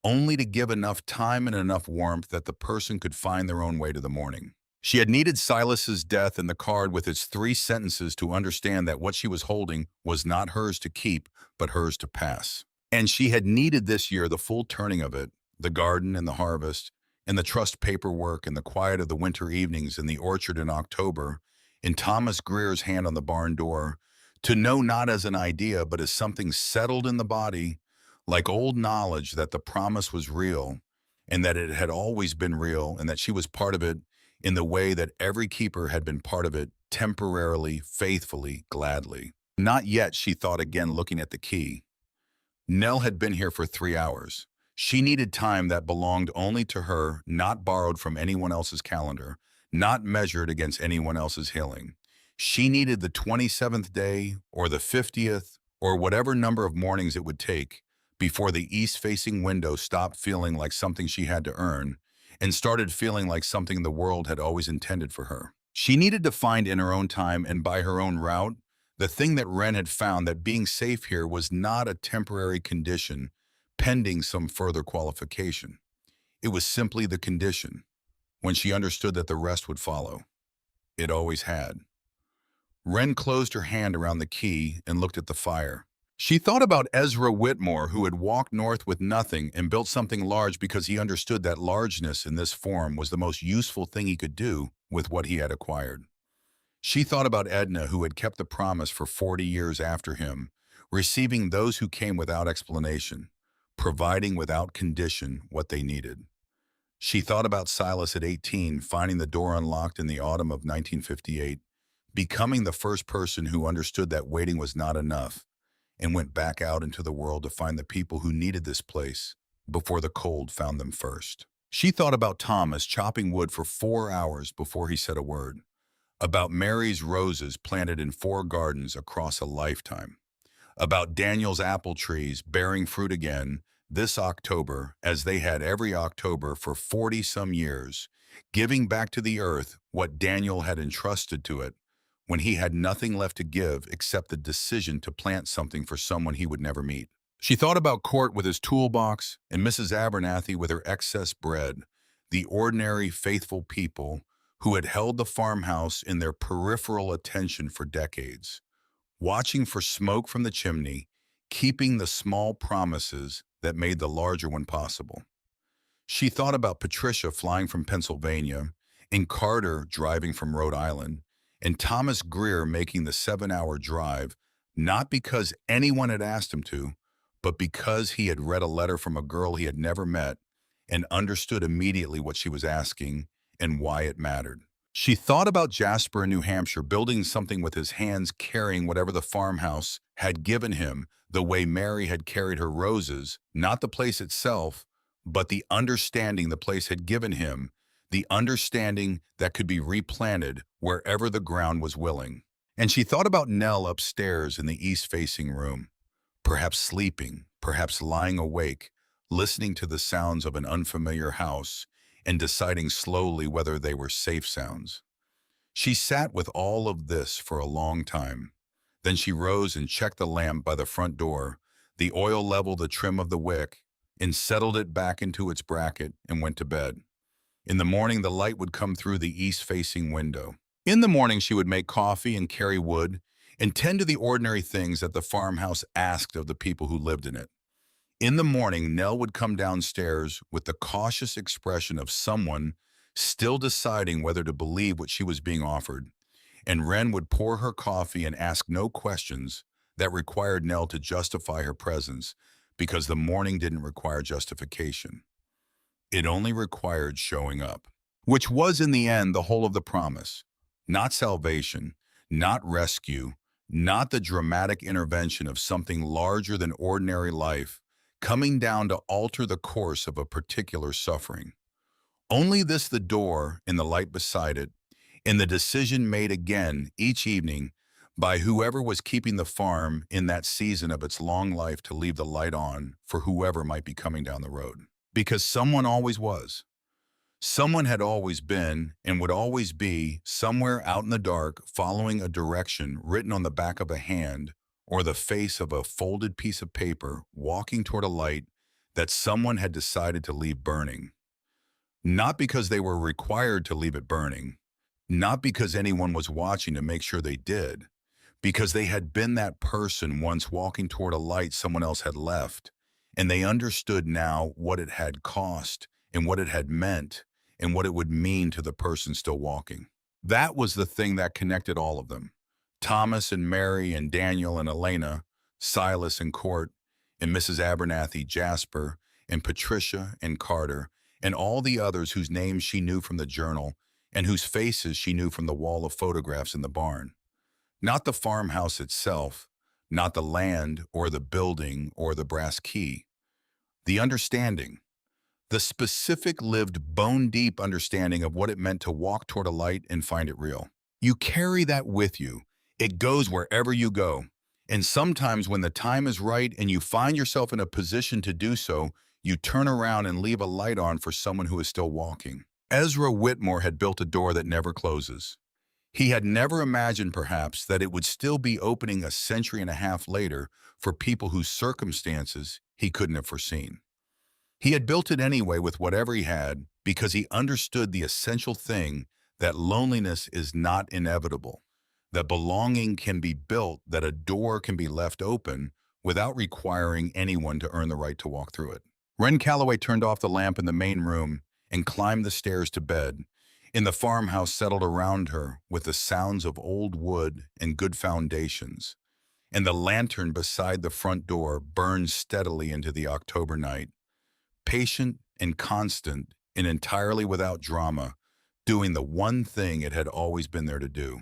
only to give enough time and enough warmth that the person could find their own way to the morning. She had needed Silas's death and the card with its 3 sentences to understand that what she was holding was not hers to keep, but hers to pass. And she had needed this year the full turning of it, the garden and the harvest, and the trust paperwork and the quiet of the winter evenings in the orchard in October, and Thomas Greer's hand on the barn door, to know not as an idea, but as something settled in the body, like old knowledge that the promise was real, and that it had always been real, and that she was part of it in the way that every keeper had been part of it, temporarily, faithfully, gladly. Not yet, she thought again, looking at the key. Nell had been here for 3 hours. She needed time that belonged only to her, not borrowed from anyone else's calendar, not measured against anyone else's healing. She needed the 27th day, or the 50th, or whatever number of mornings it would take, before the east-facing window stopped feeling like something she had to earn, and started feeling like something the world had always intended for her. She needed to find in her own time and by her own route the thing that Wren had found, that being safe here was not a temporary condition pending some further qualification. It was simply the condition, when she understood that the rest would follow. It always had. Wren closed her hand around the key and looked at the fire. She thought about Ezra Whitmore, who had walked north with nothing and built something large because he understood that largeness in this form was the most useful thing he could do with what he had acquired. She thought about Edna, who had kept the promise for 40 years after him, receiving those who came without explanation, providing without condition what they needed. She thought about Silas at 18, finding the door unlocked in the autumn of 1958, becoming the first person who understood that waiting was not enough, and went back out into the world to find the people who needed this place before the cold found them first. She thought about Thomas chopping wood for 4 hours before he said a word, about Mary's roses planted in 4 gardens across a lifetime, about Daniel's apple trees bearing fruit again this October as they had every October for 40-some years, giving back to the earth what Daniel had entrusted to it when he had nothing left to give except the decision to plant something for someone he would never meet. She thought about Court with his toolbox and Mrs. Abernathy with her excess bread, the ordinary, faithful people who had held the farmhouse in their peripheral attention for decades, watching for smoke from the chimney, keeping the small promises that made the larger one possible. She thought about Patricia flying from Pennsylvania, and Carter driving from Rhode Island, and Thomas Greer making the 7-hour drive, not because anyone had asked him to, but because he had read a letter from a girl he had never met and understood immediately what she was asking and why it mattered. She thought about Jasper in New Hampshire building something with his hands, carrying whatever the farmhouse had given him, the way Mary had carried her roses, not the place itself, but the understanding the place had given him, the understanding that could be replanted wherever the ground was willing. And she thought about Nell upstairs in the east-facing room, perhaps sleeping, perhaps lying awake, listening to the sounds of an unfamiliar house and deciding slowly whether they were safe sounds. She sat with all of this for a long time. Then she rose and checked the lamp by the front door, the oil level, the trim of the wick, and settled it back into its bracket and went to bed. In the morning, the light would come through the east-facing window. In the morning, she would make coffee and carry wood and tend to the ordinary things that the farmhouse asked of the people who lived in it. In the morning, Nell would come downstairs with the cautious expression of someone still deciding whether to believe what she was being offered, and Wren would pour her coffee and ask no questions that required Nell to justify her presence because the morning didn't require justification. It only required showing up, which was in the end the whole of the promise. Not salvation, not rescue, not the dramatic intervention of something larger than ordinary life coming down to alter the course of a particular suffering. Only this: the door and the light beside it, and the decision made again each evening by whoever was keeping the farm in that season of its long life to leave the light on for whoever might be coming down the road. Because someone always was. Someone had always been and would always be somewhere out in the dark, following a direction written on the back of a hand or the face of a folded piece of paper, walking toward a light that someone had decided to leave burning. Not because they were required to leave it burning, not because anyone was watching to make sure they did, because they had been that person once walking toward a light someone else had left, and they understood now what it had cost and what it had meant and what it would mean to the person still walking. That was the thing that connected all of them. Thomas and Mary and Daniel and Elena, Silas and Court, and Mrs. Abernathy, Jasper, and Patricia and Carter, and all the others whose names she knew from the journal and whose faces she knew from the wall of photographs in the barn. Not the farmhouse itself, not the land or the building or the brass key. The understanding, the specific, lived, bone-deep understanding of what it meant to walk toward a light and find it real. You carry that with you. It goes wherever you go. And sometimes when the time is right and you find yourself in a position to do so, you turn around and leave a light on for someone who is still walking. Ezra Whitmore had built a door that never closes. He had never imagined, perhaps, that it would still be opening a century and a half later for people whose circumstances he couldn't have foreseen. He had built it anyway with whatever he had because he understood the essential thing that loneliness is not inevitable, that belonging can be built, that a door can be left open without requiring anyone to earn the right to walk through it. Wren Calloway turned off the lamp in the main room and climbed the stairs to bed. In the farmhouse settled around her with the sounds of old wood and good foundations, and the lantern beside the front door burned steadily into the October night, patient and constant and entirely without drama, doing the one thing it had always been there to do.